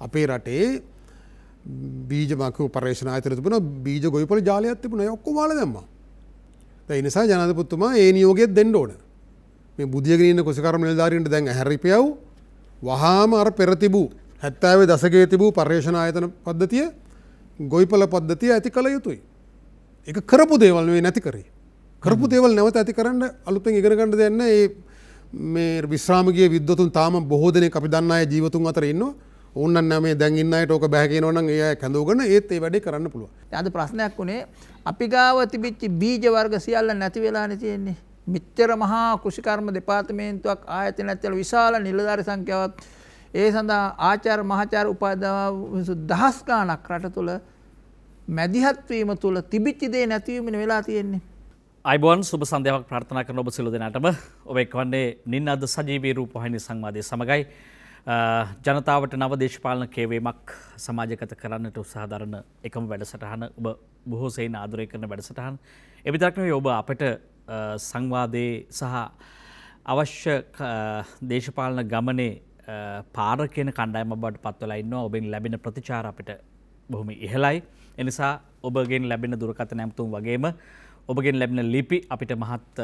අපේ රටේ බීජ මකු පර්යේෂණ ආයතන තිබුණා බීජ ගොවිපළ ජාලයක් තිබුණා ඒ ඔක්කොම වහලා දැම්මා. ඒ නිසා ජනාධිපතිතුමා ඒ නියෝගයක් දෙන්න ඕන. මේ බුදියගෙන ඉන්න කුසකර්ම නිලධාරීන්ට දැන් ඇහැරිපියව් වහාම අර පෙර තිබූ 70 දශකයේ තිබූ පර්යේෂණ ආයතන පද්ධතිය ගොවිපළ පද්ධතිය ඇති කළ යුතුයි. ඒක කරපු දේවල් නෙවෙයි නැති කරේ. කරපු දේවල් නැවත ඇති කරන්න අලුතෙන් ඉගෙන ගන්න දෙයක් නැහැ. මේ විශ්‍රාමගිය විද්වතුන් තාම බොහෝ දෙනෙක් අපි දන්න අය ජීවතුන් අතර ඉන්නවා. ඕන්න නම් මේ දැන් ඉන්න අයට ඕක බෑ කියනවා නම් ඒ අය කැඳවගෙන ඒත් ඒ වැඩේ කරන්න පුළුවන්. අද ප්‍රශ්නයක් උනේ අපි ගාව තිබිච්ච බීජ වර්ග සියල්ල නැති වෙලානේ තියෙන්නේ. මෙච්චර මහා කෘෂිකර්ම දෙපාර්තමේන්තුවක් ආයතන ඇතුළේ විශාල නිලධාරි සංඛ්‍යාවක් ඒ සඳහා ආචාර්ය මහාචාර්ය උපාධ්‍යාපති දහස් ගණනක් රට තුළ මැදිහත් වීම තුළ තිබිච්ච දේ නැතිවීමනේ වෙලා තියෙන්නේ. අයිබෝන් සුබ සන්ධ්‍යාවක් ප්‍රාර්ථනා කරන ඔබ සියලු දෙනාටම ඔබ එක්වන්නේ නින්නාද සජීවී රූපවාහිනී සංවාදයේ සමගයි ජනතාවට නව දේශපාලන කේවීමක් සමාජගත කරන්නට උත්සාහ දරන එකම වැඩසටහන ඔබ බොහෝ සෙයින් ආදරය කරන වැඩසටහන. ඒ විතරක් නෙවෙයි ඔබ අපට සංවාදයේ සහ අවශ්‍ය දේශපාලන ගමනේ පාර කියන කණ්ඩායම බවට පත් වෙලා ඉන්නවා. ඔබෙන් ලැබෙන ප්‍රතිචාර අපිට බොහොම ඉහළයි. ඒ නිසා ඔබගෙන් ලැබෙන දුරකථන ඇමතුම් වගේම ඔබගෙන් ලැබෙන ලිපි අපිට මහත්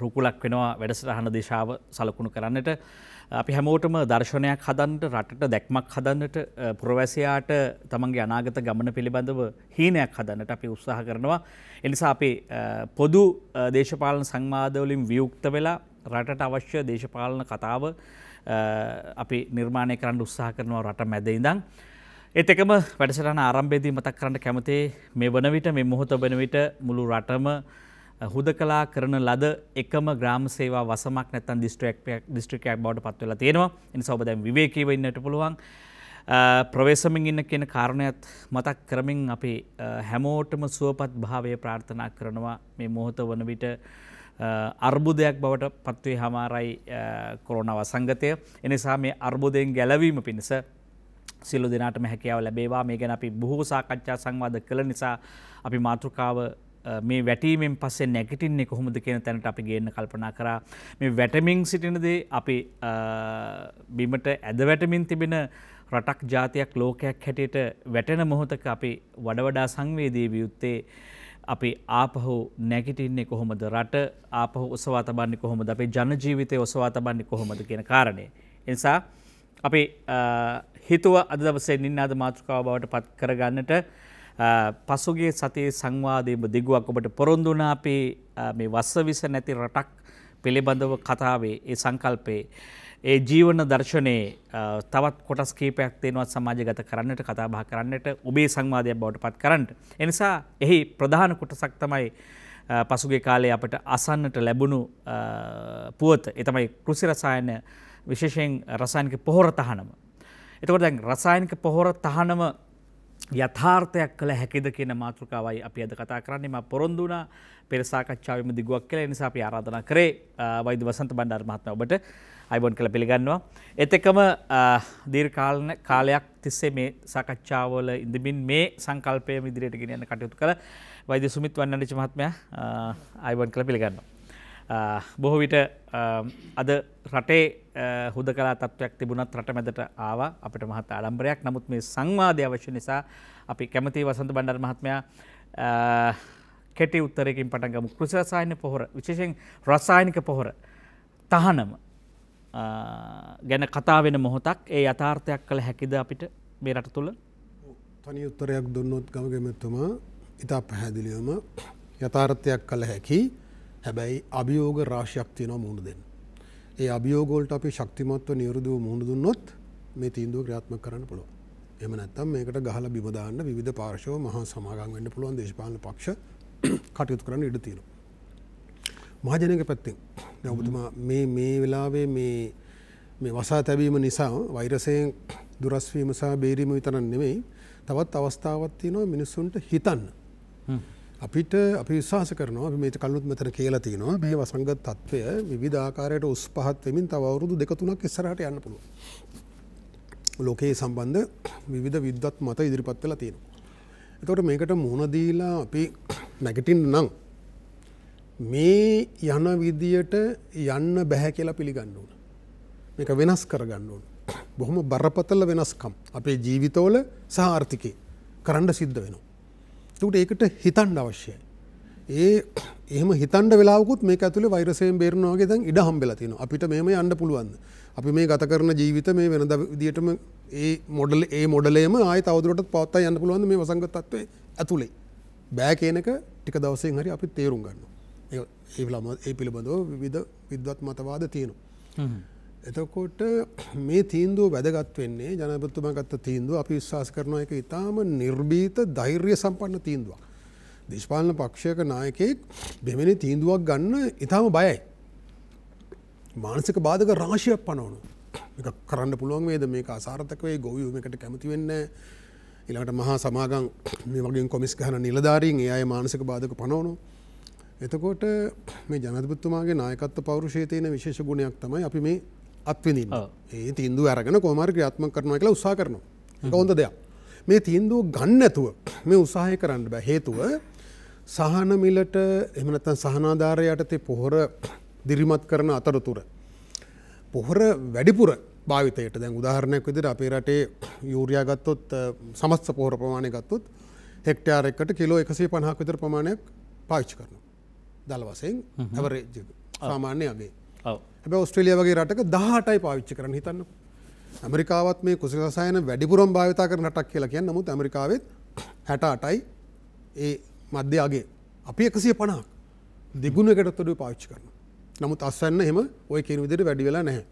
රුකුලක් වෙනවා වැඩසටහන දිශාව සලකුණු කරන්නට. අපි හැමෝටම දර්ශනයක් හදන්නට, රටට දැක්මක් හදන්නට, පුරවැසියාට තමන්ගේ අනාගත ගමන පිළිබඳව හීනයක් හදන්නට අපි උත්සාහ කරනවා. ඒ නිසා අපි පොදු දේශපාලන සංවාදවලින් වියුක්ත වෙලා රටට අවශ්‍ය දේශපාලන කතාව අපි නිර්මාණය කරන්න උත්සාහ කරනවා රට මැද ඉඳන්. ඒත් එකම වැඩසටහන ආරම්භයේදී මතක් කරන්න කැමතේ මේ වන විට මේ මොහොත වන විට මුළු රටම හුදකලා කරන ලද එකම ග්‍රාම සේවා වසමක් නැත්නම් දිස්ත්‍රික්කයක් බවට පත් වෙලා තියෙනවා. ඒ නිසා ඔබ දැන් විවේකීව ඉන්නට පුළුවන්. ප්‍රවේශමින් ඉන්න කියන කාරණයත් මතක් කරමින් අපි හැමෝටම සුවපත් භාවය ප්‍රාර්ථනා කරනවා. මේ මොහොත වන විට අර්බුදයක් බවට පත්වේ හමාරයි කොරෝනා වසංගතය. ඒ නිසා මේ අර්බුදයෙන් ගැලවීම පිණිස සියලු දෙනාටම හැකියාව ලැබේවා. මේ ගැන අපි බොහෝ සාකච්ඡා සංවාද කළ නිසා අපි මාතෘකාව මේ වැටීමෙන් පස්සේ නැගිටින්නේ කොහොමද කියන තැනට අපි ගේන්න කල්පනා කරා. මේ වැටමින් සිටින දේ අපි බිමට ඇද වැටමින් තිබෙන රටක් ජාතියක් ලෝකයක් හැටියට වැටෙන මොහොතක අපි වඩා සංවේදී විය යුත්තේ අපි ආපහු නැගිටින්නේ කොහොමද, රට ආපහු ඔසවා තබන්නේ කොහොමද, අපේ ජන ජීවිතය ඔසවා තබන්නේ කොහොමද කියන කාරණය. ඒ නිසා අපි හිතුව අද දවසේ නින්නාද මාතෘකාව බවට පත් කරගන්නට පසුගිය සතියේ සංවාදයේම දිගුවක් ඔබට පොරොන්දු වුණා. අපි මේ වස්සවිස නැති රටක් පිළිබඳව කතාවේ ඒ සංකල්පේ ඒ ජීවන දර්ශනයේ තවත් කොටස් කීපයක් දෙනවත් සමාජගත කරන්නට, කතා බහ කරන්නට, ඔබේ සංවාදයක් බවට පත් කරන්නට. ඒ නිසා එහි ප්‍රධාන කොටසක් තමයි පසුගිය කාලේ අපට අසන්නට ලැබුණු පුවත. ඒ තමයි කෘෂි රසායන විශේෂයෙන් රසායනික පොහොර තහනම. එතකොට දැන් රසායනික පොහොර තහනම යථාර්ථයක් කළ හැකිද කියන මාතෘකාවයි අපි අද කතා කරන්නේ. මම පොරොන්දු වුණා පෙර සාකච්ඡාවෙම දිගුවක් කියලා. ඒ නිසා අපි ආරාධනා කරේ වෛද්‍ය වසන්ත බණ්ඩාර මහත්මයා ඔබට අයිබෝන් කියලා පිළිගන්නවා. ඒත් එක්කම දීර්ඝ කාලයක් තිස්සේ මේ සාකච්ඡාවල ඉඳමින් මේ සංකල්පය ඉදිරියට ගෙනියන්න කටයුතු කළ වෛද්‍ය සුමිත් වන්නඩිච මහත්මයා අයිබෝන් කියලා පිළිගන්නවා. බොහෝ විට අද රටේ හුදකලා තත්ත්වයක් තිබුණත් රට මැදට ආවා අපිට මහත් ආඩම්බරයක්. නමුත් මේ සංවාදය අවශ්‍ය නිසා අපි කැමති වසන්ත බණ්ඩාර මහත්මයා කෙටි උත්තරයකින් පටන් ගමු. කෘෂි රසායන පොහොර, විශේෂයෙන් රසායනික පොහොර තහනම ගැන කතා වෙන මොහොතක් ඒ යථාර්ථයක් කළ හැකිද අපිට මේ රට තුළ? තනි උත්තරයක් දුන්නොත් ගමගැමතුමා ඉතා පැහැදිලිවම යථාර්ථයක් කළ හැකි. හැබැයි අභියෝග රාශියක් තියෙනවා මුහුණ දෙන්න. ඒ අභියෝග වලට අපි ශක්තිමත්ව නිර්දුව මුහුණ දුන්නොත් මේ තීන්දුව ක්‍රියාත්මක කරන්න පුළුවන්. එහෙම නැත්නම් මේකට ගහලා බිම දාන්න විවිධ පාර්ශව මහා සමාගම් වෙන්න පුළුවන් දේශපාලන පක්ෂ කටයුතු කරන්න ඉඩ තියෙනවා. මහජනක පැත්තෙන් දැන් ඔබතුමා මේ වෙලාවේ මේ වසා තැබීම නිසා වෛරසයෙන් දුරස් වීම සහ බේරීම විතරක් නෙමෙයි තවත් අවස්ථාවක් තියෙනවා මිනිස්සුන්ට හිතන්න. අපිට අපි විශ්වාස කරනවා අපි මේක කලිනුත් මෙතන කියලා තියෙනවා මේ වසංගත තත්ත්වය විවිධ ආකාරයට උස් පහත් වෙමින් තව අවුරුදු 2-3ක් ඉස්සරහට යන්න පුළුවන්. ලෝකයේ සම්බන්ධ විවිධ විද්වත් මත ඉදිරිපත් වෙලා තියෙනවා. ඒතකොට මේකට මුහුණ දීලා අපි නැගිටින්න නම් මේ යන විදියට යන්න බෑ කියලා පිළිගන්න ඕන. මේක වෙනස් කරගන්න ඕන. බොහොම බරපතල වෙනස්කම් අපේ ජීවිතවල සහ ආර්ථිකේ කරන්න සිද්ධ වෙනවා. ඒකට හිතන්න අවශ්‍යයි. එහෙම හිතන්න වෙලාවකුත් මේක ඇතුලේ වෛරසයෙන් බේරනවා වගේ දැන් ඉඩ හම්බෙලා තියෙනවා. අපිට මෙහෙම යන්න පුළුවන්ද? අපි මේ ගත කරන ජීවිත මේ වෙනද විදියටම ඒ මොඩලේම ආයෙ තවදුරටත් පවත්වා යන්න පුළුවන්ද මේ වසංගත තත්ත්වයේ ඇතුලේ? බෑ කියන එක ටික දවසෙන් හරි අපි තේරුම් ගන්නවා. ඒ පිළිබඳව විවිධ විද්වත් මතවාද තියෙනවා. එතකොට මේ තීන්දුව වැදගත් වෙන්නේ ජනාධිපතිතුමා ගත්ත තීන්දුව අපි විශ්වාස කරනවා ඒක ඉතාම නිර්භීත ධෛර්ය සම්පන්න තීන්දුවක්. දේශපාලන පක්ෂයක නායකයෙක් දෙවෙනි තීන්දුවක් ගන්න ඉතාම බයයි. මානසික බාධක රාශියක් පනවනවා. මේක කරන්න පුළුවන් වේද? මේක අසාර්ථක වෙයි, ගොවියෝ මේකට කැමති වෙන්නේ නැහැ. ඊළඟට මහා සමාගම් මේ වගේ කොමිස් ගහන නිලධාරීන් ඒ අය මානසික බාධක පනවනවා. එතකොට මේ ජනාධිපතිතුමාගේ නායකත්ව පෞරුෂයේ තියෙන විශේෂ ගුණයක් තමයි අපි මේ අත්විඳින්නේ. ඒ තීන්දුව අරගෙන කොහොම හරි ක්‍රියාත්මක කරනවා කියලා උත්සාහ කරනවා. ඒක හොඳ දෙයක්. මේ තීන්දුව ගන්න නැතුව මේ උත්සාහය කරන්න බෑ. හේතුව සහන මිලට එහෙම නැත්නම් සහනාධාරය යටතේ පොහොර දිරිමත් කරන අතරතුර පොහොර වැඩිපුර භාවිතයට දැන් උදාහරණයක් විදිහට අපේ රටේ යූරියා ගත්තොත් සමස්ත පොහොර ප්‍රමාණය ගත්තොත් හෙක්ටයාර් එකකට කිලෝ 150ක් විතර ප්‍රමාණයක් පාවිච්චි කරනවා. දල වශයෙන් ඇවරේජ් එක සාමාන්‍ය අගේ. හැබැයි ඕස්ට්‍රේලියාව වගේ රටක 18යි පාවිච්චි කරන්න හිතන්නකෝ. ඇමරිකාවත් මේ කුසල රසායන වැඩිපුරම භාවිත කරන රටක් කියලා කියන්නේ. නමුත් ඇමරිකාවෙත් 68යි ඒ මධ්‍ය අගේ. අපි 150ක් දෙගුණයකට වඩා පාවිච්චි කරනවා. නමුත් අස්වැන්න එහෙම ওই කියන විදිහට වැඩි වෙලා නැහැ.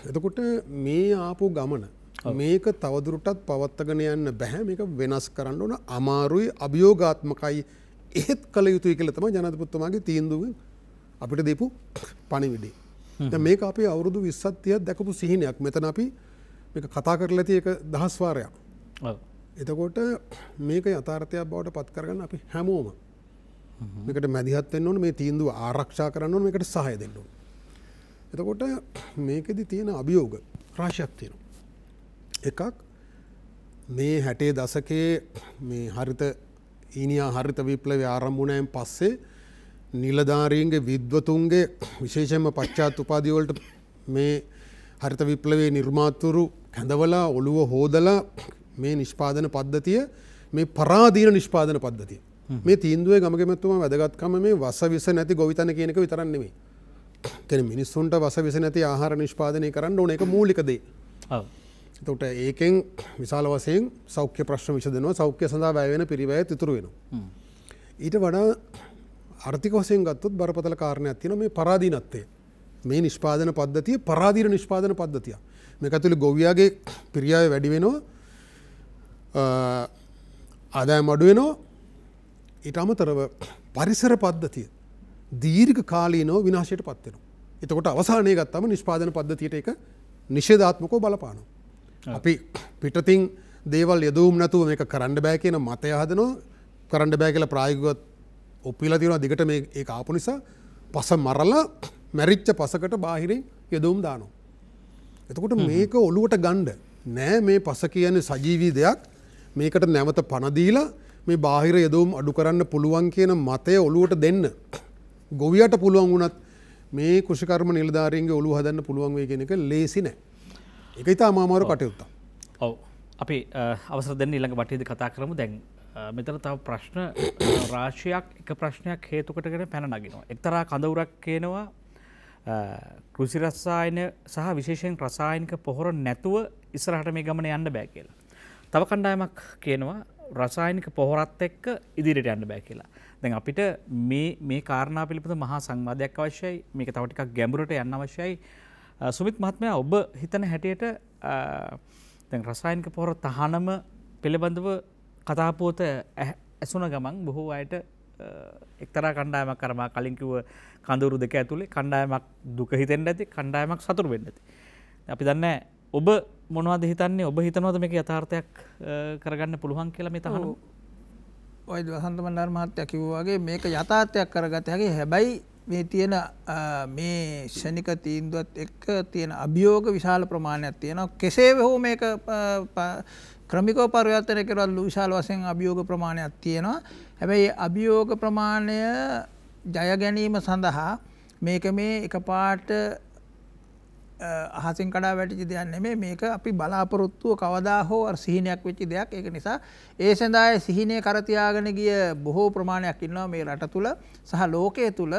එතකොට මේ ආපු ගමන මේක තවදුරටත් පවත්වාගෙන යන්න බෑ. මේක වෙනස් කරන්න ඕන අමාරුයි අභියෝගාත්මකයි එහෙත් කළ යුතුයි කියලා තමයි ජනාධිපතිතුමාගේ තීන්දුවෙන් අපිට දීපු පණිවිඩය. දැන් මේක අපි අවුරුදු 20ක් 30ක් දැකපු සිහිනයක්. මෙතන අපි මේක කතා කරලා තියෙක දහස් වාරයක්. ඔව්. එතකොට මේක යථාර්ථයක් බවට පත් කරගන්න අපි හැමෝම මේකට මැදිහත් වෙන්න ඕනේ. මේ තීන්දුව ආරක්ෂා කරන්න ඕනේ. මේකට සහාය දෙන්න ඕනේ. එතකොට මේකෙදි තියෙන අභියෝග රාශියක් තියෙනවා. එකක් මේ 60 දශකයේ මේ ඊනියා හරිත විප්ලවය ආරම්භ වුණායින් පස්සේ නිලධාරීන්ගේ විද්වතුන්ගේ විශේෂයෙන්ම පශ්චාත් උපාධිය වලට මේ හරිත විප්ලවයේ නිර්මාතෘ කැඳවලා ඔළුව හොදලා මේ නිෂ්පාදන පද්ධතිය මේ පරාදීන නිෂ්පාදන පද්ධතිය මේ තීන්දුවේ ගමගෙමතුමා වැදගත්කම මේ වස විස නැති ගොවිතැන කියන එක විතරක් නෙමෙයි. කියන්නේ මිනිස්සුන්ට වස විස නැති ආහාර නිෂ්පාදනය කරන්න ඕන එක මූලික දේ. ඔව්. එතකොට ඒකෙන් විශාල වශයෙන් සෞඛ්‍ය ප්‍රශ්න විසඳනවා. සෞඛ්‍ය සඳහා වැය වෙන පිරිවැයත් ඉතුරු වෙනවා. ඊට වඩා ආර්ථික වශයෙන් ගත්තොත් බරපතල කාරණයක් තියෙනවා මේ පරාදීනත්වය. මේ නිෂ්පාදන පද්ධතිය පරාදීන නිෂ්පාදන පද්ධතිය. මේක ඇතුලේ ගොවියාගේ පිරියාවේ වැඩි වෙනවා. ආදායම අඩු වෙනවා. ඊට අමතරව පරිසර පද්ධතිය දීර්ඝ කාලීනව විනාශයට පත් වෙනවා. එතකොට අවසානයේ ගත්තම නිෂ්පාදන පද්ධතියට ඒක නිෂේධාත්මකව බලපානවා. අපි පිටතින් දේවල් යදවුම් නැතුව මේක කරන්න බෑ කියන මතය හදනවා. කරන්න බෑ කියලා ප්‍රායෝගිකව ඔප්පිලා තියෙනවා. දිගට මේ ඒක ආපු නිසා පස මරලා මැරිච්ච පසකට බාහිරින් යදවුම් දානවා. එතකොට මේක ඔලුවට ගන්න නෑ. මේ පස කියන්නේ සජීවී දෙයක්. මේකට නැවත පණ දීලා මේ බාහිර යදවුම් අඩු කරන්න පුළුවන් කියන මතය ඔලුවට දෙන්න ගොවියට පුළුවන් වුණත් මේ කෘෂිකර්ම නිලධාරීන්ගේ ඔලුව හදන්න පුළුවන් වෙයි කියන එක ලේසි නෑ. ඒක ඉතාම අමාරු කටයුත්තක්. ඔව්. අපි අවසර දෙන්න ඊළඟ වටේදී කතා කරමු. දැන් මෙතන තව ප්‍රශ්න රාශියක් එක ප්‍රශ්නයක් හේතු කොටගෙන පැන නගිනවා. එක්තරා කඳවුරක් කියනවා කෘෂි රසායන සහ විශේෂයෙන් රසායනික පොහොර නැතුව ඉස්සරහට මේ ගමන යන්න බෑ කියලා. තව කණ්ඩායමක් කියනවා රසායනික පොහොරත් එක්ක ඉදිරියට යන්න බෑ කියලා. දැන් අපිට මේ කාරණා පිළිබඳ මහා සංවාදයක් අවශ්‍යයි. මේක තව ටිකක් ගැඹුරට යන්න අවශ්‍යයි. සුමිත් මහත්මයා ඔබ හිතන හැටියට දැන් රසායනික පොහොර තහනම පිළිබඳව කතාපුවත ඇසුන ගමන් බොහෝ අයට එක්තරා කණ්ඩායමක් කරමා කලින් කිව්ව කඳවුරු දෙක ඇතුලේ කණ්ඩායමක් දුක හිතෙන්න ඇති, කණ්ඩායමක් සතුටු වෙන්න ඇති. අපි දන්නේ ඔබ මොනවද හිතන්නේ? ඔබ හිතනවද මේක යථාර්ථයක් කරගන්න පුළුවන් කියලා මේ තහනම? ඔය වසන්ත මණ්ඩාර මහත්තයා කිව්වා වගේ මේක යථාර්ථයක් කරගත හැකි. හැබැයි මේ තියෙන මේ ශනික තීන්දුවත් එක්ක තියෙන අභියෝග විශාල ප්‍රමාණයක් තියෙනවා. කෙසේ හෝ මේක ක්‍රමිකව පරිවර්තනය කරලා විශාල වශයෙන් අභියෝග ප්‍රමාණයක් තියෙනවා. හැබැයි අභියෝග ප්‍රමාණය ජය ගැනීම සඳහා මේක මේ එකපාරට අහසින් කඩා වැටිච්ච දෙයක් නෙමෙයි මේක අපි බලාපොරොත්තුව කවදා හෝ අර සිහිනයක් වෙච්ච දෙයක්. ඒක නිසා ඒ සඳහා සිහිනේ කර තියාගෙන ගිය බොහෝ ප්‍රමාණයක් ඉන්නවා මේ රට තුල සහ ලෝකයේ තුල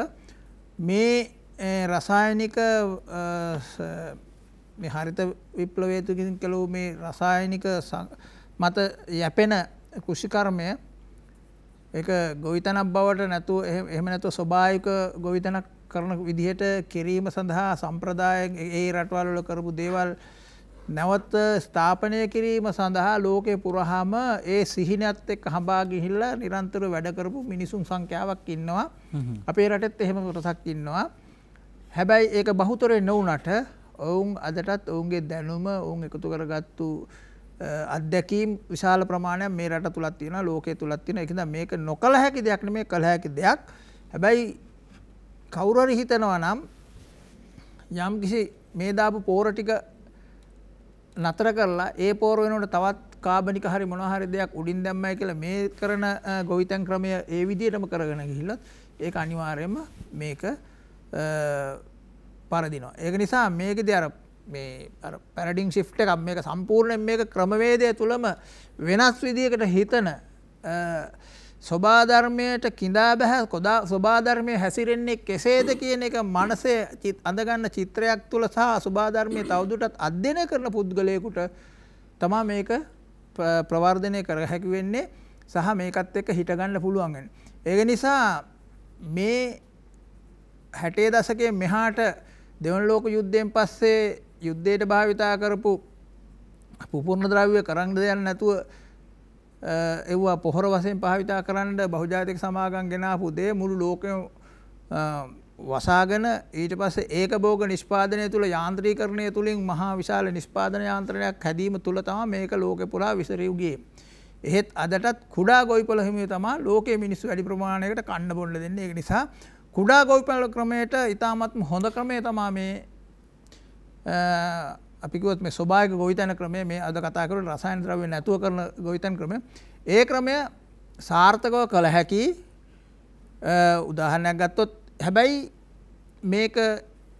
මේ රසායනික මේ හරිත විප්ලවයේ තුලින් කළෝ මේ රසායනික මත යැපෙන කෘෂිකර්මය ඒක ගොවිතැනක් බවට නැතුව එහෙම නැතුව ස්වභාවික ගොවිතැනක් කරන විදිහට කිරීම සඳහා සම්ප්‍රදාය ඒ රටවල් වල කරපු දේවල් නැවත ස්ථාපනය කිරීම සඳහා ලෝකේ පුරාම ඒ සිහිනයත් එක්ක හඹා ගිහිල්ලා නිරන්තරව වැඩ කරපු මිනිසුන් සංඛ්‍යාවක් ඉන්නවා. අපේ රටෙත් එහෙම කොටසක් ඉන්නවා. හැබැයි ඒක බහුතරේ නොවුනට ඔවුන් අදටත් ඔවුන්ගේ දැනුම ඔවුන් එකතු කරගත්තු අත්දැකීම් විශාල ප්‍රමාණයක් මේ රට තුලත් තියෙනවා ලෝකයේ තුලත් තියෙනවා. ඒක නිසා මේක නොකල හැකි දෙයක් නෙමෙයි කල හැකි දෙයක්. හැබැයි කවුරු හරි හිතනවා නම් යම් කිසි මේ දාපු පෝර ටික නතර කරලා ඒ පෝර වෙනකොට තවත් කාබනික හරි මොනවා හරි දෙයක් උඩින් දැම්මයි කියලා මේ කරන ගොවිතැන් ක්‍රමය ඒ විදිහටම කරගෙන ගිහිල්ලොත් ඒක අනිවාර්යයෙන්ම මේක පරදිනවා. ඒක නිසා මේකදී අර පැරඩින් ශිෆ්ට් එකක් මේක සම්පූර්ණයෙන් මේක ක්‍රමවේදය තුලම වෙනස් විදියකට හිතන සෝබාධර්මයට කිඳා බහ සෝබාධර්මයේ හැසිරෙන්නේ කෙසේද කියන එක මනසේ අඳගන්න චිත්‍රයක් තුල සහ සෝබාධර්මයේ තවදුරටත් අධ්‍යයනය කරන පුද්ගලයෙකුට තමයි මේක ප්‍රවර්ධනය කර හැකි වෙන්නේ සහ මේකත් එක්ක හිට ගන්න පුළුවන් වෙන්නේ. ඒක නිසා මේ 60 දශකයේ මෙහාට දෙවන ලෝක යුද්ධයෙන් පස්සේ යුද්ධයට භාවිතා කරපු පුපුරණ ද්‍රව්‍ය කරන්න දෙයක් නැතුව ඒවා පොහොර වශයෙන් භාවිතා කරන්න බහුජාතික සමාගම් ගෙනාපු දේ මුළු ලෝකෙම වසාගෙන ඊට පස්සේ ඒක භෝග නිෂ්පාදනය තුල යාන්ත්‍රීකරණය තුලින් මහා විශාල නිෂ්පාදන යාන්ත්‍රණයක් හැදීම තුල තමයි මේක ලෝකෙ පුරා විසිරී ගියේ. එහෙත් අදටත් කුඩා ගොවිපළ හිමියෝ තමයි ලෝකයේ මිනිස්සු වැඩි ප්‍රමාණයකට කන්න බොන්න දෙන්නේ. ඒක නිසා කුඩා ගොවිපළ ක්‍රමයට ඉතාමත්ම හොඳ ක්‍රමය තමයි මේ අපි කිව්වොත් මේ ස්වභාවික ගොවිතැන ක්‍රමය මේ අද කතා කරන රසායන ද්‍රව්‍ය නැතුව කරන ගොවිතැන් ක්‍රමය. ඒ ක්‍රමය සාර්ථකව කළ හැකි උදාහරණයක් ගත්තොත් හැබැයි මේක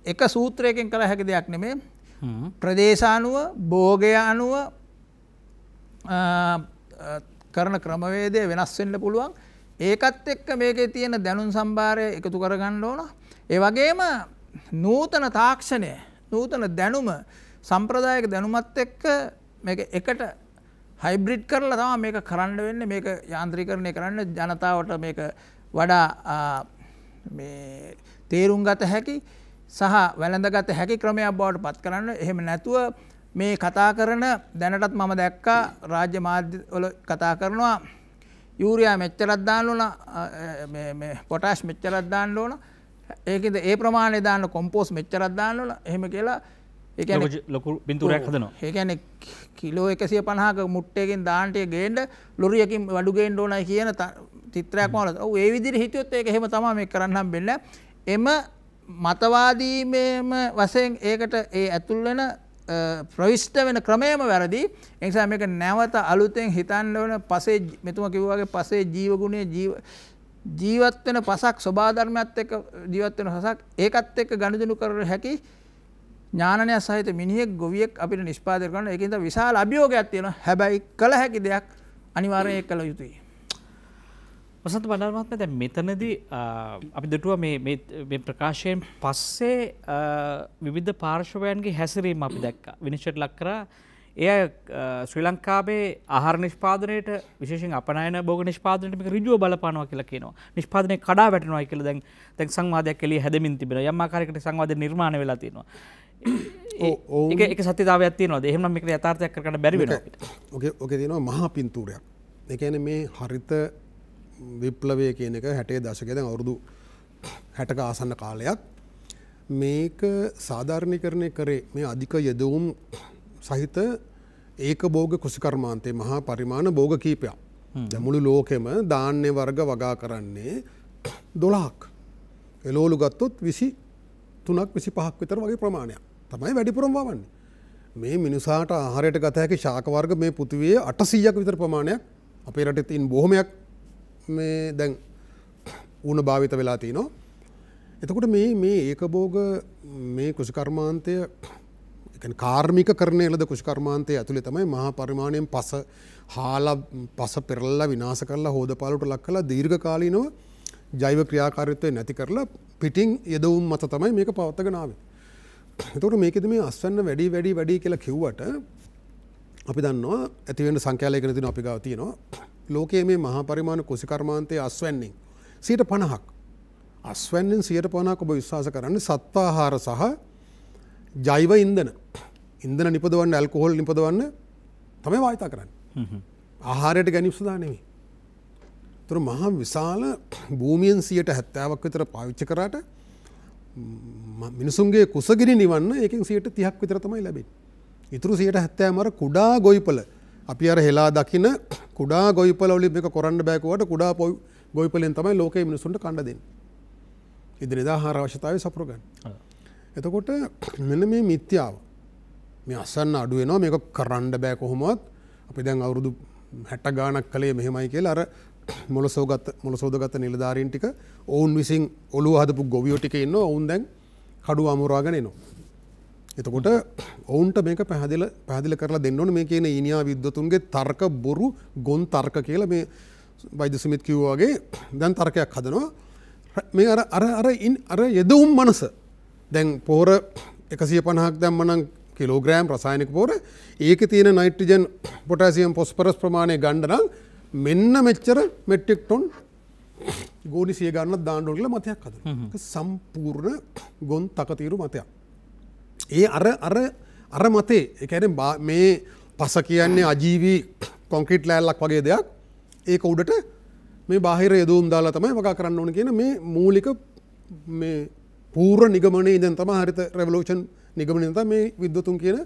එක සූත්‍රයකින් කළ හැකි දෙයක් නෙමෙයි. ප්‍රදේශ අනුව භෝගය අනුව කරන ක්‍රමවේදය වෙනස් වෙන්න පුළුවන්. ඒකත් එක්ක මේකේ තියෙන දැනුම් සම්භාරය එකතු කරගන්න ඕන. ඒ වගේම නූතන තාක්ෂණය, නූතන දැනුම, සම්ප්‍රදායික දැනුමත් එක්ක මේක එකට හයිබ්‍රිඩ් කරලා තමයි මේක කරන්න වෙන්නේ. මේක යාන්ත්‍රීකරණය කරන්න ජනතාවට මේක වඩා මේ තේරුම් ගත හැකි සහ වැළඳගත හැකි ක්‍රමයක් බවට පත් කරන්න. එහෙම නැතුව මේ කතා කරන දැනටත් මම දැක්කා රාජ්‍ය මාධ්‍ය වල කතා කරනවා යූරියා මෙච්චරක් දාන්න ඕන මේ පොටාෂ් මෙච්චරක් දාන්න ඕන ඒකද ඒ ප්‍රමාණය දාන්න කොම්පෝස්ට් මෙච්චරක් දාන්න ඕන එහෙම කියලා ඒ කියන්නේ ලොකු බින්දුරයක් හදනවා. ඒ කියන්නේ කිලෝ 150ක මුට්ටයකින් දාන්න ටික ගේන්න ලොරියකින් වඩු ගේන්න ඕනයි කියන චිත්‍රයක් වල. ඔව් ඒ විදිහට හිතුවොත් ඒක එහෙම තමයි මේක කරන්න හම්බෙන්නේ. එම මතවාදීමේම වශයෙන් ඒකට ඒ ඇතුල් වෙන ප්‍රවිෂ්ඨ වෙන ක්‍රමයම වැරදි. ඒ නිසා මේක නැවත අලුතෙන් හිතන්න ඕන. පසේ මෙතුමා කිව්වා වගේ පසේ ජීව ගුණයේ ජීවත් වෙන පසක් ස්වභාව ධර්මයත් එක්ක ජීවත් වෙන පසක් ඒකත් එක්ක ගනුදෙනු කර හැකි ඥානනය සහිත මිනිහෙක් ගොවියෙක් අපිට නිෂ්පාදනය කරන්න. ඒකින්ද විශාල අභියෝගයක් තියෙනවා. හැබැයි කළ හැකි දෙයක් අනිවාර්යයෙන් ඒක කළ යුතුයි. වසන්ත බණ්ඩාර මහත්මයා දැන් මෙතනදී අපි දුටුවා මේ ප්‍රකාශයෙන් පස්සේ විවිධ පාර්ශවයන්ගේ හැසිරීම අපි දැක්කා. විනිශ්චයට ලක් කරා එය ශ්‍රී ලංකාවේ ආහාර නිෂ්පාදනයට විශේෂයෙන් අපනයන භෝග නිෂ්පාදනයට මේක ඍජුව බලපානවා කියලා කියනවා. නිෂ්පාදනය කඩා වැටෙනවා කියලා දැන් සංවාදයක් එළිය හැදෙමින් තිබෙනවා. යම් ආකාරයකට සංවාද නිර්මාණය වෙලා තියෙනවා. ඒක සත්‍යතාවයක් තියෙනවද? එහෙනම් මේක යථාර්ථයක් කරගන්න බැරි වෙනවා අපිට. ඔකේ තියෙනවා මහා පින්තූරයක්. ඒ කියන්නේ මේ හරිත විප්ලවය කියන එක 60 දශකයේ දැන් අවුරුදු 60ක ආසන්න කාලයක් මේක සාධාරණීකරණය කරේ මේ අධික යෙදවුම් සහිත ඒක භෝග කෘෂිකර්මාන්තයේ මහා පරිමාණ භෝග කීපයක්. දැන් මුළු ලෝකෙම ධාන්‍ය වර්ග වගා කරන්නේ 12ක්. එළවලු ගත්තොත් 23ක් 25ක් විතර වගේ ප්‍රමාණයක් තමයි වැඩිපුරම වවන්නේ. මේ මිනිසාට ආහාරයට ගත හැකි ශාක වර්ග මේ පෘථිවියේ 800ක් විතර ප්‍රමාණයක් අපේ රටේ තියෙන බොහොමයක් මේ දැන් ඌණ භාවිත වෙලා තිනවා. එතකොට මේ ඒකභෝග මේ කෘෂිකර්මාන්තය කාර්මික කරණය ලද කෘෂිකර්මාන්තයේ ඇතුලේ තමයි මහා පරිමාණයෙන් පස හාලා පස පෙරලලා විනාශ කරලා හෝදපාලුවට ලක් කරලා දීර්ඝකාලීනව ජෛව ක්‍රියාකාරීත්වය නැති කරලා පිටින් යදවුම් මත තමයි මේක පවත්වාගෙන ආවේ. එතකොට මේකෙදි මේ අස්වැන්න වැඩි කියලා කිව්වට අපි දන්නවා ඇති වෙන සංඛ්‍යාලයකන තියෙන අපි ගාව තියෙනවා ලෝකයේ මේ මහා පරිමාණ කෘෂිකර්මාන්තයේ අස්වැන්නෙන් 50%ක් අස්වැන්නෙන් 50%ක් ඔබ විශ්වාස කරන්නේ සත්වාහාර සහ ජෛව ඉන්ධන නිපදවන්න ඇල්කොහොල් නිපදවන්න තමයි වායතා කරන්නේ. ආහාරයට ගැනීම සඳහා නෙමෙයි. ඒතර මහා විශාල භූමියෙන් 70%ක් විතර පාවිච්චි කරාට මිනිසුන්ගේ කුසගිනි නිවන්න ඒකෙන් 30%ක් විතර තමයි ලැබෙන්නේ. ඉතුරු 70%ම අර කුඩා ගොවිපළ අපි අර හෙලා දකින කුඩා ගොවිපළ වලින් මේක කරන්න බෑ කිව්වට කුඩා ගොවිපළෙන් තමයි ලෝකයේ මිනිසුන්ට කන්න දෙන්නේ. ඉදිරියදා ආහාර අවශ්‍යතාවය සපුර ගන්න. එතකොට මෙන්න මේ මිත්‍යාව මේ අසන්න අඩු වෙනවා මේක කරන්න බෑ කොහොමවත් අපි දැන් අවුරුදු 60 ගාණක් කලේ මෙහෙමයි කියලා අර මොළසෝදගත නිලධාරීන් ටික ඔවුන් විසින් ඔළුව හදපු ගොවියෝ ටික ඉන්නවා ඔවුන් දැන් කඩුව අමුරාගෙන එනවා. එතකොට ඔවුන්ට මේක පැහැදිලි කරලා දෙන්න ඕනේ මේ කියන ඊනියා විද්වතුන්ගේ තර්ක බොරු ගොන් තර්ක කියලා මේ වෛද්‍ය සුමිත් කිව්වා වගේ දැන් තර්කයක් හදනවා. මේ අර යදවුම් මනස දැන් පොර 150ක් දැම්මනම් කිලෝග්‍රෑම් රසායනික පොර ඒකේ තියෙන නයිට්‍රජන් පොටෑසියම් ෆොස්ෆරස් ප්‍රමාණය ගන්න නම් මෙන්න මෙච්චර මෙට්‍රික් ටොන් ගෝනි 100 ගන්නක් දාන්න ඕන කියලා මතයක් හදනවා. ඒක සම්පූර්ණ ගොන් තකතිරු මතයක්. ඒ අර මතේ ඒ කියන්නේ මේ පස කියන්නේ අජීවී කොන්ක්‍රීට් ලෑල්ලක් වගේ දෙයක්. ඒක උඩට මේ බාහිර යදවුම් දාලා තමයි වගා කරන්න ඕන කියන මේ මූලික මේ පූර්ව නිගමනයේ ඉඳන් තමයි හරිත රෙවොලූෂන් නිගමනයේ තමයි මේ විද්වතුන් කියන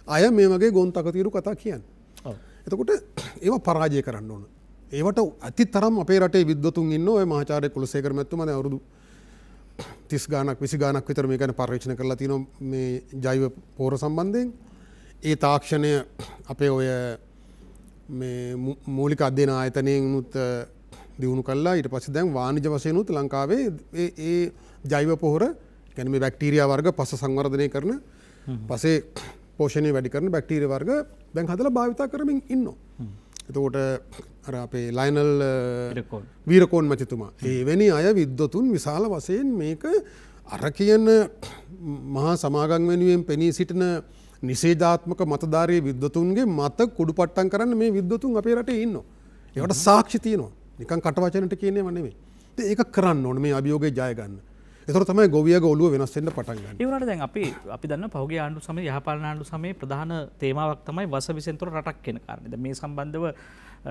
අය මේ වගේ ගොන් තකතිරු කතා කියන්නේ. එතකොට ඒවා පරාජය කරන්න ඕන. ඒවට අතිතරම් අපේ රටේ විද්වතුන් ඉන්නවා. ඔය මහාචාර්ය කුලසේකර මැතිතුමා දැන් අවුරුදු 30 ගානක් 20 ගානක් විතර මේ ගැන පරීක්ෂණ කරලා තිනවා මේ ජෛව පෝර සම්බන්ධයෙන්. ඒ තාක්ෂණය අපේ ඔය මේ මූලික අධ්‍යයන ආයතනයෙන් උත් දියුණු කළා. ඊට පස්සේ දැන් වාණිජ වශයෙන් උත් ලංකාවේ ඒ ජෛව පොහොර කියන්නේ මේ බැක්ටීරියා වර්ග පස සංවර්ධනය කරන පසේ පෝෂණය වැඩි කරන බැක්ටීරියා වර්ග දැන් හදලා භාවිතා කරමින් ඉන්නවා. එතකොට අර අපේ ලයනල් වීරකෝන් මැතිතුමා එවැනි අය විද්වතුන් විශාල වශයෙන් මේක අර කියන මහා සමාගම් වෙනුවෙන් පෙනී සිටින නිෂේධාත්මක මතධාරී විද්වතුන්ගේ මත කුඩුපට්ටම් කරන්න මේ විද්වතුන් අපේ රටේ ඉන්නවා. ඒකට සාක්ෂි තියෙනවා. නිකන් කටවචනට කියන්නේම නෙමෙයි. ඒක කරන්න ඕනේ මේ අභියෝගේ ජය ගන්න. ඒතර තමයි ගොවියගේ ඔළුව වෙනස් වෙන්න පටන් ගන්න. ඒ වුණාට දැන් අපි දන්න පහුගිය ආණ්ඩු සමයේ යහපාලන ආණ්ඩු සමයේ ප්‍රධාන තේමාවක් තමයි වස විසෙන්තර රටක් කියන කාරණේ. දැන් මේ සම්බන්ධව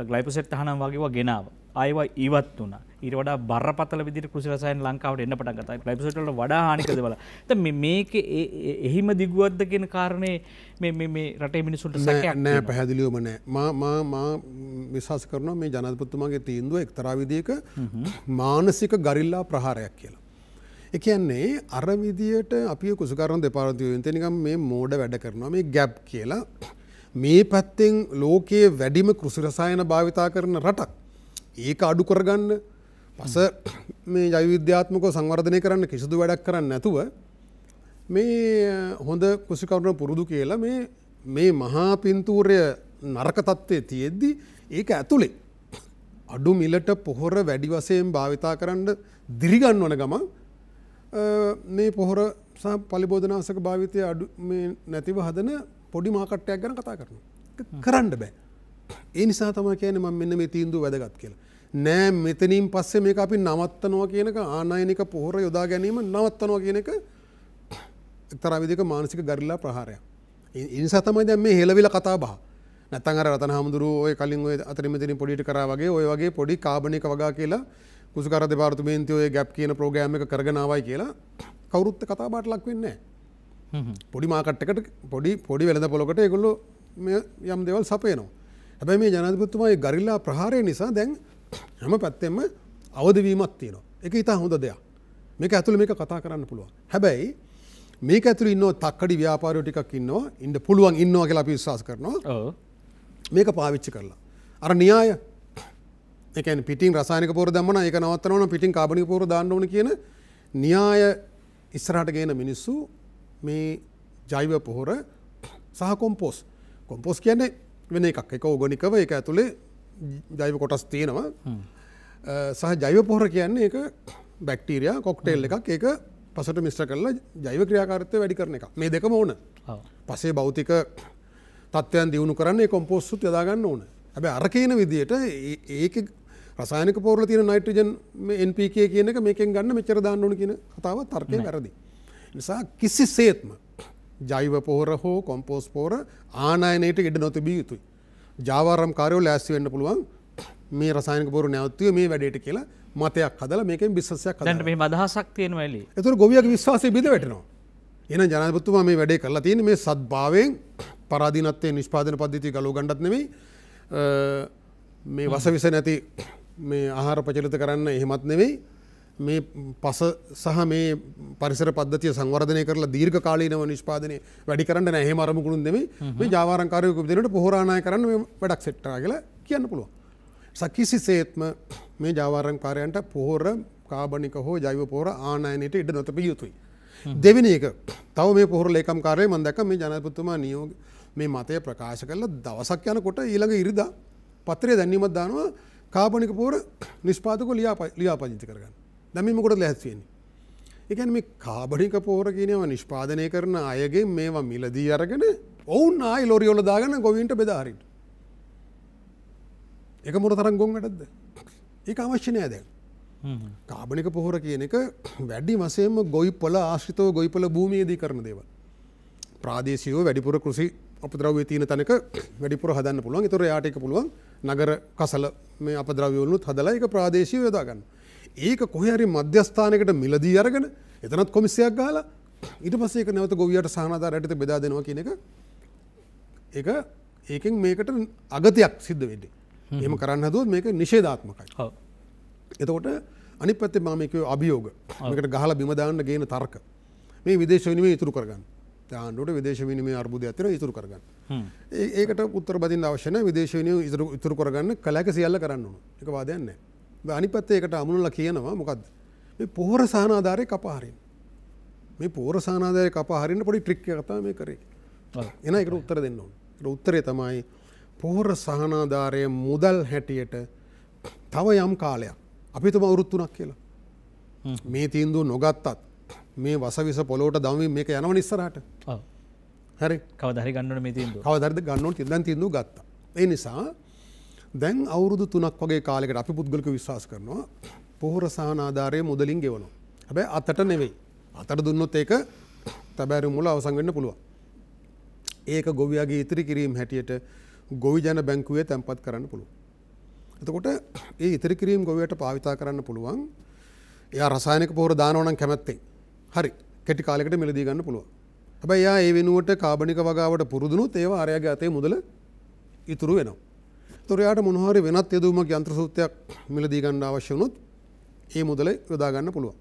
ග්ලයිෆොසේට් තහනම් වගේවා ගෙනාවා. ආයෙවා ඉවත් වුණා. ඊට වඩා බරපතල විදිහට කෘෂි රසායන ලංකාවට එන්න පටන් ගත්තා. ග්ලයිෆොසේට් වල වඩා හානිකරද බලලා. දැන් මේකේ එහිම දිගුවක්ද කියන කාරණේ මේ රටේ මිනිසුන්ට සැකයක් නෑ පැහැදිලිවම නෑ. මා විශ්වාස කරනවා මේ ජනාධිපතිතුමාගේ තීන්දුව එක්තරා විදිහක මානසික ගරිල්ලා ප්‍රහාරයක් කියලා. ඒ කියන්නේ අර විදියට අපි කුසකරන දෙපාර්තමේන්තුවෙන් තනිකම් මේ මෝඩ වැඩ කරනවා මේ ගැප් කියලා මේ පැත්තෙන් ලෝකයේ වැඩිම කෘෂි රසායන භාවිතා කරන රටක් ඒක අඩු කරගන්න පස මේ ජෛව විද්‍යාත්මකව සංවර්ධනය කරන්න කිසිදු වැඩක් කරන්නේ නැතුව මේ හොඳ කෘෂිකර්ම පුරුදු කියලා මේ මහා පින්තූරය නරක තත්ත්වයේ තියෙද්දි ඒක ඇතුලේ අඩු මිලට පොහොර වැඩි වශයෙන් භාවිතා කරන්න දිරිගන්වන ගමන් මේ පොහොර සහ පලිබෝධනාශක භාවිතය අඩු මේ නැතිව හදන පොඩි මාකට්ටයක් ගැන කතා කරනවා. කරන්න බෑ. ඒ නිසා තමයි කියන්නේ මම මෙන්න මේ තීන්දුව වැදගත් කියලා. නෑ මෙතනින් පස්සේ මේක අපි නවත්තනවා කියන එක ආනයනික පොහොර යොදා ගැනීම නවත්තනවා කියන එක එක්තරා විදිහක මානසික ගරිල්ලා ප්‍රහාරයක්. ඒ නිසා තමයි දැන් මේ හෙලවිල කතා බහ. නැත්තම් අර රතන හමුදුරුවෝ ඔය කලින් ඔය අතරින් මෙතනින් පොඩියට කරා වගේ ඔය වගේ පොඩි කාබනික වගා කියලා කුසකර දෙපාර්තමේන්තුවේ ඔය ගැප් කියන ප්‍රෝග්‍රෑම් එක කරගෙන ආවයි කියලා කවුරුත් කතා බහට ලක් වෙන්නේ නැහැ. පොඩි මාකට් එකට පොඩි වෙළඳ පොලකට ඒගොල්ලෝ මේ යම් දේවල් සපයනවා. හැබැයි මේ ජනාධිපතිතුමා මේ ගරිල්ලා ප්‍රහාරය නිසා දැන් හැම පැත්තෙම අවදි වීමක් තියෙනවා. ඒක ඊට හොඳ දෙයක්. මේක ඇතුළේ මේක කතා කරන්න පුළුවන්. හැබැයි මේක ඇතුළේ ඉන්නව තක්කඩි ව්‍යාපාරියෝ ටිකක් ඉන්න පුළුවන් ඉන්නවා කියලා අපි විශ්වාස කරනවා. ඔව්. මේක පාවිච්චි කරලා. අර න්‍යාය ඒ කියන්නේ පිටින් රසායනික පොහොර දැම්මම ඒක නවත්තනවා නම් පිටින් කාබනික පොහොර දාන්න ඕන කියන න්‍යාය ඉස්සරහට ගේන මිනිස්සු මේ ජෛව පොහොර සහ කොම්පෝස් කියන්නේ වෙන එකක්. ඒක ඕගනිකව ඒක ඇතුලේ ජෛව කොටස් තියෙනවා. සහ ජෛව පොහොර කියන්නේ ඒක බැක්ටීරියා කොක්ටේල් එකක්. ඒක පසට මිශ්‍ර කරලා ජෛව ක්‍රියාකාරීත්වය වැඩි කරන එකක්. මේ දෙකම ඕන. පසේ භෞතික තත්ත්වයන් දියුණු කරන්න ඒ කොම්පෝස්ට් යොදා ගන්න ඕන. හැබැයි අර කියන විදිහට ඒකේ රසායනික පොහොරවල තියෙන නයිට්‍රජන් මේ NPK කියන එක මේකෙන් ගන්න මෙච්චර දාන්න ඕන කියන කතාව තර්කයෙන් වැරදි. නිසා කිසිසේත්ම ජෛව පොහොර හෝ කොම්පෝස්ට් පොහොර ආනයනයට ඉඩ නොතිබිය යුතුයි. ජාවාරම් කාර්යවල ලෑස්ති වෙන්න පුළුවන් මේ රසායනික පොහොර නැවතුවේ මේ වැඩේට කියලා මතයක් හදලා මේකෙන් බිස්නස් එකක් හදලා. දැන් මේ අදහසක් තියෙනවා එළි. ඒතර ගොවියාගේ විශ්වාසය බිඳ වැටෙනවා. එහෙනම් ජනාධිපතිතුමා මේ වැඩේ කරලා තියෙන්නේ මේ සද්භාවයෙන් පරාදීනත්වයේ නිෂ්පාදන පද්ධතිය ගලව ගන්නත් නෙමෙයි මේ වසවිස නැති මේ ආහාර ප්‍රචලිත කරන්න එහෙමත් නෙවෙයි මේ පස සහ මේ පරිසර පද්ධතිය සංවර්ධනය කරලා දීර්ඝ කාලීනව නිෂ්පාදනය වැඩි කරන්න නෑ. එහෙම අරමුණුත් නෙමෙයි මේ ජාවාරම්කාරයෙකු විදිහට පොහොරානාය කරන්න මේ වැඩක් සෙට් කරා කියලා කියන්න පුළුවන්. සකිසිසේත්ම මේ ජාවාරම්කාරයන්ට පොහොර කාබනික හෝ ජෛව පොහොර ආනයනයට ඉඩ නොතැබිය යුතුයි. දෙවෙනි එක තව මේ පොහොර ලේකම් කාර්යය මම දැක්කා මේ ජනාධිපතිතුමා නියෝග මේ මතය ප්‍රකාශ කරලා දවසක් යනකොට ඊළඟ ඉරිදා පත්‍රය දැන්වීමක් දානවා කාබනික පොහොර නිෂ්පාදකව ලියාපදිංචි කරගන්න. දැන් මේ මොකටද ලැහැත්ති වෙන්නේ? ඒ කියන්නේ මේ කාබනික පොහොර කියනවා නිෂ්පාදනය කරන අයගෙන් මේවා මිලදී අරගෙන ඔවුන් ආයි ලොරි වල දාගෙන ගොවීන්ට බෙදා හරින්න. ඒක මොන තරම් ගොන් වැඩක්ද? ඒක අවශ්‍ය නෑ දැන්. කාබනික පොහොර කියන එක වැඩි වශයෙන්ම ගොවිපළ ආශ්‍රිතව ගොවිපළ භූමියේදී කරන දේවල්. ප්‍රාදේශීයව වැඩිපුර කෘෂි අපද්‍රව්‍ය තියෙන තැනක වැඩිපුර හදන්න පුළුවන්. ඒතර එයාට ඒක පුළුවන් නගර කසල මේ අපද්‍රව්‍ය වලුත් හදලා ඒක ප්‍රාදේශීයව යොදා ගන්න. ඒක කොහේ හරි මධ්‍යස්ථානයකට මිලදී අරගෙන එතනත් කොමිසයක් ගහලා ඊට පස්සේ ඒක නැවත ගොවියට සහනාධාරයට බෙදා දෙනවා කියන එක ඒකෙන් මේකට අගතියක් සිද්ධ වෙන්නේ. එහෙම කරන්න හදුවොත් මේක නිෂේධාත්මකයි. ඔව්. එතකොට අනිත් පැත්තේ මම මේක අභියෝග. මේකට ගහලා බිම දාන්න ගේන තර්ක. මේ විදේශ විනිමය ඉතුරු කරගන්න. ආණ්ඩුවට විදේශ විනිමය අර්බුදයක් තියෙනවා ඉතුරු කරගන්න. ඒකට උත්තර බදින්න අවශ්‍ය නැහැ. විදේශ විනිමය ඉතුරු කරගන්න කලක සියල්ල කරන්න ඕන. ඒක වාදයක් නැහැ. අනිත් පැත්තේ ඒකට අමුණලා කියනවා මොකද්ද? මේ පොහොර සහනාධාරය කපා හරින්න. මේ පොහොර සහනාධාරය කපා හරින්න පොඩි ට්‍රික් එකක් තමයි මේ කරේ. එහෙනම් ඒකට උත්තර දෙන්න ඕන. ඒකට උත්තරේ තමයි පොහොර සහනාධාරය මුදල් හැටියට තව යම් කාලයක් අපි තුම අවුරුදු 3ක් කියලා. මේ තීන්දුව නොගත්තත් මේ වසවිස පොළොවට දමමින් මේක යනවනේ ඉස්සරහට. ඔව්. හරි. කවදා හරි ගන්න ඕනේ මේ තීන්දුව. කවදා හරි ගන්න ඕනේ. දැන් තීන්දුව ගත්තා. ඒ නිසා දැන් අවුරුදු 3ක් වගේ කාලයකට අපි පුද්ගලිකව විශ්වාස කරනවා පොහොර සහනාධාරය මුදලින් ගෙවනවා. හැබැයි අතට නෙවෙයි. අතට දුන්නොත් ඒක තබෑරු මුල අවසන් වෙන්න පුළුවන්. ඒක ගොවියාගේ ඉතිරි කිරීම හැටියට ගොවි ජන බැංකුවේ තැන්පත් කරන්න පුළුවන්. එතකොට ඒ ඉතිරි කිරීම ගොවියට පාවිතා කරන්න පුළුවන්. එයා රසායනික පොහොර දානවා නම් කැමැත්තෙන්. හරි. කෙටි කාලයකට මිලදී ගන්න පුළුවන්. හැබැයි එයා ඒ වෙනුවට කාබනික වගාවට පුරුදුනොත් ඒවා අරයාගේ අතේ මුදල ඉතුරු වෙනවා. ඒතොර එයාට මොනවා හරි වෙනත් යෙදුමක් යන්ත්‍ර සූත්‍රයක් මිලදී ගන්න අවශ්‍ය වුණොත් ඒ මුදල යොදා ගන්න පුළුවන්.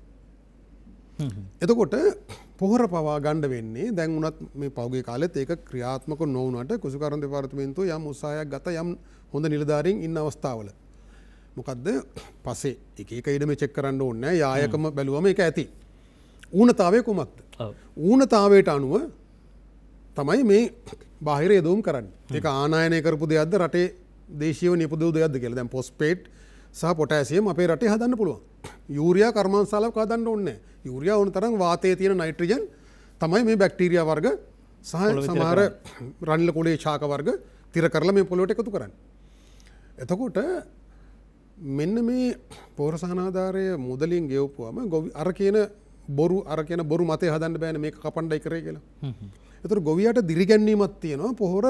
එතකොට පොහොර පවා ගන්න වෙන්නේ දැන් උනත් මේ පෞගේ කාලෙත් ඒක ක්‍රියාත්මක නොවුනට කුසුකරණ දෙපාර්තමේන්තුව යම් උත්සාහයක් ගත යම් හොඳ නිලධාරීන් ඉන්න අවස්ථාවල මොකද්ද පස්සේ එක එක ඉඩම චෙක් කරන්න ඕනේ නැහැ යායකම බැලුවම ඒක ඇති ඌනතාවය කුමක්ද ඌනතාවයට අනුව තමයි මේ බාහිර යදොම් කරන්නේ ඒක ආනයනය කරපු දෙයක්ද රටේ දේශීයව නිපදවූ දෙයක්ද කියලා දැන් ෆොස්ෆේට් සහ පොටෑසියම් අපේ රටේ හදන්න පුළුවන් යූරියා කර්මාන්තශාලාවක හදන්න ඕනේ නැහැ යූරියා ඕන තරම් වාතයේ තියෙන නයිට්‍රජන් තමයි මේ බැක්ටීරියා වර්ග සහ සමහර රනිල කුලේ ශාක වර්ග තිර කරලා මේ පොළොවට එකතු කරන්නේ. එතකොට මෙන්න මේ පොහොර සහනාධාරය මුදලින් ගෙවපුවම අර කියන බොරු මතේ හදන්න බෑනේ මේක කපන්නයි කරේ කියලා. ඒතර ගොවියට දිරිගැන්වීමක් තියෙනවා පොහොර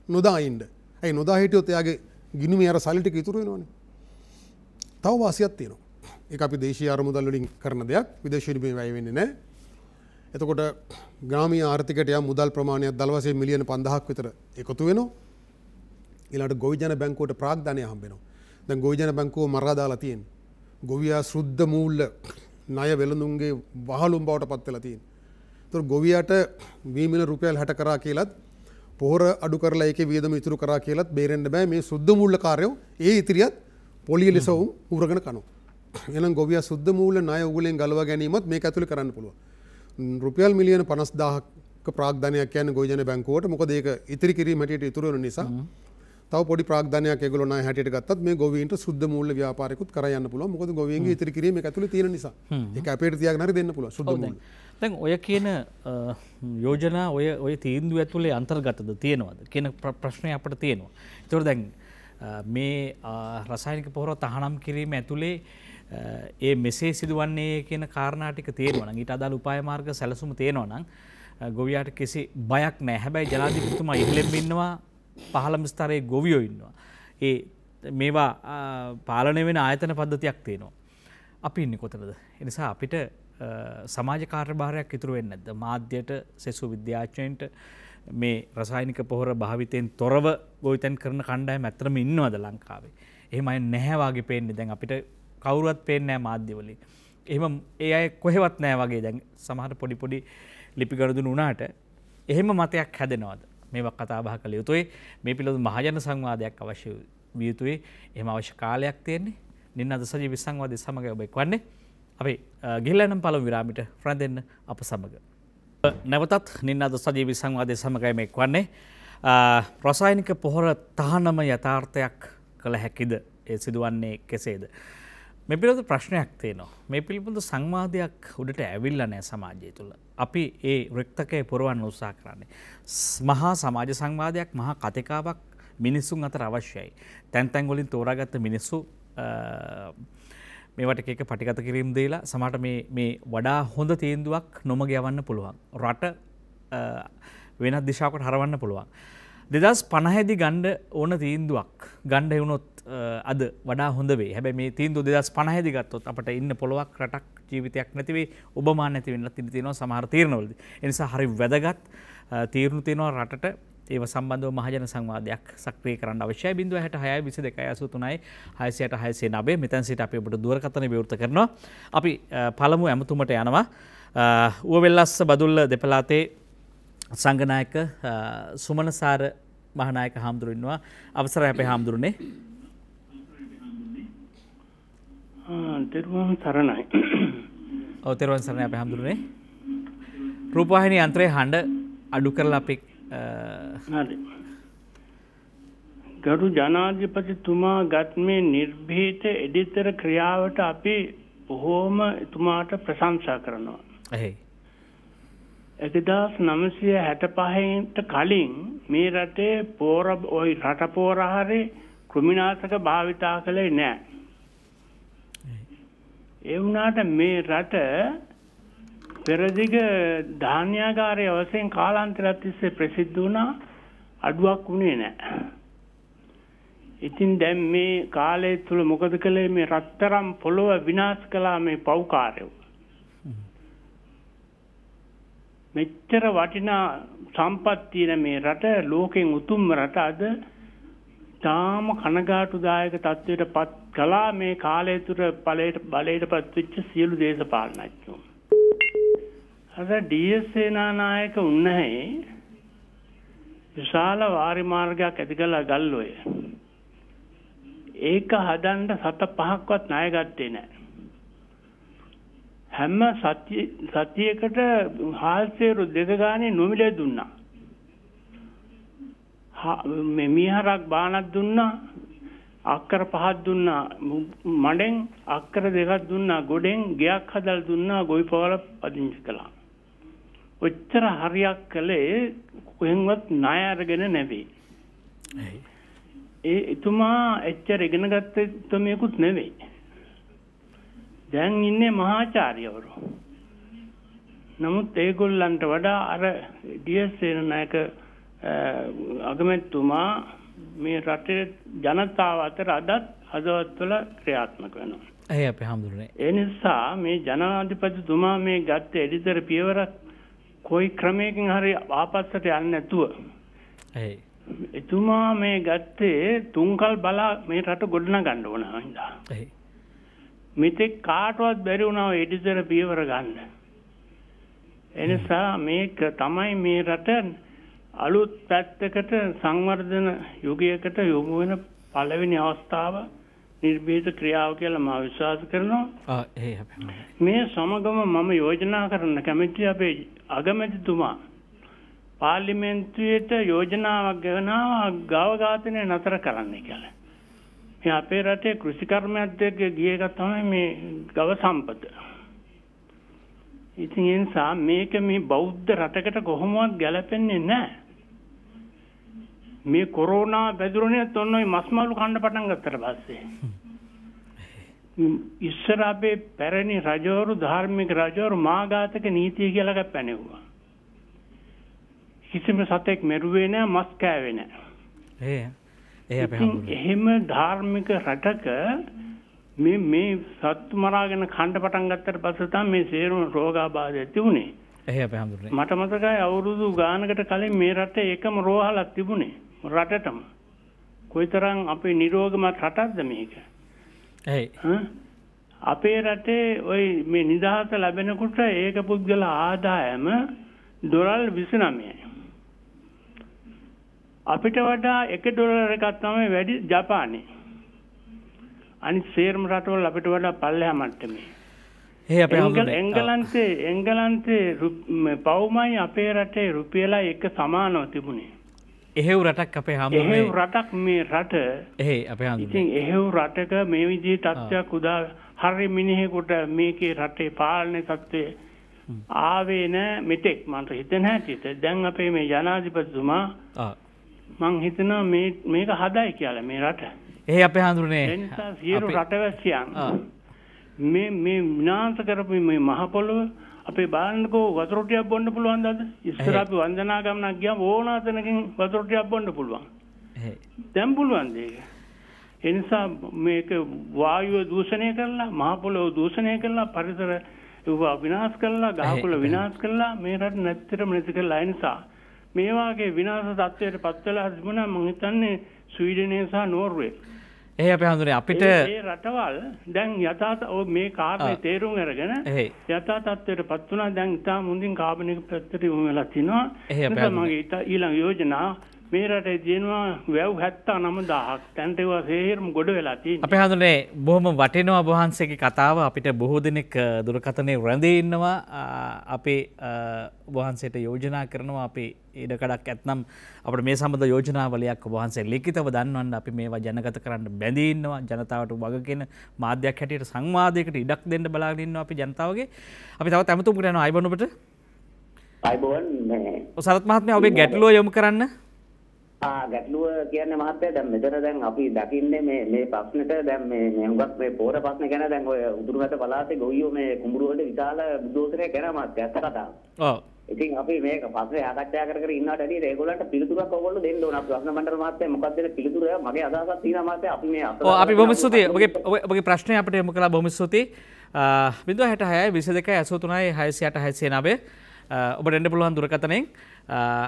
නොදා ඉන්න. ඒ නොදා හිටියොත් එයාගේ ගිණුමේ අර සල්ලි ටික ඉතුරු වෙනවනේ. තව වාසියක් තියෙනවා. ඒක අපි දේශීය අරමුදල් වලින් කරන දෙයක් විදේශ විනිමය වැය වෙන්නේ නැහැ. එතකොට ග්‍රාමීය ආර්ථිකයට යම් මුදල් ප්‍රමාණයක් දල වශයෙන් මිලියන 5000ක් විතර එකතු වෙනවා. ඊළඟට ගොවි ජන බැංකුවට ප්‍රාග්ධනය හම්බ වෙනවා. දැන් ගොවි ජන බැංකුව මරා දාලා තියෙනවා. ගොවියා ශුද්ධ මූල්‍ය ණය වෙළඳුන්ගේ වහලුම් බවට පත් වෙලා තියෙනවා. ඒතර ගොවියාට වීමිල රුපියල් 60 කරා කියලත් පොහොර අඩු කරලා ඒකේ වියදම ඉතුරු කරා කියලත් බේරෙන්න බෑ මේ ශුද්ධ මූල්‍ය කාර්යෝ ඒ ඉතිරියත් පොලිය ලෙස උරගෙන කනවා. එහෙනම් ගොවියා සුද්ධ මූල්‍ය ණය උගලෙන් ගලවා ගැනීමත් මේක ඇතුලේ කරන්න පුළුවන්. රුපියල් මිලියන 50000ක් ප්‍රාග්ධනයක් කියන්නේ ගොවිජන බැංකුවට. මොකද ඒක ඉතිරි කිරීම හැටියට ඉතුරු වෙන නිසා තව පොඩි ප්‍රාග්ධනයක් ඒගොල්ලෝ ණය හැටියට ගත්තත් මේ ගොවීන්ට සුද්ධ මූල්‍ය ව්‍යාපාරිකුත් කරා යන්න පුළුවන්. මොකද ගොවීන්ගේ ඉතිරි කිරීම ඒක ඇතුලේ තියෙන නිසා. ඒක අපේට තියාගෙන හරි දෙන්න පුළුවන් සුද්ධ මූල්‍ය. දැන් ඔය කියන යෝජනා ඔය තීන්දුව ඇතුලේ අන්තර්ගතද තියෙනවද කියන ප්‍රශ්නය අපිට තියෙනවා. ඒතකොට දැන් මේ රසායනික පොහොර තහනම් කිරීම ඇතුලේ ඒ මෙසේ සිදුවන්නේ කියන කාරණා ටික තියෙනවා නම් ඊට අදාළ උපාය මාර්ග සැලසුම තියෙනවා නම් ගොවියාට කිසි බයක් නැහැ. හැබැයි ජනාධිපතිතුමා ඉහළින්ම ඉන්නවා, පහළම ස්තරයේ ගොවියෝ ඉන්නවා. ඒ මේවා පාලනය වෙන ආයතන පද්ධතියක් තියෙනවා. අපි ඉන්නේ කොතනද? ඒ නිසා අපිට සමාජ කාර්යභාරයක් ඉතුරු වෙන්නේ නැද්ද? මාධ්‍යයට, සෙසු විද්‍යාඥයන්ට මේ රසායනික පොහොර භාවිතයෙන් තොරව ගොවිතැන් කරන කණ්ඩායම් ඇත්තටම ඉන්නවද ලංකාවේ? එහෙම අය නැහැ වගේ පේන්නේ. දැන් අපිට කවුරුවත් පේන්නේ නැහැ මාධ්‍යවලින්. එහෙම ඒ අය කොහෙවත් නැහැ වගේ. දැන් සමහර පොඩි ලිපි ගනුදෙනු වුණාට එහෙම මතයක් හැදෙනවද? මේවා කතා බහ කළ යුතුයි. මේ පිළිබඳ මහජන සංවාදයක් අවශ්‍ය විය යුතුයි. එහෙම අවශ්‍ය කාලයක් තියෙන්නේ. නින්නද සජීවී සංවාදයේ සමග ඔබ එක්වන්නේ. අපි ගිහිල්ලා නම් පළමු විරාමයට ෆ්‍රන් දෙන්න අප සමග. නැවතත් නින්නද සජීවී සංවාදයේ සමගයි මේ එක්වන්නේ. රසායනික පොහොර තහනම යථාර්ථයක් කළ හැකිද? ඒ සිදුවන්නේ කෙසේද? මේ පිළිබඳ ප්‍රශ්නයක් තියෙනවා. මේ පිළිබඳ සංවාදයක් උඩට ඇවිල්ලා නැහැ සමාජය තුළ. අපි ඒ රික්තකය පුරවන්න උත්සාහ කරන්නේ. මහා සමාජ සංවාදයක්, මහා කතිකාවක් මිනිසුන් අතර අවශ්‍යයි. තැන් තැන් වලින් තෝරාගත්ත මිනිස්සු මේවට එක පටිගත කිරීම දීලා සමහරට මේ වඩා හොඳ තීන්දුවක් නොමග යවන්න පුළුවන්. රට වෙනත් දිශාවකට හරවන්න පුළුවන්. 2050දී ගන්න ඕන තීන්දුවක් ගන්න වුණොත් අද වඩා හොඳ වේ. හැබැයි මේ තීන්දුව 2050දී ගත්තොත් අපිට ඉන්න පොළොවක්, රටක්, ජීවිතයක් නැති වෙයි. ඔබමා නැති වෙන්නත් ඉඩ තියෙනවා සමහර තීරණවලදී. ඒ නිසා හරි වැදගත් තීරණ තියෙනවා රටට. ඒව සම්බන්ධව මහජන සංවාදයක් සක්‍රිය කරන්න අවශ්‍යයි. 066 22 83 686 මෙතන සිට අපි ඔබට දුරකථන විවෘත කරනවා. අපි පළමු ඇමතුමට යනවා. ඌවවෙල්ලස්ස බදුල්ල දෙපළාතේ සංඝනායක සුමනසාර මහානායක හාමුදුරුවෝ ඉන්නවා. අවසරයි අපේ හාමුදුරනේ. තෙරුවන් සරණයි. ඔව් තෙරුවන් සරණයි අපේ හාමුදුරනේ. රූපවාහිනී යන්ත්‍රයේ හඬ අඩු කරලා අපි හරි. ගරු ජනාධිපතිතුමා ගත් මේ නිර්භීත එඩිතර ක්‍රියාවට අපි බොහෝම එතුමාට ප්‍රශංසා කරනවා. එහෙයි. 1965ට කලින් මේ රටේ රට පෝර හරි කෘමිනාශක භාවිතා කළේ නැහැ. ඒ වුණාට මේ රට පෙරදිග ධාන්‍යාගාරයේ වශයෙන් කාලාන්තරයක් තිස්සේ ප්‍රසිද්ධ වුණා, අඩුවක් වුණේ නැහැ. ඉතින් දැන් මේ කාලය තුල මොකද කළේ? මේ රත්තරම් පොළොව විනාශ කළා මේ පව්කාරයෝ. මෙච්චර වටිනා සම්පත් තියෙන මේ රට, ලෝකෙන් උතුම්ම රට අද තාම කනගාටුදායක තත්ත්වයට පත් කළා මේ කාලය තුර බලයට පත් වෙච්ච සියලු දේශපාලනඥයෝ. අද ඩී.එස්. සේනානායක උන්නහේ විශාල වාරි මාර්ගයක් ඇති කළා ගල්ඔය. ඒක හදන්න 7-5ක්වත් ණය ගත්තේ නැහැ. හැම සතියකට හාල්සේරු 2 ගානේ නොමිලේ දුන්නා. මේ මීහරක් බානක් දුන්නා, අක්කර 5ක් දුන්නා මඩෙන්, අක්කර 2ක් දුන්නා ගොඩෙන්, ගෙයක් හදලා දුන්නා, ගොවිපවල පදිංචි කළා. ඔච්චර හරියක් කළේ කොහෙන්වත් ණය අරගෙන නෙවෙයි. ඒ එතුමා එච්චර ඉගෙන ගත්ත උත්මයෙකුත් නෙවෙයි. දැන් ඉන්නේ මහාචාර්යවරු. නමුත් ඒගොල්ලන්ට වඩා අර ඩී.එස්. සේනානායක අගමැතිතුමා මේ රටේ ජනතාව අතර අදත් හදවත්වල ක්‍රියාත්මක වෙනවා. ඇයි අපේ හාමුදුරනේ? ඒ නිසා මේ ජනාධිපතිතුමා මේ ගත්ත එඩිතර පියවර කොයි ක්‍රමයකින් හරි ආපස්සට යන්නේ නැතුව එතුමා මේ ගත්තේ තුන්කල් බලා මේ රට ගොඩනගන්න ඕන හින්දා. මෙතෙක් කාටවත් බැරි වුණා එඩිතර පියවර ගන්න. එනිසා මේක තමයි මේ රට අලුත් පැත්තකට සංවර්ධන යුගයකට යොමු වෙන පළවෙනි අවස්ථාව නිර්භීත ක්‍රියාව කියලා මම විශ්වාස කරනවා. මේ සමගම මම යෝජනා කරන කැමැති අපේ අගමැතිතුමා පාර්ලිමේන්තුවේට යෝජනාවක් ගෙවනවා ගව ඝාතනය නතර කරන්න කියලා. මේ අපේ රටේ කෘෂිකර්මයත් එක්ක ගිය එක තමයි මේ ගව සම්පත. ඉතින් ඒ නිසා මේක මේ බෞද්ධ රටකට කොහොමවත් ගැලපෙන්නේ නැහැ. මේ කොරෝනා වැදුරුණේත් ඔන්න ඔය මස්මාළු කන්න පටන් ගත්තට පස්සේ ඉස්සර අපේ පැරණි රජවරු ධාර්මික රජවරු මාඝාතක නීතිය කියලා එකක් පැනෙවුවා. කිසිම සතෙක් මෙරුවේ නැහැ, මස් කෑවේ නැහැ. එහෙම ධාර්මික රටක මේ සත්තු මරාගෙන කන්න පටන් ගත්තට පස්සේ තමයි මේ සේරම රෝගාබාධ ඇති වුනේ. මට මතකයි අවුරුදු ගානකට කලින් මේ රටේ එකම රෝහලක් තිබුණේ රටටම. කොයිතරම් අපේ නිරෝගමත් රටක්ද මේක. අපේ රටේ ওই මේ නිදහස ලැබෙනකොට ඒක පුද්ගල ආදායම $29යි. අපිට වඩා $1 එකක් තමයි වැඩි ජපානයේ. අනිත් සේරම රටවල අපිට වඩා පල්ලෙහා මට්ටමේ. එංගලන්තේ පවුමයි අපේ රටේ රුපියලයි එක සමානව තිබුණේ. එහෙව් රටක් අපේ හැමෝම එහෙව් රටක් මේ රට. අපේ හැමෝම. ඉතින් එහෙව් රටක මේ විදිහේ තත්ත්වයක් උදා හරි මිනිහෙකුට මේකේ රටේ පාලන තත්ත්වය ආවේ නෑ මෙතෙක් මට හිතෙන හැටියට. දැන් අපේ මේ ජනාධිපතිතුමා මං හිතනවා මේක හදයි කියලා මේ රට. අපේ හඳුරන්නේ. ඒ නිසා සියලු රටවැසියන් මේ විනාශ කරපු මේ මහ පොළොව අපේ බලන්නකෝ වතුර ටිකක් බොන්න පුළුවන්ද අද? ඉස්සර අපි වන්දනා ගමනක් ගියාම ඕනාතනකින් වතුර ටිකක් බොන්න පුළුවන්. දැන් පුළුවන්ද ඒක? ඒ නිසා මේක වායුව දූෂණය කරලා මහ පොළොව දූෂණය කරලා පරිසර විනාශ කරලා ගහකොළ විනාශ කරලා මේ රට නැත්තරම නැති කරලා ඒ නිසා මේ වාගේ විනාශ තත්ත්වයට පත් වෙලා තිබුණා මම හිතන්නේ ස්වීඩනය සහ නෝර්වේ. අපේ හඳුනේ අපිට මේ රටවල් දැන් යථාර්ථ මේ කාර්යයේ තේරුම් අරගෙන යථා තත්ත්වයට පත් වුණා. දැන් ඉතාම මුඳින් කාබනික පැත්තට යොමු වෙලා තිනවා. මගේ ඊළඟ යෝජනා මේ රටේ තියෙනවා වැව් 79000ක්. දැන්ට ඒවා සේරම ගොඩ වෙලා තියෙනවා. අපේ හඳුනේ බොහොම වටිනවා ඔබ වහන්සේගේ කතාව. අපිට බොහෝ දෙනෙක් දුරකථනයේ රැඳී ඉන්නවා. අපේ ඔබ වහන්සේට යෝජනා කරනවා අපි ඉඩකඩක් ඇත්නම් අපිට මේ සම්බන්ධ යෝජනාවලියක් ඔබ වහන්සේ ලිඛිතව දන්වන්න අපි මේවා ජනගත කරන්න බැඳී ඉන්නවා. ජනතාවට වගකීන මාධ්‍යයක් හැටියට සංවාදයකට ඉඩක් දෙන්න බලාගෙන ඉන්නවා අපි ජනතාවගේ. අපි තවත් ඇමතුමකට යනවා. අයිබෝන් ඔබට. අයිබෝන් මේ සරත් මහත්මයා ඔබේ ගැටලුව යොමු කරන්න. ගැටලුව කියන්නේ මහත්තයා දැන් මෙතන දැන් අපි දකින්නේ මේ ප්‍රශ්නෙට දැන් මේ හුඟක් මේ පොර ප්‍රශ්න ගැන දැන් ඔය උතුරුගත පළාතේ ගොයියෝ මේ කුඹුරු වලට විශාල බුදෝසරයක් කරා මහත්තයා ඇත්ත කතාව. ඔව්. ඉතින් අපි මේක පස්සේ ආකච්ඡා කර ඉන්නවට වැඩිය ඒගොල්ලන්ට පිළිතුරක් ඕගොල්ලෝ දෙන්න ඕන. අපි ප්‍රශ්න මණ්ඩල මහත්තයා මොකක්ද දෙන පිළිතුර? මගේ අදහසක් තියෙනවා මහත්තයා අපි මේ අපි බොහොම ස්තුතියි. ඔබගේ ප්‍රශ්නය අපිට යොමු කළා බොහොම ස්තුතියි. 066 22 83 608 609 ඔබට එන්න පුළුවන් දුරකථනයෙන්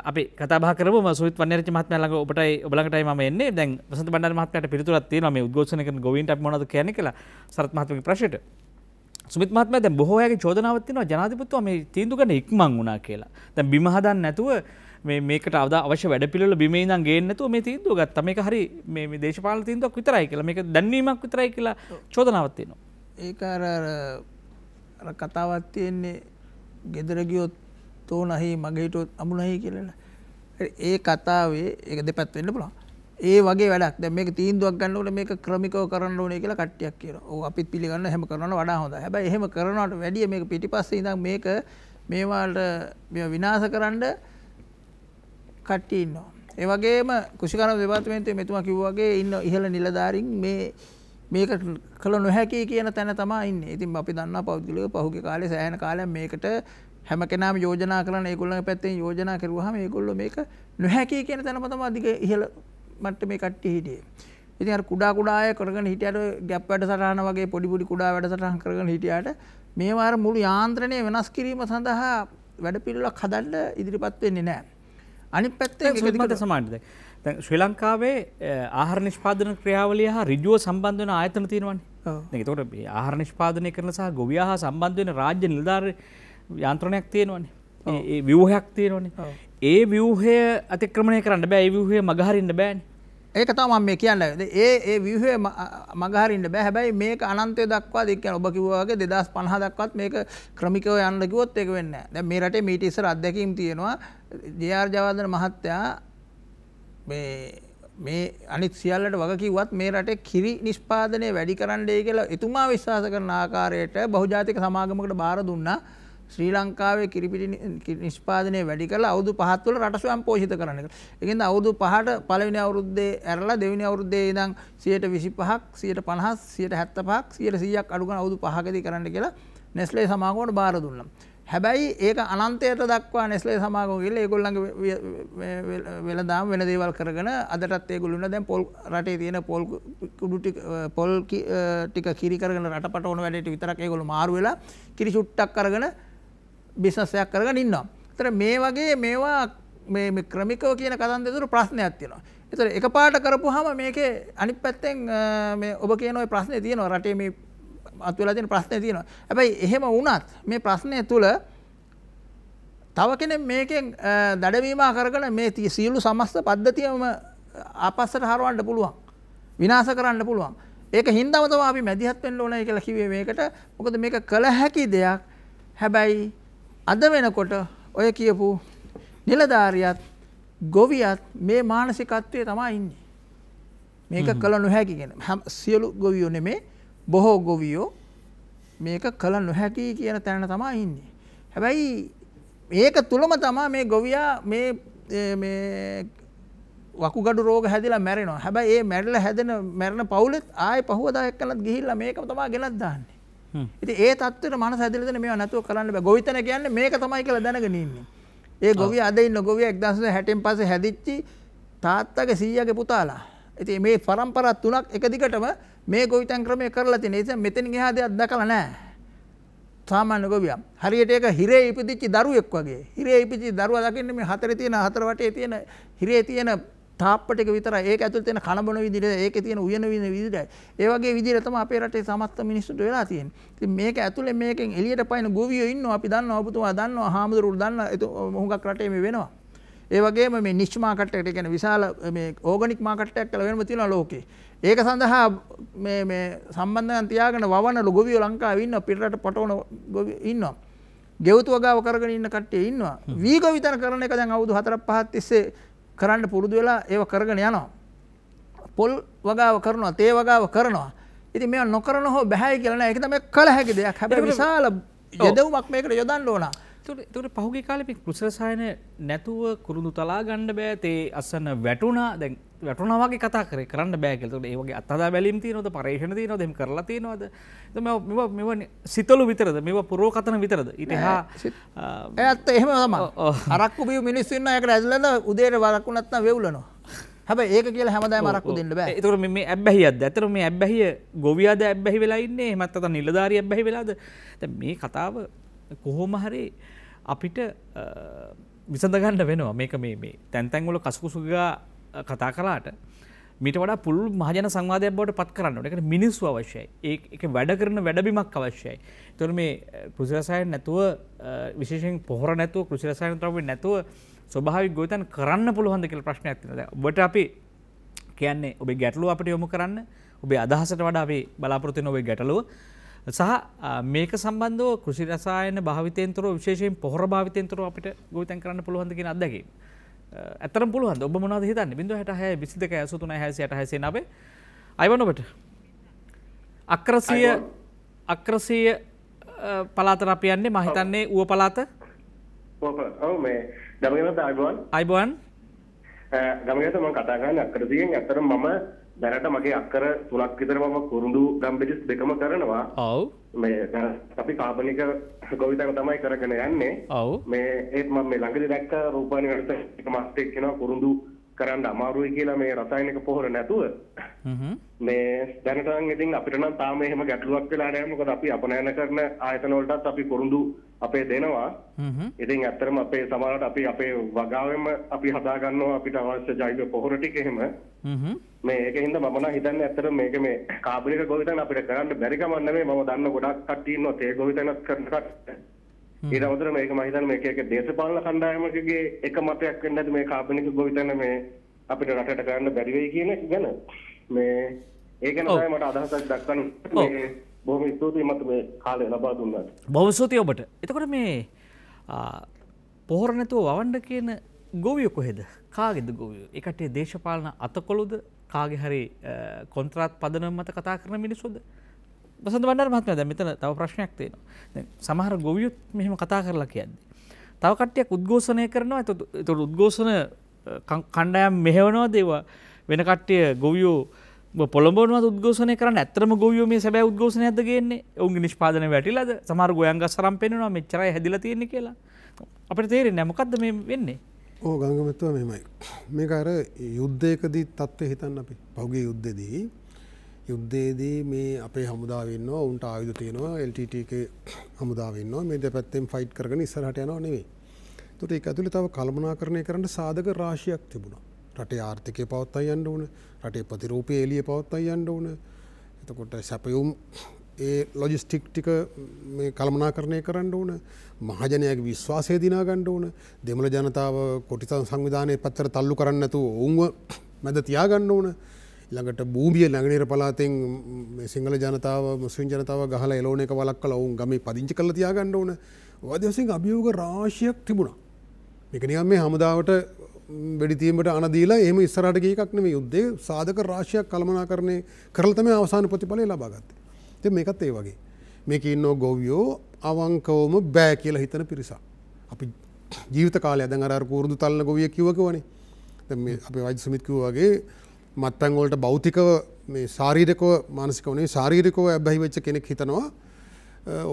අපි කතා බහ කරමු. සුවිත් වන්නේරච්චි මහත්මයා ළඟ ඔබටයි ඔබ ළඟටයි මම එන්නේ. දැන් වසන්ත බණ්ඩාර මහත්මයාට පිළිතුරක් තියෙනවා මේ උද්ඝෝෂණය කරන ගොවීන්ට අපි මොනවද කියන්නේ කියලා සරත් මහත්මයාගේ ප්‍රශ්නෙට. සුමිත් මහත්මයා දැන් බොහෝ අයගේ චෝදනාවක් තියෙනවා ජනාධිපතිතුමා මේ තීන්දුව ගන්න ඉක්මන් වුණා කියලා. දැන් බිම හදන්න නැතුව මේකට අවශ්‍ය වැඩපිළිවෙල බිමේ ඉඳන් ගේන්න නැතුව මේ තීන්දුව ගත්තා. මේක හරි මේ දේශපාලන තීන්දුවක් විතරයි කියලා. මේක දැන්වීමක් විතරයි කියලා චෝදනාවක් තියෙනවා. ඒක අර කතාවක් තියෙන්නේ ගෙදර ගියොත් තෝනහි මගේ හිටියොත් අමුණහි කියලා. ඒ කතාවේ ඒක දෙපැත්ත වෙන්න පුළුවන්. ඒ වගේ වැඩක්. දැන් මේක තීන්දුවක් ගන්නකොට මේක ක්‍රමිකව කරන්න ඕනේ කියලා කට්ටියක් කියනවා. ඔව් අපිත් පිළිගන්න හැම කරනවට වඩා හොඳයි. හැබැයි එහෙම කරනවට වැඩිය මේක පිටිපස්සේ ඉඳන් මේක මේවාට විනාශ කරන්න කට්ටිය ඉන්නවා. ඒ වගේම කුෂිකර්ම දෙපාර්තමේන්තුවේ මෙතුමා කිව්වා වගේ ඉන්න ඉහළ නිලධාරීන් මේක කළ නොහැකි කියන තැන තමයි ඉන්නේ. ඉතින් අපි දන්නවා පෞද්ගලිකව පහුගිය කාලේ සෑහෙන කාලයක් මේකට හැම කෙනාම යෝජනා කරන ඒගොල්ලන්ගේ පැත්තෙන් යෝජනා කරුවාම ඒගොල්ලෝ මේක නොහැකි කියන තැනම තමයි අධික ඉහළ මට්ටමේ කට්ටිය හිටියේ. ඉතින් අර කුඩා කුඩා අය කරගෙන හිටියට ගැප් වැඩසටහන වගේ පොඩි පොඩි කුඩා වැඩසටහන් කරගෙන හිටියට මේවා අර මුළු යාන්ත්‍රණය වෙනස් කිරීම සඳහා වැඩපිළිවෙලක් හදන්න ඉදිරිපත් වෙන්නේ නැහැ. අනිත් පැත්තෙන් ඒක දිගට සමානයි. දැන් ශ්‍රී ලංකාවේ ආහාර නිෂ්පාදන ක්‍රියාවලිය හා ඍජුව සම්බන්ධ වෙන ආයතන තියෙනවානේ. දැන් ඒතකොට මේ ආහාර නිෂ්පාදනය කරන සහ ගොවියා හා සම්බන්ධ වෙන රාජ්‍ය නිලධාරී යාන්ත්‍රණයක් තියෙනවානේ. ඒ ව්‍යුහයක් තියෙනවානේ. ඒ ව්‍යුහය අතික්‍රමණය කරන්න බෑ. ඒ ව්‍යුහය මගහරින්න බෑනේ. ඒක තමයි මම මේ කියන්නේ. ඒ ව්‍යුහය මගහරින්න බෑ. හැබැයි මේක අනන්තය දක්වා ඒ කියන්නේ ඔබ කිව්වා වගේ 2050 දක්වාත් මේක ක්‍රමිකව යන්න කිව්වොත් ඒක වෙන්නේ නැහැ. දැන් මේ රටේ මීට ඉස්සර අත්දැකීම් තියෙනවා. ජේ.ආර්. ජයවර්ධන මහත්තයා මේ අනිත් සියල්ලට වග කිව්වත් මේ රටේ කිරි නිෂ්පාදනය වැඩි කරන්නයි කියලා එතුමා විශ්වාස කරන ආකාරයට බහුජාතික සමාගමකට බාර දුන්නා. ශ්‍රී ලංකාවේ කිරිපිටි නිෂ්පාදනය වැඩි කරලා අවුරුදු 5 තුළ රට ස්වයං පෝෂිත කරන එක. ඒකෙන්ද අවුරුදු 5ට පළවෙනි අවුරුද්දේ ඇරලා දෙවෙනි අවුරුද්දේ ඉඳන් 125ක් 150ක් 175ක් 100ක් අඩු ගන්න අවුරුදු 5කදී කරන්න කියලා නෙස්ලේ සමාගමකට බාර දුන්නා. හැබැයි ඒක අනන්තයට දක්වා නෙස්ලේ සමාගම ගිහලා ඒගොල්ලන්ගේ වෙළඳාම් වෙන දේවල් කරගෙන අදටත් ඒගොල්ලෝ ඉන්න දැන් පොල් රටේ තියෙන පොල් කුඩු ටික කිරි කරගෙන රටපටවන වැඩේට විතරක් ඒගොල්ලෝ මාරු වෙලා කිරි චුට්ටක් අරගෙන බිස්නස් එකක් කරගෙන ඉන්නවා. ඒතර මේ වගේ මේවා මේ ක්‍රමිකව කියන කතන්දර ප්‍රශ්නයක් තියෙනවා. ඒතර එකපාරට කරපුවාම මේකේ අනිත් පැත්තෙන් මේ ඔබ කියන ওই ප්‍රශ්නේ තියෙනවා රටේ මේ අත්වෙලා තියෙන ප්‍රශ්නේ තියෙනවා. හැබැයි එහෙම වුණත් මේ ප්‍රශ්නය තුල තව කෙනෙක් මේකෙන් දඩවීමා කරගෙන මේ සියලු සමස්ත පද්ධතියම ආපස්සට හරවන්න පුළුවන්. විනාශ කරන්න පුළුවන්. ඒක හින්දාම තමයි අපි මැදිහත් වෙන්න ඕනයි කියලා කිව්වේ මේකට. මොකද මේක කළ හැකි දෙයක්. හැබැයි අද වෙනකොට ඔය කියපු නිලධාරියත් ගොවියත් මේ මානසිකත්වයේ තමයි ඉන්නේ. මේක කළ නොහැකි කියන. සියලු ගොවියෝ නෙමේ බොහෝ ගොවියෝ මේක කළ නොහැකි කියන තැන තමයි ඉන්නේ. හැබැයි මේක තුලම තමයි මේ ගොවියා මේ වකුගඩු රෝග හැදිලා මැරෙනවා. හැබැයි ඒ මැරිලා මැරෙන පවුලෙත් ආයේ පහුවදා එක්කනත් ගිහිල්ලා මේකම තමයි ගෙනත් දාන්නේ. ඉතින් ඒ තත්ත්වෙට මනස හැදිලා දෙන මේවා නැතුව කරන්න බෑ. ගොවිතැන කියන්නේ මේක තමයි කියලා දැනගෙන ඉන්නේ. ඒ ගොවියා අද ඉන්න ගොවියා 1960න් පස්සේ හැදිච්චි තාත්තගේ සීයාගේ පුතාලා. ඉතින් මේ පරම්පරා තුනක් එක දිගටම මේ ගොවිතැන් ක්‍රමය කරලා තියෙන. ඒ නිසා මෙතනින් එහා දෙයක් දැකලා නැහැ. සාමාන්‍ය ගොවියා. හරියට ඒක හිරේ ඉපදිච්ච දරුවෙක් වගේ. හිරේ ඉපදිච්ච දරුවා දකින්නේ මේ හතර වටේ තියෙන හිරේ තියෙන තාප්ප ටික විතරයි. ඒක ඇතුළේ තියෙන කන බොන විදිහට, ඒකේ තියෙන උයන විදිහටයි. ඒ වගේ විදිහට තමයි අපේ රටේ සමස්ත මිනිස්සුන්ට වෙලා තියෙන්නේ. ඉතින් මේක ඇතුළේ මේකෙන් එළියට පයින් ගොවියෝ ඉන්නවා. අපි දන්නවා, ඔබතුමා දන්නවා, හාමුදුරුවෝ දන්නවා. මොහුගක් රටේ මේ වෙනවා. ඒ වගේම මේ නිච් මාකට් එකට කියන්නේ විශාල මේ ඕගනික් මාකට් එකක් කියලා වෙනම තියෙනවා ලෝකේ. ඒක සඳහා මේ සම්බන්ධයන් තියාගෙන වවන ගොවියෝ ලංකාවේ ඉන්නවා. පිටරට පටවන ගොවියෝ ඉන්නවා. ගෙවතු වගාව කරගෙන ඉන්න කට්ටිය ඉන්නවා. වී ගොවිතැන කරන එක දැන් අවුරුදු 4-5ක් තිස්සේ කරන්න පුරුදු වෙලා ඒව කරගෙන යනවා. පොල් වගාව කරනවා, තේ වගාව කරනවා. ඉතින් මේවා නොකරන හෝ බෑයි කියලා නෑ. ඒක තමයි කළ හැකි දෙයක්. හැබැයි විශාල යදවුමක් මේකට යොදන්න ඕන. ඒතකොට පහුගිය කාලේ මේ කෘෂි රසායන නැතුව කුරුඳු තලා ගන්න බෑ. තේ අසන වැටුණා. දැන් වැටුණා වගේ කතා කරන්න බෑ කියලා. ඒතකොට ඒ වගේ අත්හදා බැලීම් තියෙනවද? පරීක්ෂණ තියෙනවද? එහෙම කරලා තියෙනවද? මේවා සිතලු විතරද? මේවා පුරෝකතන විතරද? ඊට එහා ඇත්ත එහෙම තමයි. අරක්කු බියු මිනිස්සු ඉන්නවා. ඒකට ඇදලා උදේට වරක්කු නැත්නම් වෙවුලනවා. හැබැයි ඒක කියලා හැමදාම අරක්කු දෙන්න බෑ. ඒතකොට මේ ඇබ්බැහියක්ද? ඇත්තටම මේ ඇබ්බැහිය ගොවියාද ඇබ්බැහි වෙලා ඉන්නේ? එහෙමත් නැත්නම් නිලධාරිය ඇබ්බැහි වෙලාද? දැන් මේ කතාව කොහොම හරි අපිට විසඳගන්න වෙනවා. මේක මේ තැන්තැන්වල කසුකුසුගා කතා කලාට මීට වඩා පුළුල් මහජන සංවාදයක් බවට පත් කරන්න ඕනේ. ඒකට මිනිස්සු අවශ්‍යයි. ඒක වැඩ කරන වැඩබිමක් අවශ්‍යයි. ඒතකොට මේ කෘෂි රසායන නැතුව විශේෂයෙන් පොහොර නැතුව කෘෂි රසායන ද්‍රව්‍ය නැතුව ස්වභාවික ගොවිතැන් කරන්න පුළුවන්ද කියලා ප්‍රශ්නයක් තියෙනවා. දැන් ඔබට අපි කියන්නේ ඔබේ ගැටලුව අපිට යොමු කරන්න. ඔබේ අදහසට වඩා අපි බලාපොරොත්තු වෙන ඔබේ ගැටලුව සහ මේක සම්බන්ධව කෘෂි රසායන භාවිතයෙන් තොරව විශේෂයෙන් පොහොර භාවිතයෙන් තොරව අපිට ගොවිතැන් කරන්න පුළුවන්ද කියන අත්දැකීම. ඇත්තටම පුළුවන්ද? ඔබ මොනවද හිතන්නේ? 066 22 83 86 89 අයවන ඔබට අක්‍රසීය පළාතට අපි යන්නේ. මම හිතන්නේ ඌව පළාත. ඔව් මේ ගමගේමත් අයබෝන් ගමගේමත් මම කතා කරන්නේ අක්‍රසීයෙන්. ඇත්තටම මම දැනට මගේ අක්කර 3ක් විතර මම කුරුඳු ගම්බෙජස් දෙකම කරනවා. ඔව්. මේ අපි කාබනික ගොවිතැන තමයි කරගෙන යන්නේ. ඔව්. මේ ඒත් මම මේ ළඟදී දැක්ක රූපවාහිනී වලට එක මාස්ටර් කියනවා කුරුඳු කරන්න අමාරුයි කියලා මේ රසායනික පොහොර නැතුව. මේ දැනට නම් ඉතින් අපිට නම් තාම එහෙම ගැටලුවක් වෙලා නැහැ. මොකද අපි අපනයන කරන ආයතන වලටත් අපි කුරුඳු අපේ දෙනවා. ඉතින් ඇත්තටම අපේ සමහරවිට අපි අපේ වගාවෙම අපි හදා ගන්නවා අපිට අවශ්‍ය ජෛව පොහොර ටික එහෙම. මේ ඒකින්ද මම නම් හිතන්නේ ඇත්තටම මේක මේ කාබනික ගොවිතැන අපිට කරන්න බැරි කම නෙමෙයි. මම දන්න ගොඩක් කට්ටිය ඉන්නවා තේ ගොවිතැනත් කරන කට්ටිය. ඊට අමතරව මේක මම හිතන්නේ මේක එක දේශපාලන කණ්ඩායමකගේ එක මතයක් වෙන්න ඇති මේ කාබනික ගොවිතැන මේ අපිට රටට කරන්න බැරි වෙයි කියන එක ගැන. මේ ඒ ගැන තමයි මට අදහසක් දක්වන්න. මේ බොහොම ස්තුතියි මට මේ කාලය ලබා දුන්නාට. බොහොම ස්තුතියි ඔබට. එතකොට මේ පොහොර නැතුව වවන්න කියන ගොවියෝ කොහෙද? කාගේද ගොවියෝ? ඒ කට්ටිය දේශපාලන අතකොළුද? කාගේ හරි කොන්ත්‍රාත් පදනම මත කතා කරන මිනිස්සුද? වසන්ත බණ්ඩාර මහත්මයා දැන් මෙතන තව ප්‍රශ්නයක් තියෙනවා. දැන් සමහර ගොවියොත් මෙහෙම කතා කරලා කියන්නේ. තව කට්ටියක් උද්ඝෝෂණය කරනවා. ඒතකොට උද්ඝෝෂණ කණ්ඩායම් මෙහෙවනවාද ඒවා වෙන කට්ටිය ගොවියෝ පොළඹවනවාද උද්ඝෝෂණය කරන්න? ඇත්තටම ගොවියෝ මේ සැබෑ උද්ඝෝෂණයක්ද ගේන්නේ? ඔවුන්ගේ නිෂ්පාදනය වැටිලාද? සමහර ගෝයන් ගස් අරන් පෙන්නනවා මෙච්චරයි හැදිලා තියෙන්නේ කියලා. අපිට තේරෙන්නේ නැහැ මොකද්ද මේ වෙන්නේ? ඕ ගංගමතුමා මෙහෙමයි. මේක අර යුද්ධයකදී තත්ත්වය හිතන්න අපි. පහුගිය යුද්ධයේදී මේ අපේ හමුදාව ඉන්නවා, උන්ට ආයුධ තියෙනවා, LTTK හමුදාව ඉන්නවා. මේ දෙපැත්තෙන් ෆයිට් කරගෙන ඉස්සරහට යනවා නෙවෙයි. ඒකට ඒක ඇතුලේ තව කළමනාකරණය කරන්න සාධක රාශියක් තිබුණා. රටේ ආර්ථිකය පවත්වා යන්න ඕන, රටේ ප්‍රතිරූපය එළිය පවත්වා යන්න ඕන. එතකොට සැපයුම් ඒ ලොජිස්ටික් ටික මේ කළමනාකරණය කරන්න ඕන. මහජනයාගේ විශ්වාසය දිනා ගන්න ඕන. දෙමළ ජනතාව කොටිසන් සංවිධානයේ පැත්තට තල්ලු කරන්න නැතුව ඔවුන්ව මැද තියාගන්න ඕන. ළඟට භූමිය නැගෙනහිර පළාතෙන් සිංහල ජනතාව මුස්ලිම් ජනතාව ගහලා එළවන එක වළක්වලා ඔවුන් ගමේ පදිංචි කරලා තියාගන්න ඕන. ඔය වගේ අභියෝග රාශියක් තිබුණා. මේක නිකන් මේ හමුදාවට වෙඩි තීමට අණ දීලා එහෙම ඉස්සරහට ගිය එකක් නෙමෙයි. යුද්ධයේ සාධක රාශියක් කළමනාකරණය කරලා තමයි අවසාන ප්‍රතිඵලය ලබා ගත්තේ. ඉතින් මේකත් ඒ වගේ. මේකේ ඉන්න ගොවියෝ අවංකවම බෑ කියලා හිතන පිරිසක්. අපි ජීවිත කාලය දැන් අර කුරුඳු තල්න ගොවියෙක් කිව්වකවනේ. දැන් මේ අපේ වෛද්‍ය සමිත් කිව්වා වගේ මත්පැන් වලට භෞතිකව මේ ශාරීරිකව මානසිකව නෙවෙයි ශාරීරිකව ඇබ්බැහි වෙච්ච කෙනෙක් හිතනවා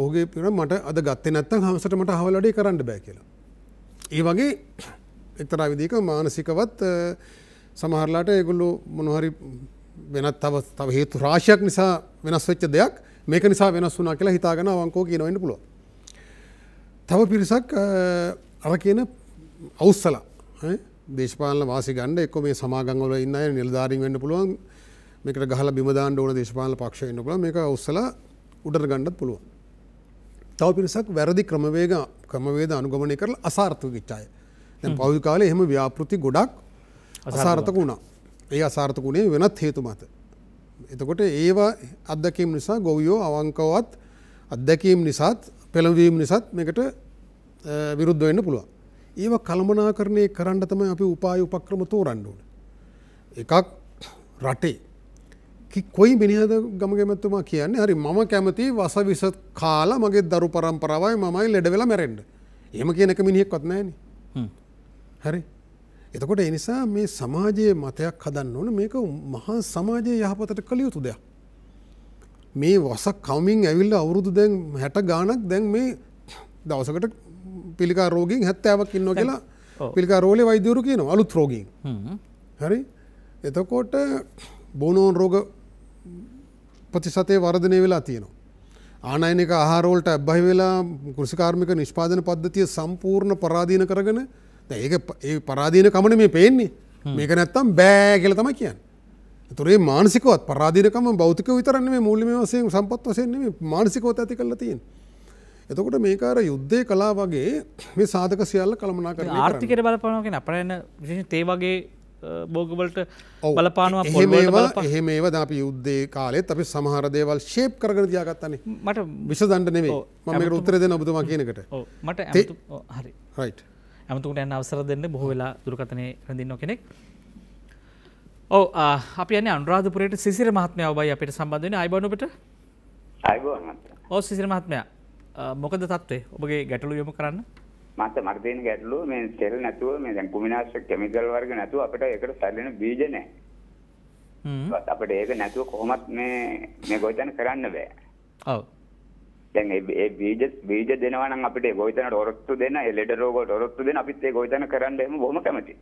ඔහුගේ පිර මට අද ගත්තේ නැත්නම් හවසට මට අහවල් වැඩේ කරන්න බෑ කියලා. ඒ වගේ එක්තරා විදිහක මානසිකවත් සමහරලාට ඒගොල්ලෝ මොනවා හරි වෙනත් තව හේතු රාශියක් නිසා වෙනස් වෙච්ච දෙයක් මේක නිසා වෙනස් වුණා කියලා හිතාගෙන අවංකව කියනවා වෙන්න පුළුවන්. තව පිරිසක් අර කියන අවුස්සලා දේශපාලන වාසි ගන්න එක්ක මේ සමාගම් වල ඉන්න අය නිලධාරීන් වෙන්න පුළුවන්. මේකට ගහලා බිම දාන්න ඕන දේශපාලන පක්ෂ වෙන්න පුළුවන්. මේක අවුස්සලා උඩට ගන්නත් පුළුවන්. තව පිරිසක් වැරදි ක්‍රමවේද අනුගමනය කරලා අසාර්ථක වෙච්ච අය. දැන් පෞද්ගලික කාලේ එහෙම ව්‍යාපෘති ගොඩක් අසාර්ථක වුණා. ඒ අසාර්ථක වුණේ වෙනත් හේතු මත. එතකොට ඒවා අත්දැකීම් නිසා ගොවියෝ අවංකවත් අත්දැකීම් නිසාත් පෙළඹවීම නිසාත් මේකට විරුද්ධ වෙන්න පුළුවන්. ඒව කළමනාකරණය කරන්න තමයි අපි උපාය උපක්‍රම තෝරන්න ඕනේ. එකක් රටේ කොයි මිනිහද ගමගැමැතුමා කියන්නේ හරි මම කැමති වසවිස කාලා මගේ දරු පරම්පරාවයි මමයි ලෙඩ වෙලා මැරෙන්න. එහෙම කියන එක මිනිහෙක්වත් නැහැනේ. හරි. එතකොට ඒ නිසා මේ සමාජයේ මතයක් හදන්න ඕන මේක මහා සමාජයේ යහපතට කළ යුතු දෙයක්. මේ වස කමින් ඇවිල්ලා අවුරුදු දැන් 60 ගාණක් දැන් මේ දවසකට පිළිකා රෝගීන් 70ක් ඉන්නවා කියලා පිළිකා රෝලේ වෛද්‍යවරු කියනවා අලුත් රෝගීන්. හරි. එතකොට බෝනෝන් රෝග ප්‍රතිශතය වර්ධනය වෙලා තියෙනවා. ආනයනික ආහාර වලට අබ්බැහි වෙලා කෘෂිකාර්මික නිෂ්පාදන පද්ධතිය සම්පූර්ණ පරාදීන කරගෙන දැන් ඒක ඒ පරාදීන කමනේ මේ පේන්නේ. මේක නැත්තම් බෑ කියලා තමයි කියන්නේ. ඒතර මේ මානසිකවත් පරාදීනකම භෞතිකව විතර නෙමෙයි මූල්‍යමය වශයෙන් සම්පත් වශයෙන් නෙමෙයි මානසිකවත් ඇති කරලා තියෙන්නේ. එතකොට මේක අර යුද්ධයේ කලා වගේ මේ සාධක සියල්ල කළමනාකරණය කරන්න. ආර්ථිකයට බලපානවා කියන්නේ අපරායන විශේෂයෙන් තේ වගේ භෝගවලට බලපානවා පොල් වලට බලපානවා. එහෙම ඒවා දැන් අපි යුද්ධයේ කාලෙත් අපි සමහර දේවල් ෂේප් කරගෙන තියාගත්තානේ. මට විසඳන්න නෙමෙයි. මම මේකට උත්තර දෙන්න ඔබතුමා කියන එකට. ඔව් මට හරි. රයිට්. ඇමතුමට යන්න අවසර දෙන්න බොහෝ වෙලා දුරකථනයේ රැඳින්න කෙනෙක්. ඔව් අපි යන්නේ අනුරාධපුරයට සිසිර මහත්මයා ඔබයි අපිට සම්බන්ධ වෙන්නේ. ආයිබෝන් ඔබට. ආයිබෝන්. ඔව් සිසිර මහත්මයා. මොකද තත්ත්වය? ඔබගේ ගැටලු යොමු කරන්න. මට තියෙන ගැටලුව මේ තෙල් නැතුව මේ දැන් කුමිනාශක කෙමිකල් වර්ග නැතුව අපිට ඒකට සැලෙන බීජ නැහැ. අපිට ඒක නැතුව කොහොමත් මේ ගොවිතැන කරන්න බෑ. ඔව්. දැන් ඒ බීජ දෙනවා නම් අපිට ඒ ගොවිතැනට ඔරොත්තු දෙන්න, ඒ ලෙඩ රෝග වලට ඔරොත්තු දෙන්න අපිත් ඒ ගොවිතැන කරන්න එහෙම බොහොම කැමතියි.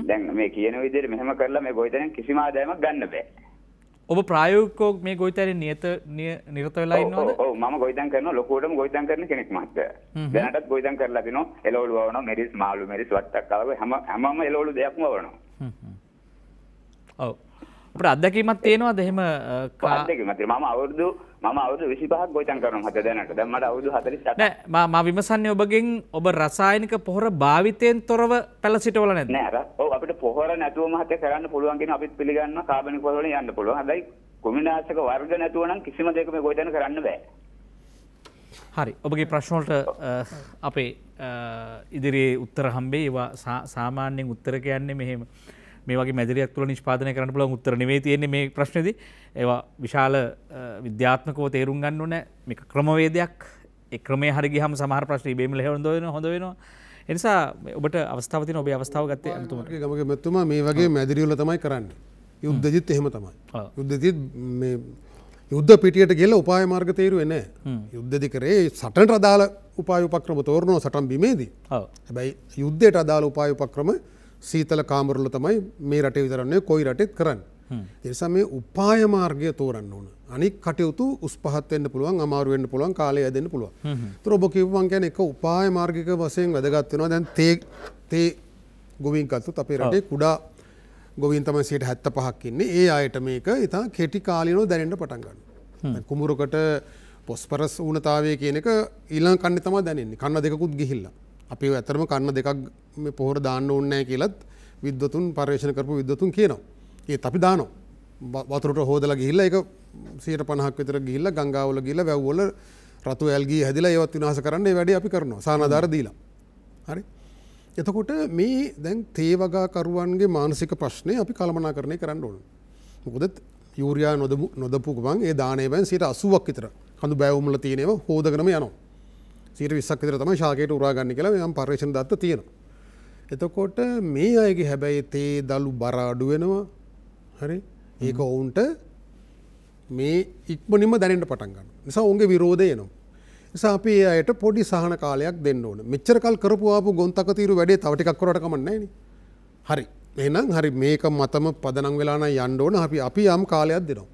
දැන් මේ කියන විදිහට මෙහෙම කරලා මේ ගොවිතැනෙන් කිසිම ආදායමක් ගන්න බෑ. ඔබ ප්‍රායෝගිකව මේ ගොවිතැනේ නිරත වෙලා ඉන්නවද? ඔව් මම ගොවිතැන් කරනවා ලොකුවටම ගොවිතැන් කරන කෙනෙක් මහත්තයා. දැනටත් ගොවිතැන් කරලා තිනවා එළවලු වවනවා මෙරිස් මාළු මෙරිස් වට්ටක් ආවගේ හැමම එළවලු දෙයක්ම වවනවා. ඔව්. අපිට අත්දැකීමක් තියෙනවද එහෙම අත්දැකීමක් මම අවුරුදු 25ක් ගොවිතැන් කරනවා මහත්තයා දැනට. දැන් මට අවුරුදු 48ක්. නෑ මම විමසන්නේ ඔබගෙන් ඔබ රසායනික පොහොර භාවිතයෙන් තොරව පැල සිටවල නැද්ද? නෑ ඔව් අපිට පොහොර නැතුව මහත්තයා කරන්න පුළුවන් කියන අපිත් පිළිගන්නවා කාබනික පොහොර වලින් යන්න පුළුවන්. හැබැයි කුමිනාශක වර්ග නැතුව නම් කිසිම දෙයක මේ ගොවිතැන කරන්න බෑ. හරි ඔබගේ ප්‍රශ්නවලට අපේ ඉදිරියේ උත්තර හම්බේ ඒවා සාමාන්‍යයෙන් උත්තර කියන්නේ මෙහෙම මේ වගේ මැදිරියක් තුළ නිෂ්පාදනය කරන්න පුළුවන් උත්තර නෙවෙයි තියෙන්නේ මේ ප්‍රශ්නේදී ඒවා විශාල විද්‍යාත්මකව තේරුම් ගන්න ඕනේ මේක ක්‍රමවේදයක් ඒ ක්‍රමයේ හරි ගියහම සමහර ප්‍රශ්න ඉබේම හොඳ වෙනවා ඒ නිසා ඔබට අවස්ථාව තියෙන ඔබේ අවස්ථාව ගත්තේ අමුතුමට ගමගේ මෙතුමා මේ වගේ මැදිරි වල තමයි කරන්නේ යුද්ධජිත් එහෙම තමයි යුද්ධජිත් මේ යුද්ධ පිටියට ගිහලා උපාය මාර්ග තේරුවේ නැහැ යුද්ධදි කරේ සටනට අදාළ උපාය උපක්‍රම තෝරනවා සටන් බිමේදී හැබැයි යුද්ධයට අදාළ උපාය උපක්‍රම සීතල කාමරවල තමයි මේ රටේ විතර නෙවෙයි කොයි රටෙත් කරන්නේ ඒ නිසා මේ උපාය මාර්ගය තෝරන්න ඕන අනික් කටයුතු උස් පහත් වෙන්න පුළුවන් අමාරු වෙන්න පුළුවන් කාලය යදෙන්න පුළුවන් ඒතර ඔබ කියපු මං කියන්නේ එක උපාය මාර්ගික වශයෙන් වැදගත් වෙනවා දැන් තේ ගොවීන් කල්තුත් අපේ රටේ කුඩා ගොවීන් තමයි 75%ක් ඉන්නේ ඒ අයට මේක ඉතින් කෙටි කාලිනව දැනෙන්න පටන් ගන්නවා කුඹුරකට පොස්පරස් ඌනතාවය කියන එක ඊළඟ කන්නේ තමයි දැනෙන්නේ කන්න දෙකකුත් ගිහිල්ලා අපි ඇත්තටම කන්න දෙකක් මේ පොහොර දාන්න ඕනේ නැහැ කියලාත් විද්වතුන් පරිශන කරපු විද්වතුන් කියනවා ඒත් අපි දානවා වතුරට හොදලා ගිහිල්ලා ඒක 150ක් විතර ගිහිල්ලා ගංගාවල ගිහිල්ලා වැව්වල රතු ඇල්ගී හැදිලා ඒවත් විනාශ කරන්න ඒ වැඩේ අපි කරනවා සානාධාර දීලා හරි එතකොට මේ දැන් තේ වගාකරුවන්ගේ මානසික ප්‍රශ්නේ අපි කළමනාකරණය කරන්න ඕනේ මොකද යූරියා නොදපු ගමන් ඒ දාණය වෙන් 80ක් විතර කඳු බෑවුම් වල තියෙනව හොදගෙනම යනවා 20ක් විතර තමයි ශාකයට උරා ගන්න කියලා මම පරිශන දත්ත තියෙනවා එතකොට මේ අයගේ හැබැයි තේ දලු බර අඩු වෙනවා හරි ඒක ඔවුන්ට මේ ඉක්මනින්ම දැනෙන්න පටන් ගන්නවා. නිසා ඔවුන්ගේ විරෝධය එනවා. නිසා අපි ඒ අයට පොඩි සහන කාලයක් දෙන්න ඕන. මෙච්චර කල් කරපු ආපු ගොන්තක తీරු වැඩේ තව ටිකක් කරවට කමක් නැහැ නේ. හරි. එහෙනම් හරි මේක මතම පදනම් වෙලා නම් යන්න ඕන. අපි යම් කාලයක් දෙනවා.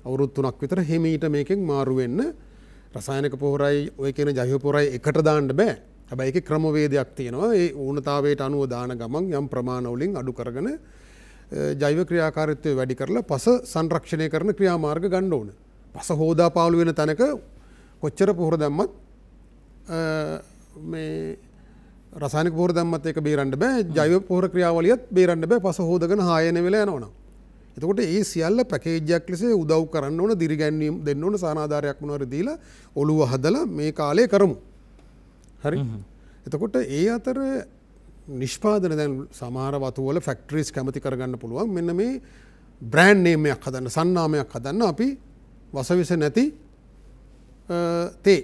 අවුරුදු 3ක් විතර හිමීට මේකෙන් මාරු වෙන්න රසායනික පොහොරයි ඔය කියන ජෛව පොහොරයි එකට දාන්න බෑ. හැබැයි ඒකේ ක්‍රමවේදයක් තියෙනවා. ඒ ඌනතාවයට අනුව දාන ගමන් යම් ප්‍රමාණ වලින් අඩු කරගෙන ජෛව ක්‍රියාකාරීත්වය වැඩි කරලා පස සංරක්ෂණය කරන ක්‍රියාමාර්ග ගන්න ඕන. පස හොදා පාළු වෙන තැනක කොච්චර පොහොර දැම්මත් මේ රසායනික පොහොර දැම්මත් ඒක බේරන්න බෑ. ජෛව පොහොර ක්‍රියාවලියත් බේරන්න බෑ. පස හොදගෙන හායන වෙලා යනවනම්. එතකොට ඒ සියල්ල පැකේජ් එකක් ලෙස උදව් කරන්න ඕන, දිරිගැන්වීම් දෙන්න ඕන, සානාධාරයක් මොනවාරි දීලා ඔළුව හදලා මේ කාලේ කරමු. හරි. එතකොට ඒ අතර නිෂ්පාදන දැන් සමහර වතුවල ෆැක්ටරිස් කැමති කරගන්න පුළුවන් මෙන්න මේ බ්‍රෑන්ඩ් නේම් එකක් හදන්න සන්නාමයක් හදන්න අපි වසවිස නැති තේ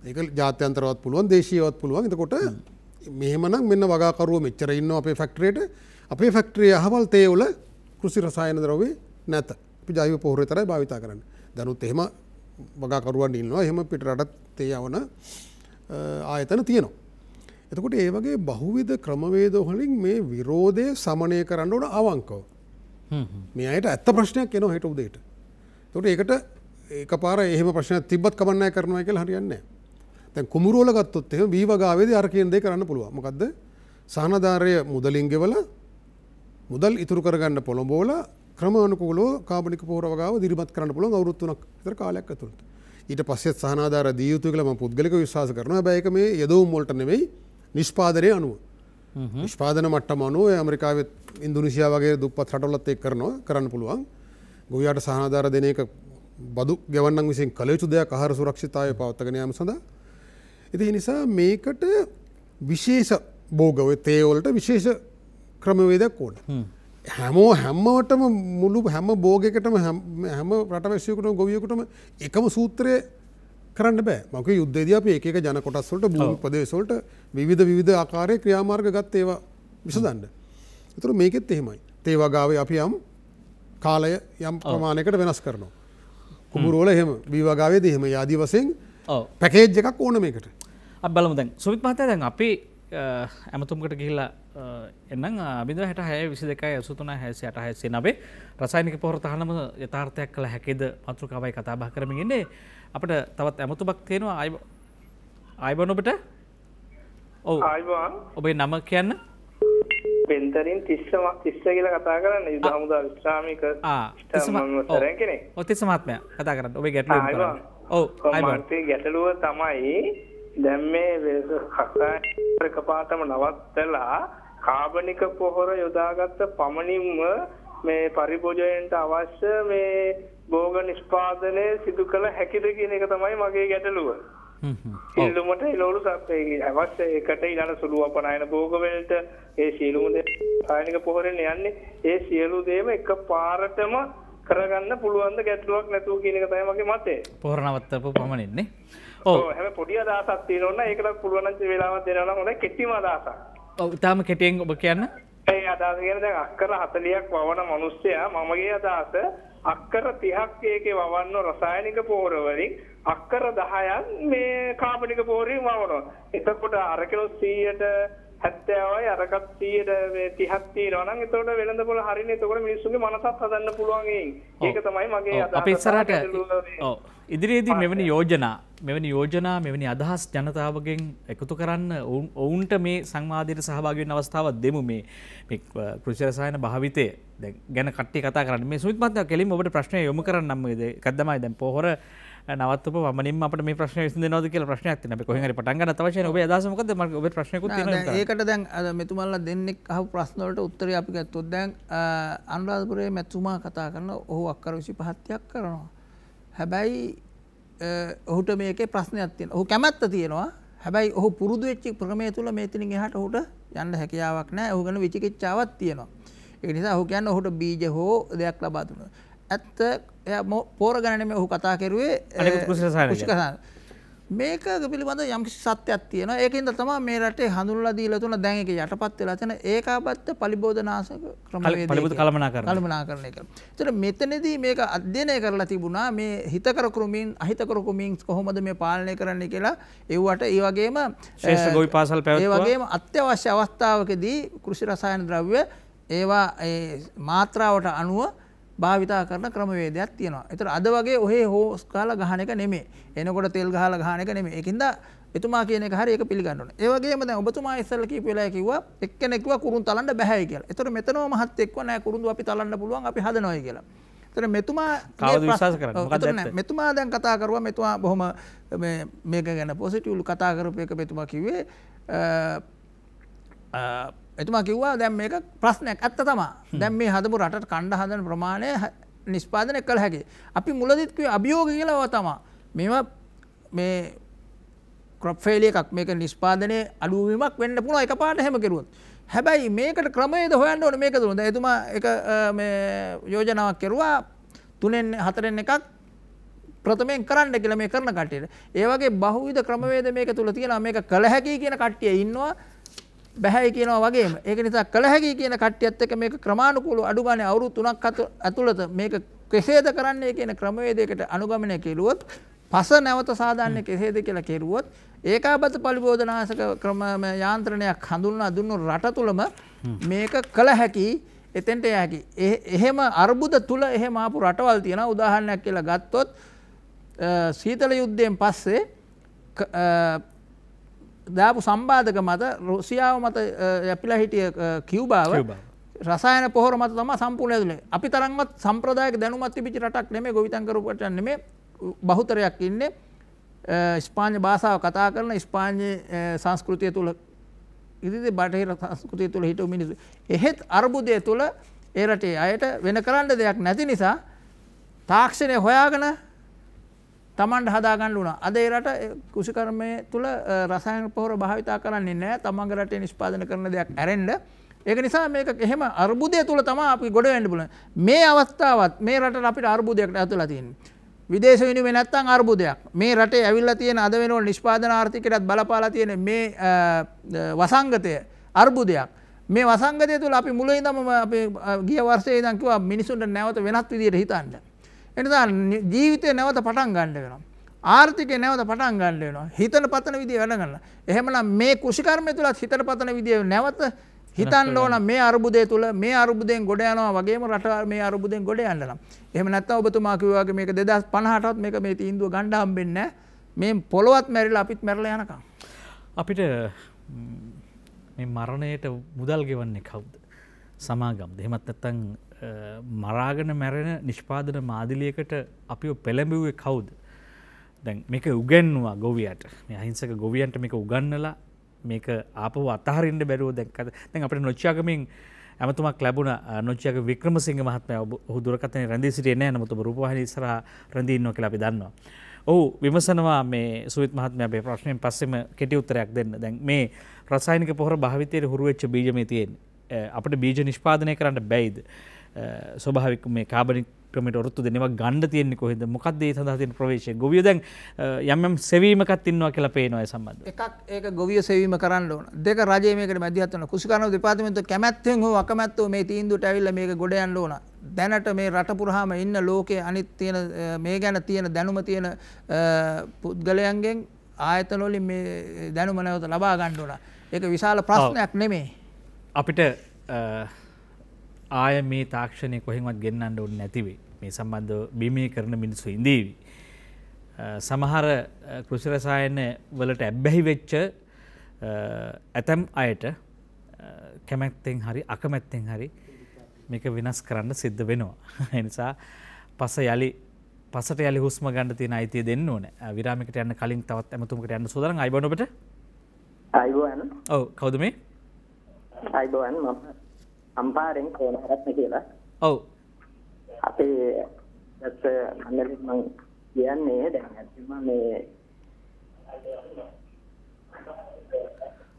ඒක ජාත්‍යන්තරවත් පුළුවන් දේශීයවත් පුළුවන් එතකොට මෙහෙමනම් මෙන්න වගාකරුවෝ මෙච්චර ඉන්නවා අපේ ෆැක්ටරියට අපේ ෆැක්ටරියේ අහවල් තේ වල කෘෂි රසායන ද්‍රව්‍ය නැත අපි ජෛව පොහොර විතරයි භාවිත කරන්නේ දැනුත් එහෙම වගාකරුවන් ඉන්නවා එහෙම පිට රටත් තේ යවන ආයතන තියෙනවා එතකොට ඒ වගේ බහුවිධ ක්‍රමවේද වලින් මේ විරෝධය සමනය කරන්න ඕන අවංකව. මේ අයට ඇත්ත ප්‍රශ්නයක් එනවා හෙට උදේට. එතකොට ඒකට එකපාර එහෙම ප්‍රශ්නයක් තිබ්බත් කමක් නැහැ කරනවා කියලා හරියන්නේ නැහැ. දැන් කුඹුරු වල ගත්තොත් එහෙම වී වගාවේදී අර කියන දේ කරන්න පුළුවන්. මොකද්ද? සහනදාරය මුදලින් ගෙවලා මුදල් ඉතුරු කරගන්න පොළඹවලා ක්‍රමානුකූලව කාබනික පොහොර වගාව දිරිමත් කරන්න පුළුවන් අවුරුදු 3ක් විතර කාලයක් ඇතුළත. ඊට පස්සේ සහනාධාර දී යුතුයි කියලා මම පුද්ගලිකව විශ්වාස කරනවා. හැබැයි ඒක මේ යදොම් වලට නෙවෙයි නිෂ්පාදනය අනුව නිෂ්පාදන මට්ටම අනුව ඇමරිකාවේ ඉන්දුනීසියා වගේ දුප්පත් රටවලත් ඒක කරන්න පුළුවන් ගොවියාට සහනාධාර දෙන එක බදු ගෙවන්නන් විසින් කළ යුතු දෙයක් ආහාර සුරක්ෂිතතාවය පවත්වාගෙන යාම සඳහා ඉතින් ඒ නිසා මේකට විශේෂ භෝග ඔය තේ වලට විශේෂ ක්‍රමවේදයක් ඕන හැමෝටම මුළු හැම භෝගයකටම හැම රටවැසියෙකුටම ගොවියෙකුටම එකම සූත්‍රය කරන්න බෑ මක යුද්ධේදී අපි එක එක ජන කොටස් වලට භූමි ප්‍රදේශ වලට විවිධ ආකාරයේ ක්‍රියාමාර්ග ගත්ත ඒවා විසඳන්න. ඒතර මේකෙත් එහෙමයි. තේ වගාවේ අපි යම් කාලය යම් ප්‍රමාණයකට වෙනස් කරනවා. කුඹුරු වල එහෙම බී වගාවේදී එහෙම ආදි වශයෙන් පැකේජ් එකක් ඕන මේකට. අපි බලමු දැන් සුමිත් මහත්තයා දැන් අපි ඇමතුමකට ගිහිල්ලා එන්නම් 0.66 22 83 68 89 රසායනික පොහොර තහනම යථාර්ථයක් කළ හැකිද මාතෘකාවයි කතා බහ කරමින් ඉන්නේ අපිට තවත් ඇමතුමක් තියෙනවා ආයිබෝන් ඔබට ඔව් ආයිබෝන් ඔබේ නම කියන්න පෙන්තරින් තිස්ස කියලා කතා කරන්නේ යුද හමුදා විශ්‍රාමික ස්ථාමතරෙන් කෙනෙක් ඔව් තිස්ස මහත්මයා කතා කරන්න ඔබේ ගැටලුව කරන්න ඔව් ආයිබෝන් ගැටලුව තමයි දැන් මේ එකපාරටම නවත්තලා කාබනික පොහොර යොදාගත්ත පමණින්ම මේ පරිභෝජනයට අවශ්‍ය මේ භෝග නිෂ්පාදනය සිදු කළ හැකිද කියන එක තමයි මගේ ගැටලුව. ඉල්ලුමට එළවලු සප්පේ අවශ්‍ය එකට ඊළඟ සුළු අපනයන භෝග වලට ඒ සියලුම දේ රසායනික පොහොරෙන් යන්නේ ඒ සියලු දේම එකපාරටම කරගන්න පුළුවන් ද ගැටලුවක් නැතුව කියන එක තමයි මගේ මතය. පොහොර නවත්තපු පමණින්නේ. ඔව් හැම පොඩි අදහසක් තියෙනවා ඒකට පුළුවන් නම් වේලාවක් දෙනවා නම් හොඳයි කෙටිම අදහසක්. ඔව් ඊටාම කෙටියෙන් ඔබ කියන්න. ඒ අදහස කියන්නේ දැන් අක්කර 40ක් වවන මිනිස්සයා මමගේ අදහස අක්කර 30ක් ඒකේ වවන්න රසායනික පොහොර වලින් අක්කර 10ක් මේ කාබනික පොහොරින් වවනවා. එතකොට අරකිනු 100ට 70යි අරකට 100ට මේ 30ක් තියෙනවා නම් එතකොට වෙළඳපොළ හරිනේ. එතකොට මිනිස්සුන්ගේ මනසත් හදන්න පුළුවන් ඒක තමයි මගේ අදහස. අපි ඉස්සරහට ඔව් ඉදිරියේදී මෙවැනි යෝජනා මෙවැනි අදහස් ජනතාවගෙන් එකතු කරන්න ඔවුන්ට මේ සංවාදයට සහභාගී වෙන අවස්ථාවක් දෙමු. මේ කෘෂි රසායන භාවිතය ගැන කට්ටිය කතා කරන්නේ. මේ සුමිත් මහත්තයා කෙලින්ම ඔබට ප්‍රශ්නය යොමු කරන්නම්. එකක් තමයි දැන් පොහොර නවත්තපු වමනින්ම අපිට මේ ප්‍රශ්නය විසඳෙනවද කියලා ප්‍රශ්නයක් තියෙනවා. අපි කොහෙන් හරි පටන් ගන්නත් අවශ්‍යයි නේ. ඔබේ අදහස මොකද්ද? මම ඔබේ ප්‍රශ්නයකුත් තියෙනවා. ඒකට දැන් මෙතුමාලා දෙන්නෙක් අහපු ප්‍රශ්න වලට උත්තරය අපි ගත්තොත් දැන් අනුරාධපුරයේ මෙතුමා කතා කරන ඔහු අක්කර 25ක් කරනවා. හැබැයි ඔහුට මේකේ ප්‍රශ්නයක් තියෙනවා. ඔහු කැමැත්ත තියෙනවා. හැබැයි ඔහු පුරුදු වෙච්ච ක්‍රමය තුල මෙතනින් එහාට ඔහුට යන්න හැකියාවක් නැහැ. ඔහු ගැන විචිකිච්ඡාවක් තියෙනවා. ඒ නිසා ඔහු කියන්නේ ඔහුට බීජ හෝ දෙයක් ලබා දුන්නා. ඇත්ත එයා පෝර ගැන නෙමෙයි ඔහු කතා කරුවේ අනිකුත් කෘෂි රසායන. මේක පිළිබඳ යම්කිසි සත්‍යයක් තියෙනවා. ඒකින්ද තමයි මේ රටේ හඳුන්වලා දීලා තුන දැන් ඒක යටපත් වෙලා තියෙන ඒකාබද්ධ පලිබෝධනාශක ක්‍රමවේදය. පලිබෝධ කළමනාකරණය කරන. ඒතර මෙතනදී මේක අධ්‍යයනය කරලා තිබුණා මේ හිතකර කෘමීන් අහිතකර කෘමීන් කොහොමද මේ පාලනය කරන්න කියලා. ඒවට ඒ වගේම ශ්‍රේෂ්ඨ ගොවි පාසල් පැවැත්වුවා. ඒ වගේම අත්‍යවශ්‍ය අවස්ථාවකදී කෘෂි රසායන ද්‍රව්‍ය ඒවා මාත්‍රාවට අනුව භාවිතා කරන ක්‍රමවේදයක් තියෙනවා. ඒතර අද වගේ ඔහේ හෝස් කාලා ගහන එක නෙමෙයි. එනකොට තෙල් ගහලා ගහන එක නෙමෙයි. ඒකින්ද එතුමා කියන එක හරිය ඒක පිළිගන්න ඕනේ. ඒ වගේම දැන් ඔබතුමා ඉස්සෙල්ලා කියපු වෙලාවේ කිව්වා එක්කෙනෙක් කිව්වා කුරුන් තලන්න බෑයි කියලා. ඒතර මෙතනම මහත් එක්ව නෑ කුරුඳු අපි තලන්න පුළුවන් අපි හදනවායි කියලා. ඒතර මෙතුමා කවුද විශ්වාස කරන්නේ? මොකක්ද ඇත්ත? මෙතුමා දැන් කතා කරුවා මෙතුමා බොහොම මේක ගැන පොසිටිව්ලි කතා කරපු එක මෙතුමා කිව්වේ එතුමා කිව්වා දැන් මේක ප්‍රශ්නයක් ඇත්ත තමයි. දැන් මේ හදපු රටට කණ්ඩ හදන ප්‍රමාණය නිෂ්පාදනය කළ හැකියි. අපි මුලදිත් කිව්වේ අභියෝග කියලා තමයි. මේවා මේ ක්‍රොප් ෆේලියර් එකක් මේක නිෂ්පාදනයේ අඩුවීමක් වෙන්න පුළුවන් එකපාරට හැම කෙරුවොත්. හැබැයි මේකට ක්‍රමයේද හොයන්න ඕනේ මේක දුන්න. දැන් එතුමා එක මේ යෝජනාවක් කෙරුවා 3න් 4න් එකක් ප්‍රථමයෙන් කරන්න කියලා මේ කරන කට්ටියට. ඒ වගේ බහුවිධ ක්‍රමවේද මේක තුල තියෙනවා. මේක කළ හැකි කියන කට්ටිය ඉන්නවා. බැහැයි කියනවා වගේම ඒක නිසා කළ හැකි කියන කට්ටියත් එක්ක මේක ක්‍රමානුකූලව අඩු ගානේ අවුරුදු 3ක් ඇතුළත මේක කෙසේද කරන්නේ කියන ක්‍රමවේදයකට අනුගමනය කෙරුවොත් පස නැවත සාධාරණ කෙසේද කියලා කෙරුවොත් ඒකාබද්ධ පලිබෝධනාශක ක්‍රම යාන්ත්‍රණයක් හඳුන්වා දුන්නු රට තුලම මේක කළ හැකි එතෙන්ට යකි. එහෙම අර්බුද තුල එහෙම ආපු රටවල් තියෙනවා. උදාහරණයක් කියලා ගත්තොත් සීතල යුද්ධයෙන් පස්සේ දාපු සම්බාධක මත රුසියාව මත යැපිලා හිටිය කියුබාව රසායන පොහොර මත තමයි සම්පූර්ණ ඇදුනේ. අපි තරම්වත් සම්ප්‍රදායික දැනුමක් තිබිච්ච රටක් නෙමෙයි ගොවිතැන් කරපු රටක් නෙමෙයි. බහුතරයක් ඉන්නේ ස්පාඤ්ඤ භාෂාව කතා කරන ස්පාඤ්ඤ සංස්කෘතිය තුල ඉතින් බටහිර සංස්කෘතිය තුල හිටු මිනිස්සු. එහෙත් අර්බුදය තුල ඒ රටේ අයට වෙන කරන්න දෙයක් නැති නිසා තාක්ෂණය හොයාගෙන තමන්ට හදා ගන්න උනා. අද ඒ රට කෘෂිකර්මයේ තුල රසායන පොහොර භාවිතා කරන්නේ නැහැ. තමන්ගේ රටේ නිෂ්පාදනය කරන දෙයක් ඇරෙන්න. ඒක නිසා මේක එහෙම අර්බුදය තුල තමයි අපි ගොඩ වෙන්න පුළුවන්. මේ අවස්ථාවත් මේ රටට අපිට අර්බුදයකට ඇතුළලා තියෙන්නේ. විදේශ විනිමය නැත්තම් අර්බුදයක්. මේ රටේ ඇවිල්ලා තියෙන අද වෙනකොට නිෂ්පාදන ආර්ථිකයටත් බලපාලා තියෙන මේ වසංගතය අර්බුදයක්. මේ වසංගතය තුල අපි මුලින් ඉඳන්ම අපි ගිය වර්ෂයේ ඉඳන් කිව්වා මිනිසුන්ට නැවත වෙනත් විදියට හිතන්න. එනිසා ජීවිතේ නැවත පටන් ගන්න වෙනවා. ආර්ථිකය නැවත පටන් ගන්න වෙනවා. හිතන පතන විදිය වැඩ ගන්න. එහෙමනම් මේ කෘෂිකර්මය තුලත් හිතන පතන විදිය නැවත හිතන්න ඕන මේ අර්බුදය තුල මේ අර්බුදයෙන් ගොඩ යනවා වගේම රට මේ අර්බුදයෙන් ගොඩ යන්න නම්. එහෙම නැත්නම් ඔබතුමා කිව්වා වගේ මේක 2050ටවත් මේක මේ තීන්දුව ගන්න හම්බෙන්නේ නැහැ. මේ පොළොවත් මැරිලා අපිත් මැරලා යනකම්. අපිට මේ මරණයට මුදල් ගෙවන්නේ කවුද? සමාගම්ද? එහෙමත් නැත්නම් මරාගෙන මැරෙන නිෂ්පාදන මාදිලියකට අපිව පෙළඹුවේ කවුද? දැන් මේක උගන්වුවා ගොවියට. මේ අහිංසක ගොවියන්ට මේක උගන්වලා මේක ආපහු අතහරින්න බැරුව දැන් අපිට නොච්චාගමින් ඇමතුමක් ලැබුණ නොච්චියක වික්‍රමසිංහ මහත්මයා ඔහු දුරකථනයේ රැඳී සිටියේ නැහැ. නමුත් ඔබ රූපවාහිනිය ඉස්සරහා රැඳී ඉන්නවා කියලා අපි දන්නවා. ඔහු විමසනවා මේ සුවිත් මහත්මයා මේ ප්‍රශ්නයෙන් පස්සෙම කෙටි උත්තරයක් දෙන්න. දැන් මේ රසායනික පොහොර භාවිතයට හුරු වෙච්ච බීජ මේ තියෙන්නේ. අපිට බීජ නිෂ්පාදනය කරන්න බැයිද? ස්වභාවික මේ කාබනික ක්‍රමයට ඔරොත්තු දෙන ඒවා ගන්න තියෙන්නේ කොහෙද? මොකක්ද ඒ සඳහා තියෙන ප්‍රවේශය? ගොවියෝ දැන් යම් සෙවීමකත් ඉන්නවා කියලා පේනවා ඒ සම්බන්ධව. එකක් ඒක ගොවිය සෙවීම කරන්න ඕන. දෙක රජයේ මේකට මැදිහත් වෙන කුෂිකාර්මික දෙපාර්තමේන්තුව කැමැත්තෙන් හෝ අකමැත්තෙන් මේ තීන්දුවට ඇවිල්ලා මේක ගොඩ යන්න ඕන. දැනට මේ රට පුරාම ඉන්න ලෝකයේ අනිත් තියෙන මේ ගැන තියෙන දැනුම තියෙන පුද්ගලයන්ගෙන් ආයතන වලින් මේ දැනුම නැවත ලබා ගන්න ඕන. ඒක විශාල ප්‍රශ්නයක් නෙමෙයි. අපිට ආය මේ තාක්ෂණය කොහෙන්වත් ගෙන්නන්න ඕනේ නැති වෙයි. මේ සම්බන්ධව බීමේ කරන මිනිස්සු ඉඳීවි. සමහර කෘෂි රසායන වලට ඇබ්බැහි වෙච්ච ඇතම් අයට කැමැත්තෙන් හරි අකමැත්තෙන් හරි මේක වෙනස් කරන්න සිද්ධ වෙනවා. ඒ නිසා පසට යලි හුස්ම ගන්න තියෙන අයිතිය දෙන්න ඕනේ. විරාමයකට යන්න කලින් තවත් ඇමතුමකට යන්න සූදානම්. අයිබෝන් ඔබට. අයිබෝන්. ඔව් කවුද මේ? අයිබෝන් මම අම්පාරෙන් කොනරත්න කියලා. ඔව්. අපේ දැස් මන්නලි මම කියන්නේ දැන් ඇත්තම මේ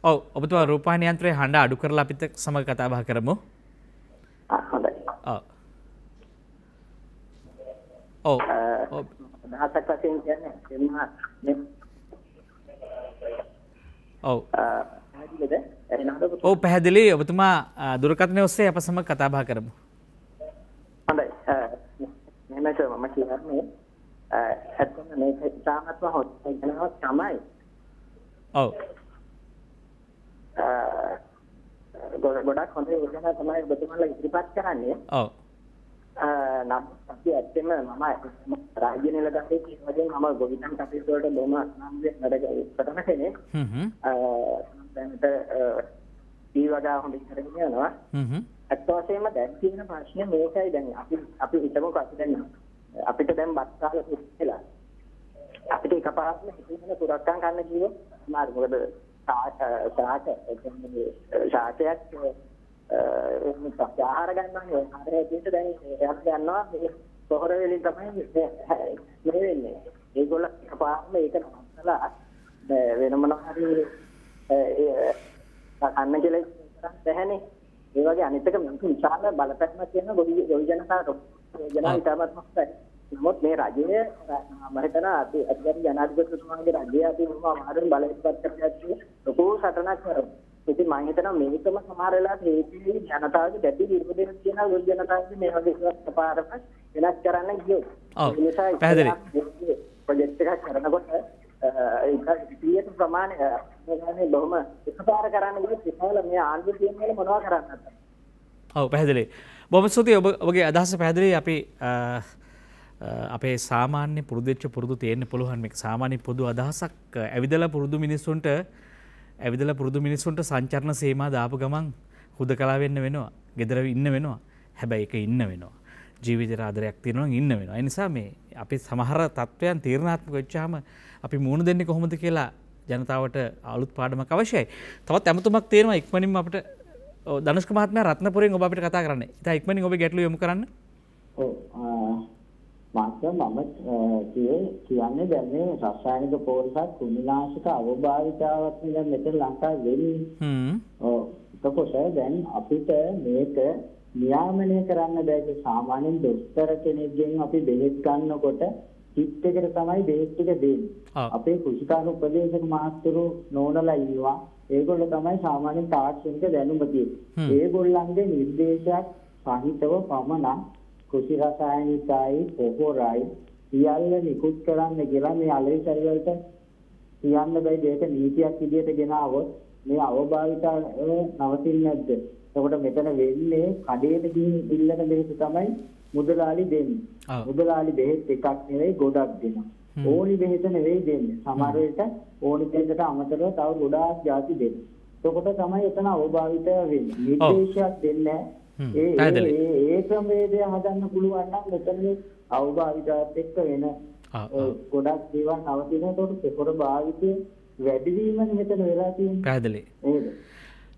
ඔව් ඔබතුමා රූපවාහිනී යන්ත්‍රයේ හඬ අඩු කරලා අපිත් සමග කතා බහ කරමු. හොඳයි. ඔව්. ඔව්. දහසක් වශයෙන් කියන්නේ එන්න මේ ඔව්. පැහැදිලිද? එනහද? ඔව් පැහැදිලි. ඔබතුමා දුරකථනයේ ඔස්සේ අප සමග කතා බහ කරමු. හොඳයි. මෙහෙමද මම කියන්නේ ඇත්තම මේක ඉතාමත්ම හොත් වෙනවා තමයි. ඔව්. ගොඩක් හොඳ යෝජනා තමයි ඔබතුමාලා ඉදිරිපත් කරන්නේ. ඔව්. නම් අපි ඇත්තම මම රාජ්‍ය නිලධාරියෙක් වශයෙන් මම ගොවිතැන් කටයුතු වලට බොහොම වැඩ කරන කෙනෙක්. දැනට ඊවගා හොඳින් කරගෙන යනවා. ඇත්ත වශයෙන්ම දැන් තියෙන ප්‍රශ්නේ මේකයි. දැන් අපි හිතමුකෝ අපි දැන් අපිට දැන් බත් කාලා ඉස්සෙලා අපිට එකපාරටම හිතෙන පුරක්කම් ගන්න කිව්වොත් මාරු මොකද ශාකයක් ආහාර ගන්නවා ආහාරය දෙන්න දැන් එයාට ගන්නවා මේ පොහොර වලින් තමයි මේ වෙන්නේ. ඒගොල්ලෝ එකපාරටම ඒක නවත්තලා වෙන මොනවා හරි කන්න කියලා බැහැනේ. ඒ වගේ අනිත් එක මේක විශාල බලපෑමක් තියෙන ගොවි ජනතාවට ජනා ඉතාමත් මහත්යි. නමුත් මේ රජයේ මම හිතනවා අධිකාරී ජනාධිපතිතුමාගේ රජය අපි මොනවා අමාරුවෙන් බලයටපත් කරගත්තේ ලොකු සටනක් කරනවා. ඉතින් මම හිතනවා මේකම සමහර වෙලාවට හේතුයි ජනතාවගේ දැඩි විරෝධයක් තියෙන ගොවි ජනතාවගේ මේ වගේ පාරක් වෙනස් කරන්න ගියොත්. ඔව් පැහැදිලි. ප්‍රොජෙක්ට් එකක් කරනකොට ඒක පියත ප්‍රමාණය ගන්නේ බොහොම එකපාර කරන්න ගියොත් විශාල මේ ආණ්ඩුව තියෙන වල මොනවා කරන්නද? ඔව් පැහැදිලි. බොහොම ස්තුතියි ඔබගේ අදහස පැහැදිලි. අපි අපේ සාමාන්‍ය පුරුදු වෙච්ච පුරුදු තියෙන්න පුළුවන් මේක සාමාන්‍ය පොදු අදහසක් ඇවිදලා පුරුදු මිනිස්සුන්ට සංචරණ සීමා දාපු ගමන් හුදකලා වෙන්න වෙනවා. ගෙදර ඉන්න වෙනවා. හැබැයි ඒක ඉන්න වෙනවා. ජීවිතේ ආදරයක් තියෙනවා ඉන්න වෙනවා. ඒ නිසා මේ අපි සමහර තත්වයන් තීරණාත්මක වෙච්චාම අපි මුණ දෙන්නේ කොහොමද කියලා ජනතාවට අලුත් පාඩමක් අවශ්‍යයි. තවත් ඇමතුමක් තියෙනවා ඉක්මනින්ම අපිට ධනුෂ්ක මහත්මයා රත්නපුරෙන් ඔබ අපිට කතා කරන්න. ඉතින් ඉක්මනින් ඔබේ ගැටලුව යොමු කරන්න. ඔව් මම කියන්නේ දැන් මේ රසායනික පොහොරසත් කුමිනාශක අවභාවිතාවක් දැන් මෙතන ලංකාවේ වෙන්නේ. ඔව් එතකොට දැන් අපිට මේක නියාමනය කරන්න බැහැ. සාමාන්‍යයෙන් දොස්තර කෙනෙක්ගෙන් අපි බෙහෙත් ගන්නකොට කිට් එකට තමයි බෙහෙත් ටික දෙන්නේ. අපේ කෘෂිකාර්ය උපදේශක මහත්වරු නෝනලා ඉන්නවා. ඒගොල්ලෝ තමයි සාමාන්‍යයෙන් තාක්ෂණික දැනුම තියෙන්නේ. ඒගොල්ලන්ගේ නිර්දේශයක් සහිතව පමණක් කෘෂි රසායනිකයි පොහොරයි සියල්ල නිකුත් කරන්න කියලා මේ අලෙවිසල් වලට කියන්න බෑ. දෙයක නීතියක් විදියට ගෙනාවොත් මේ අවභාවිතාව නවතින්නේ නැද්ද? එතකොට මෙතන වෙන්නේ කඩේට ගිහින් ඉල්ලන බෙහෙත් තමයි මුදලාලි දෙන්නේ. මුදලාලි බෙහෙත් එකක් නෙවෙයි ගොඩක් දෙනවා. ඕනි බෙහෙත නෙවෙයි දෙන්නේ. සමහර විට ඕනි බෙහෙතට අමතරව තව ගොඩාක් ಜಾති දෙනවා. එතකොට තමයි එතන අවභාවිතය වෙන්නේ. නිර්දේශයක් දෙන්නේ ඒ ක්‍රමවේදය හදන්න පුළුවන් නම් මෙතන අවභාවිතයත් එක්ක වෙන ගොඩක් දේවල් නවතින. එතකොට පොහොර භාවිතය වැඩි වීමනේ මෙතන වෙලා තියෙන්නේ. පැහැදිලි.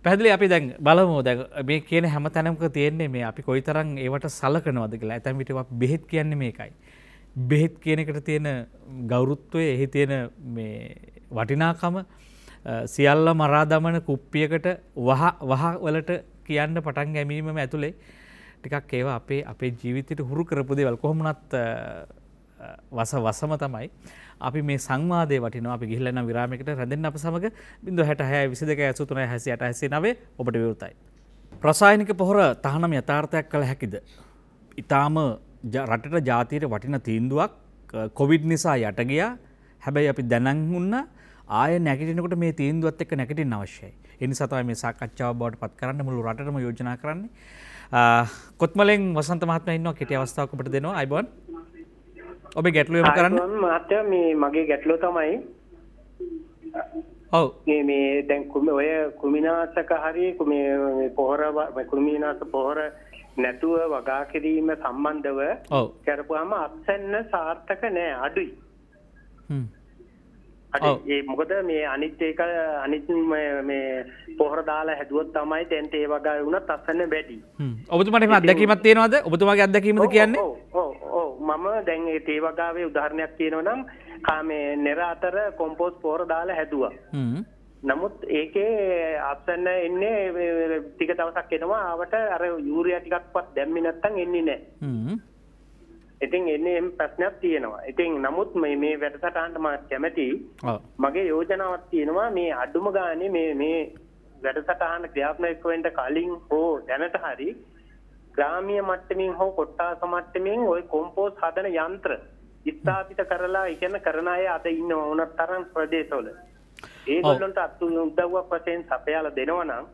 පැහැදිලි අපි දැන් බලමු දැන් මේ කියන හැම තැනම තියෙන්නේ මේ අපි කොයිතරම් ඒවට සලකනවද කියලා. ඇතැම් විට අපි බෙහෙත් කියන්නේ මේකයි. බෙහෙත් කියන එකට තියෙන ගෞරවත්වය, එහි තියෙන මේ වටිනාකම සියල්ල මරා දමන කුප්පියකට වහ වලට කියන්න පටන් ගැනීමම ඇතුලේ ටිකක් ඒවා අපේ ජීවිතයට හුරු කරපු දේවල්. කොහොමුණත් වසම තමයි අපි මේ සංවාදයේ වටිනවා. අපි ගිහිල්ලා යන විරාමයකට රැඳෙන්න අප සමග 066 22 83 88 89 ඔබට විවෘතයි. රසායනික පොහොර තහනම් යථාර්ථයක් කළ හැකිද? ඊටාම රටට ජාතියට වටින තීන්දුවක් කොවිඩ් නිසා යට ගියා. හැබැයි අපි දැනන් වුණා ආය නැගිටිනකොට මේ තීන්දුවත් එක්ක නැගිටින්න අවශ්‍යයි. ඒ නිසා තමයි මේ සාකච්ඡාව බවට පත් කරන්න මුළු රටටම යෝජනා කරන්නේ. කොත්මලෙන් වසන්ත මහත්මයා ඉන්නවා. කෙටි අවස්ථාවක් ඔබට දෙනවා. අයිබෝන්. ඔබේ ගැටලුව යොමු කරන්න. මහත්තයා මේ මගේ ගැටලුව තමයි ඔව් මේ දැන් ඔය කුමිනාශක හරි මේ පොහොර කුමිනාශක පොහොර නැතුව වගා කිරීම සම්බන්ධව කරපුවාම අත්සන්න සාර්ථක නෑ, අඩුයි. ඒ මොකද මේ අනිත් මේ පොහොර දාලා හැදුවොත් තමයි දැන් ඒ වගේ වුණත් අත්සන්න වැඩි. ඔබතුමාට එහෙම අත්දැකීමක් තියෙනවද? ඔබතුමාගේ අත්දැකීමද කියන්නේ? ඔව් මම දැන් ඒ තේ වගාවේ උදාහරණයක් කියනවා නම් මේ නෙර අතර කොම්පෝස්ට් පොහොර දාලා හැදුවා. නමුත් ඒකේ අත්සන්න එන්නේ ටික දවසක් එනවා. ආවට අර යූරියා ටිකක්වත් දැම්මේ නැත්තම් එන්නේ නැහැ. ඉතින් එන්නේ එම් ප්‍රශ්නයක් තියෙනවා. ඉතින් නමුත් මේ වැඩසටහනට මම කැමතියි. මගේ යෝජනාවක් තියෙනවා මේ අඩුම ගානේ මේ වැඩසටහන ක්‍රියාත්මක වෙන්න කලින් හෝ දැනට හරි ග්‍රාමීය මට්ටමින් හෝ කොට්ටාස මට්ටමින් ওই කොම්පෝස්ට් හදන යන්ත්‍ර ස්ථාපිත කරලා ඉගෙන කරන අය අද ඉන්නවා උනත් තරම් ප්‍රදේශවල. ඒගොල්ලන්ට උදව්වක් වශයෙන් සපයාලා දෙනවා නම්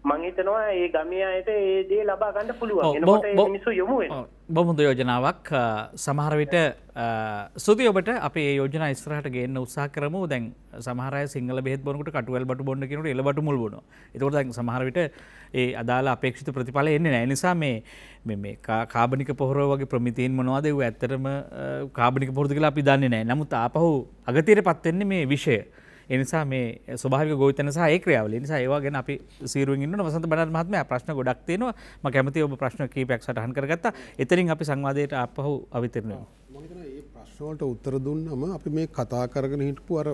මං හිතනවා ඒ ගමේ අයට ඒ දේ ලබා ගන්න පුළුවන්. එනකොට ඒ මිනිස්සු යොමු වෙනවා. බොහොම හොඳ යෝජනාවක්. සමහර විට ස්තුතියි ඔබට. අපි මේ යෝජනා ඉස්සරහට ගේන්න උත්සාහ කරමු. දැන් සමහර අය සිංහල බෙහෙත් බොනකොට කටුවැල් බටු බොන්න කියනකොට එළ බටු මුල් බොනවා. ඒකෝට දැන් සමහර විට ඒ අදාළ අපේක්ෂිත ප්‍රතිඵල එන්නේ නැහැ. ඒ නිසා මේ කාබනික පොහොර වගේ ප්‍රමිතීන් මොනවද ඒව ඇත්තටම කාබනික පොහොරද කියලා අපි දන්නේ නැහැ. නමුත් ආපහු අගතියටපත් වෙන්නේ මේ විෂය. ඒ නිසා මේ ස්වභාවික ගොවිතැන සහ ඒ ක්‍රියාවලිය නිසා ඒවා ගැන අපි සීරුවෙන් ඉන්නවා. වසන්ත බණ්ඩාර මහත්මයා ප්‍රශ්න ගොඩක් තියෙනවා. මම කැමතියි ඔබ ප්‍රශ්න කීපයක් සටහන් කරගත්තා. එතනින් අපි සංවාදයට ආපහු අවතීර්ණ වෙමු. මම හිතනවා මේ ප්‍රශ්න වලට උත්තර දුන්නම අපි මේ කතා කරගෙන හිටපු අර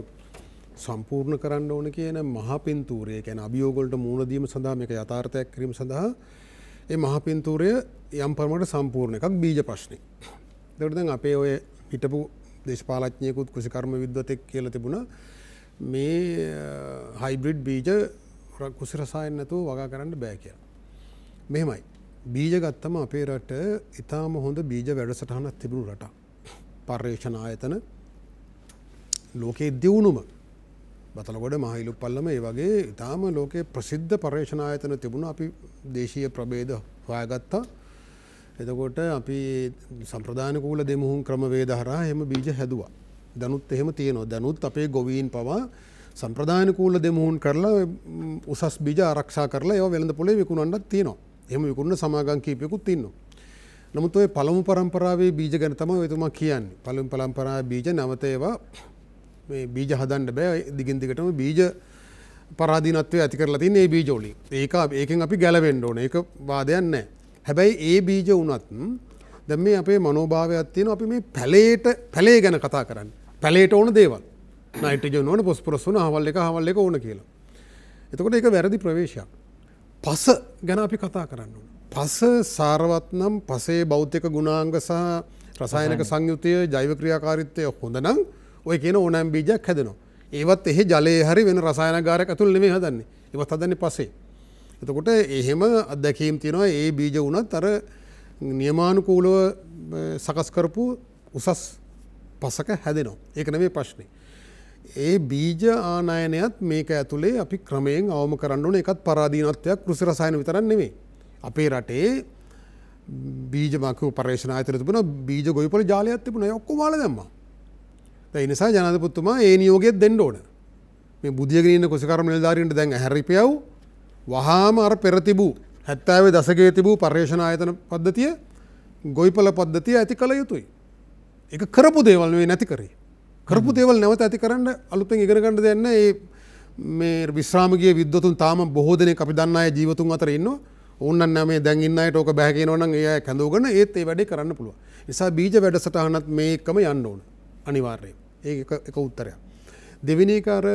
සම්පූර්ණ කරන්න ඕන කියන මහා පින්තූරය, කියන්නේ අභියෝග වලට මුහුණ දීම සඳහා මේක යථාර්ථයක් කිරීම සඳහා මේ මහා පින්තූරය යම් පරිමාණයකට සම්පූර්ණ එකක් බීජ ප්‍රශ්නේ. ඒකට දැන් අපේ ඔය හිටපු දේශපාලඥයෙකුත් කෘෂිකර්ම විද්වතෙක් කියලා තිබුණා මේ හයිබ්‍රිඩ් බීජ කෘෂි රසායන නැතුව වගා කරන්න බෑ කියලා. මෙහෙමයි. බීජ ගත්තම අපේ රට ඊටාම හොඳ බීජ වැඩසටහනක් තිබුණු රටක්. පර්යේෂණ ආයතන ලෝකයේ දියුණුම බතලගොඩ මහයිලුප්පල්ලම ඒ වගේ ඊටාම ලෝකයේ ප්‍රසිද්ධ පර්යේෂණ ආයතන තිබුණා. අපි දේශීය ප්‍රභේද හොයාගත්තා. එතකොට අපි සම්ප්‍රදාන කූල දෙමුහුන් ක්‍රමවේද හරහා එහෙම බීජ හැදුවා. දනුත් එහෙම තියෙනවා. දනුත් අපේ ගොවීන් පවා සම්ප්‍රදාන කූල දෙමුහුන් කරලා උසස් බීජ ආරක්ෂා කරලා ඒවා වෙළඳ පොලේ විකුණන්නත් තියෙනවා. එහෙම විකුණන සමාගම් කීපයකුත් ඉන්නවා. නමුත් ඔය පළමු පරම්පරාවේ බීජ ගැන තමයි ඔයතුමා කියන්නේ. පළමු පරම්පරාවේ බීජ නැවත ඒවා මේ බීජ හදන්න බෑ. දිගින් දිගටම බීජ පරාදීනත්වය ඇති කරලා තියෙන මේ බීජ වලින්. ඒකෙන් අපි ගැලවෙන්න ඕනේ. ඒක වාදයක් නැහැ. හැබැයි ඒ බීජ වුණත් දැන් මේ අපේ මනෝභාවයක් තියෙනවා අපි මේ පැලේ ගැන කතා කරන්නේ. පැලේට ඕන දේවල්. නයිට්‍රජන් ඕන, ෆොස්ෆරස් ඕන, හවල් එක ඕන කියලා. එතකොට ඒක වැරදි ප්‍රවේශයක්. පස ගැන අපි කතා කරන්න ඕන. පස සාරවත් නම් පසේ භෞතික ගුණාංග සහ රසායනික සංයුතිය ජෛව ක්‍රියාකාරීත්වය හොඳ නම් ඔය කියන ඕනෑම බීජයක් හැදෙනවා. ඒවත් එහි ජලයේ හරි වෙන රසායනගාරයක් ඇතුළේ නෙමෙයි හදන්නේ. ඒවත් හදන්නේ පසේ. එතකොට එහෙම අත්දැකීම් තියෙනවා. ඒ බීජ වුණත් අර නියමානුකූලව සකස් කරපු උසස් පසක හැදෙනවා. ඒක නෙමෙයි ප්‍රශ්නේ. ඒ බීජ ආනයනයත් මේක ඇතුලේ අපි ක්‍රමයෙන් අවම කරන්න ඕනේ. ඒකත් පරාදීනත්වයක් කෘෂි රසායන විතරක් නෙමෙයි. අපේ රටේ බීජ මාකු පර්යේෂණ ආයතන තිබුණා, බීජ ගොවිපළ ජාලයක් තිබුණා. ඒ ඔක්කොම වල දැම්මා. ඒ නිසා ජනාධිපතිතුමා ඒ නියෝගය දෙන්න ඕන. මේ බුදියගෙන ඉන්න කෘෂිකර්ම නිලධාරීන්ට දැන් ඇහැරිපියව් වහාම අර පෙර තිබූ 70 දශකයේ තිබූ පර්යේෂණ ආයතන පද්ධතිය ගොවිපළ පද්ධතිය ඇති කළ යුතුයි. ඒක කරපු දේවල් නෙවෙයි නැති කරේ. කරපු දේවල් නැවත ඇති කරන්න අලුතෙන් ඉගෙන ගන්න දෙයක් නැහැ. ඒ මේ විශ්‍රාමගිය විද්වතුන් තාම බොහෝ දෙනෙක් අපි දන්න අය ජීවතුන් අතර ඉන්නවා. ඕන්න නම් මේ දැන් ඉන්න අයට ඕක බෑ කියනවා නම් ඒ අය කැඳවගෙන ඒත් ඒ වැඩේ කරන්න පුළුවන්. නිසා බීජ වැඩසටහනත් මේකම යන්න ඕන අනිවාර්යයෙන්. ඒක එක උත්තරයක්. දෙවෙනි එක අර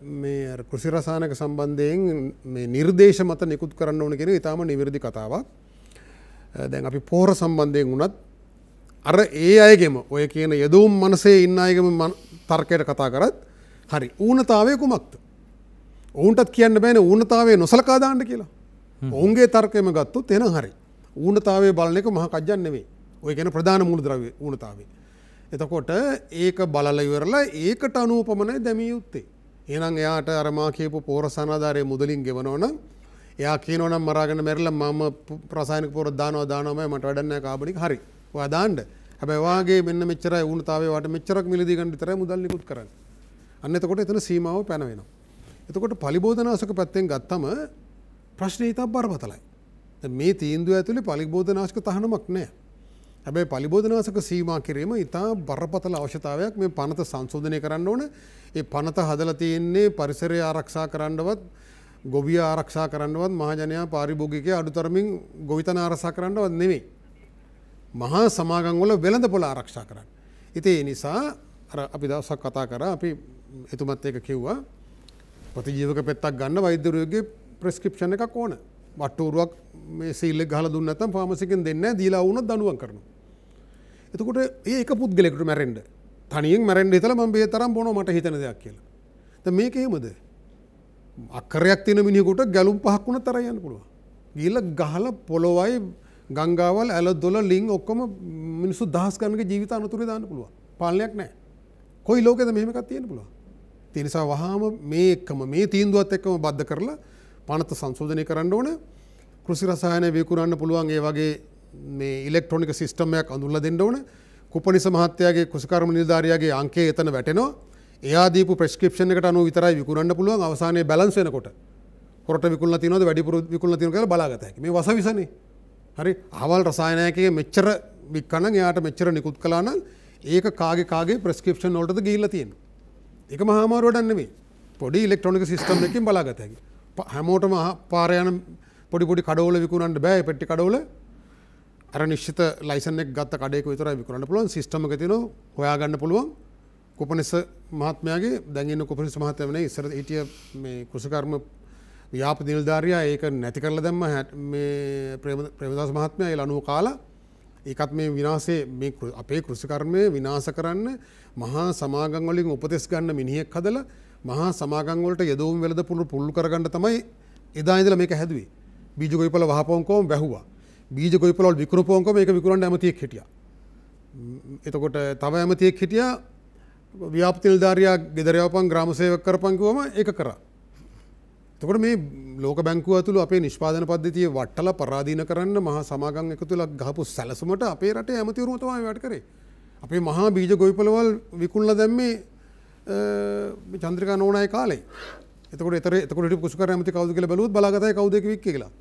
මේ අර කෘෂි රසායනික සම්බන්ධයෙන් මේ නිර්දේශ මත නිකුත් කරන්න ඕන කියන ඊටාම නිවැරදි කතාවක්. දැන් අපි පොහොර සම්බන්ධයෙන් වුණත් අර ඒ අයගෙම ඔය කියන යදොම් මනසේ ඉන්න අයගෙම තර්කයට කතා කරත් හරි ඌනතාවය කුමක්ද? ඔවුන්ටත් කියන්න බෑනේ ඌනතාවය නොසලකා දාන්න කියලා. ඔවුන්ගේ තර්කයම ගත්තොත් එහෙනම් හරි. ඌනතාවය බලන එක මහා කජ්ජන් නෙවෙයි. ඔය කියන ප්‍රධාන මූලද්‍රව්‍ය ඌනතාවය. එතකොට ඒක බලලා ඉවරලා ඒකට අනුපමණයි දැමිය යුත්තේ. එහෙනම් එයාට අර මා කියපු පොහොර සනාදාරයේ මුදලින් ගෙවනවා නම් එයා කියනවා නම් මරාගෙන මැරිලා මම රසායනික පොහොර දානවා මට වැඩක් නැහැ කාබනික හරි. ඔයා දාන්න. හැබැයි වාගේ මෙන්න මෙච්චරයි ඌනතාවය වට මෙච්චරක් මිලදී ගන්න විතරයි මුදල් නිකුත් කරන්නේ. අන්න එතකොට එතන සීමාව පැන වෙනවා. එතකොට පලිබෝධනාශක පැත්තෙන් ගත්තම ප්‍රශ්නේ ඉතා බරපතලයි. දැන් මේ තීන්දුව ඇතුලේ පලිබෝධනාශක තහනමක් නැහැ. හැබැයි පලිබෝධනාශක සීමා කිරීම ඉතා බරපතල අවශ්‍යතාවයක්. මේ පනත සංශෝධනය කරන්න ඕන. ඒ පනත හදලා තියෙන්නේ පරිසරය ආරක්ෂා කරන්නවත් ගොවිය ආරක්ෂා කරන්නවත් මහජනයා පාරිභෝගිකයා අඩුතරමින් ගොවිතැන ආරක්ෂා කරන්නවත් නෙමෙයි. මහා සමාගම් වල වෙළඳපොළ ආරක්ෂා කරන්න. ඉතින් ඒ නිසා අර අපි දවසක් කතා කරා අපි එතුමත් ඒක කිව්වා ප්‍රතිජීවක පෙත්තක් ගන්න වෛද්‍යවරුගේ ප්‍රෙස්ක්‍රිප්ෂන් එකක් ඕන. වට්ටෝරුවක් මේ සීල් එක ගහලා දුන්නේ නැත්නම් ෆාමසි එකෙන් දෙන්නේ නැහැ දීලා වුණොත් දඬුවම් කරනවා. එතකොට ඒ එක පුද්ගලයෙකුට මැරෙන්න තනියෙන් මැරෙන්න හිතලා මම බෙහෙත් තරම් බොනවා මට හිතෙන දෙයක් කියලා. දැන් මේක එහෙමද? අක්කරයක් තියෙන මිනිහෙකුට ගැලුම් 5ක් වුණත් තරයි යන්න පුළුවන්. ගිහලා ගහලා පොළොවයි ගංගාවල් ඇල දොල ලිං ඔක්කොම මිනිස්සු දහස් ගණනක ජීවිත අනතුරේ දාන්න පුළුවන්. පාලනයක් නැහැ. කොයි ලෝකෙද මෙහෙම එකක් තියෙන්න පුළුවන්? ඒ නිසා වහාම මේ එක්කම මේ තීන්දුවත් එක්කම බද්ධ කරලා පනත සංශෝධනය කරන්න ඕන. කෘෂි රසායන විකුණන්න පුළුවන් ඒ වගේ මේ ඉලෙක්ට්‍රොනික සිස්ටම් එකක් අඳුල්ලා දෙන්න ඕන. කුපනිස මහත්තයාගේ කෘෂිකර්ම නිලධාරියාගේ අංකය එතන වැටෙනවා. එයා දීපු ප්‍රෙස්ක්‍රිප්ෂන් එකට අනුව විතරයි විකුණන්න පුළුවන්. අවසානයේ බැලන්ස් වෙනකොට කොරට විකුණලා තියෙනවද වැඩිපුර විකුණලා තියෙනවද කියලා බලාගත හැකියි. මේ වසවිසනේ. හරි අහවල් රසායනයකගේ මෙච්චර වික්කනම් එයාට මෙච්චර නිකුත් කළා නම් ඒක කාගේ ප්‍රෙස්ක්‍රිප්ෂන් වලටද ගිහිල්ලා තියෙන්නේ. ඒක මහා අමාරු වැඩක් නෙමෙයි. පොඩි ඉලෙක්ට්‍රොනික සිස්ටම් එකකින් බලාගත හැකියි. හැමෝටම පාර යන පොඩි කඩවල විකුණන්න බෑ. පෙට්ටි කඩවල අර නිශ්චිත ලයිසන් එක ගත්ත කඩේක විතරයි විකුණන්න පුළුවන්. සිස්ටම් එක තියෙනවා හොයාගන්න පුළුවන්. කුපනිස මහත්මයාගේ දැන් ඉන්න කුපනිස මහත්මයා නෙවෙයි ඉස්සර හිටිය මේ කෘෂිකර්ම ව්‍යාපෘති නිලධාරියා ඒක නැති කරලා දැම්ම මේ ප්‍රේමදාස මහත්මයා ඒ ලනුව කාලා ඒකත් මේ විනාශේ මේ අපේ කෘෂිකර්මයේ විනාශ කරන්න මහා සමාගම් වලින් උපදෙස් ගන්න මිනිහෙක් හදලා මහා සමාගම් වලට යදොම් වෙලද පුරුදු කරගන්න තමයි එදා ඉඳලා මේක හැදුවේ. බීජ ගොවිපළ වහපොන්කොම වැහුවා. බීජ ගොවිපළ වල විකුණපොන්කොම මේක විකුණන්න ඇමතියෙක් හිටියා. එතකොට තව ඇමතියෙක් හිටියා ව්‍යාපෘති නිලධාරියා ගෙදර යවපන් ග්‍රාම සේවක කරපන් කිව්වම ඒක කරා. එතකොට මේ ලෝක බැංකුව ඇතුළු අපේ නිෂ්පාදන පද්ධතිය වටලා පරාදීන කරන්න මහා සමාගම් එකතු වෙලා ගහපු සැලසුමට අපේ රටේ ඇමතිවරුම තමයි වැඩ කරේ. අපේ මහා බීජ ගොවිපළවල් විකුණලා දැම්මේ චන්ද්‍රිකා නෝනායි කාලේ. එතකොට හිටපු කුසුකර ඇමති කවුද කියලා බැලුවොත් බලාගතයි කවුද ඒක වික්කේ කියලා.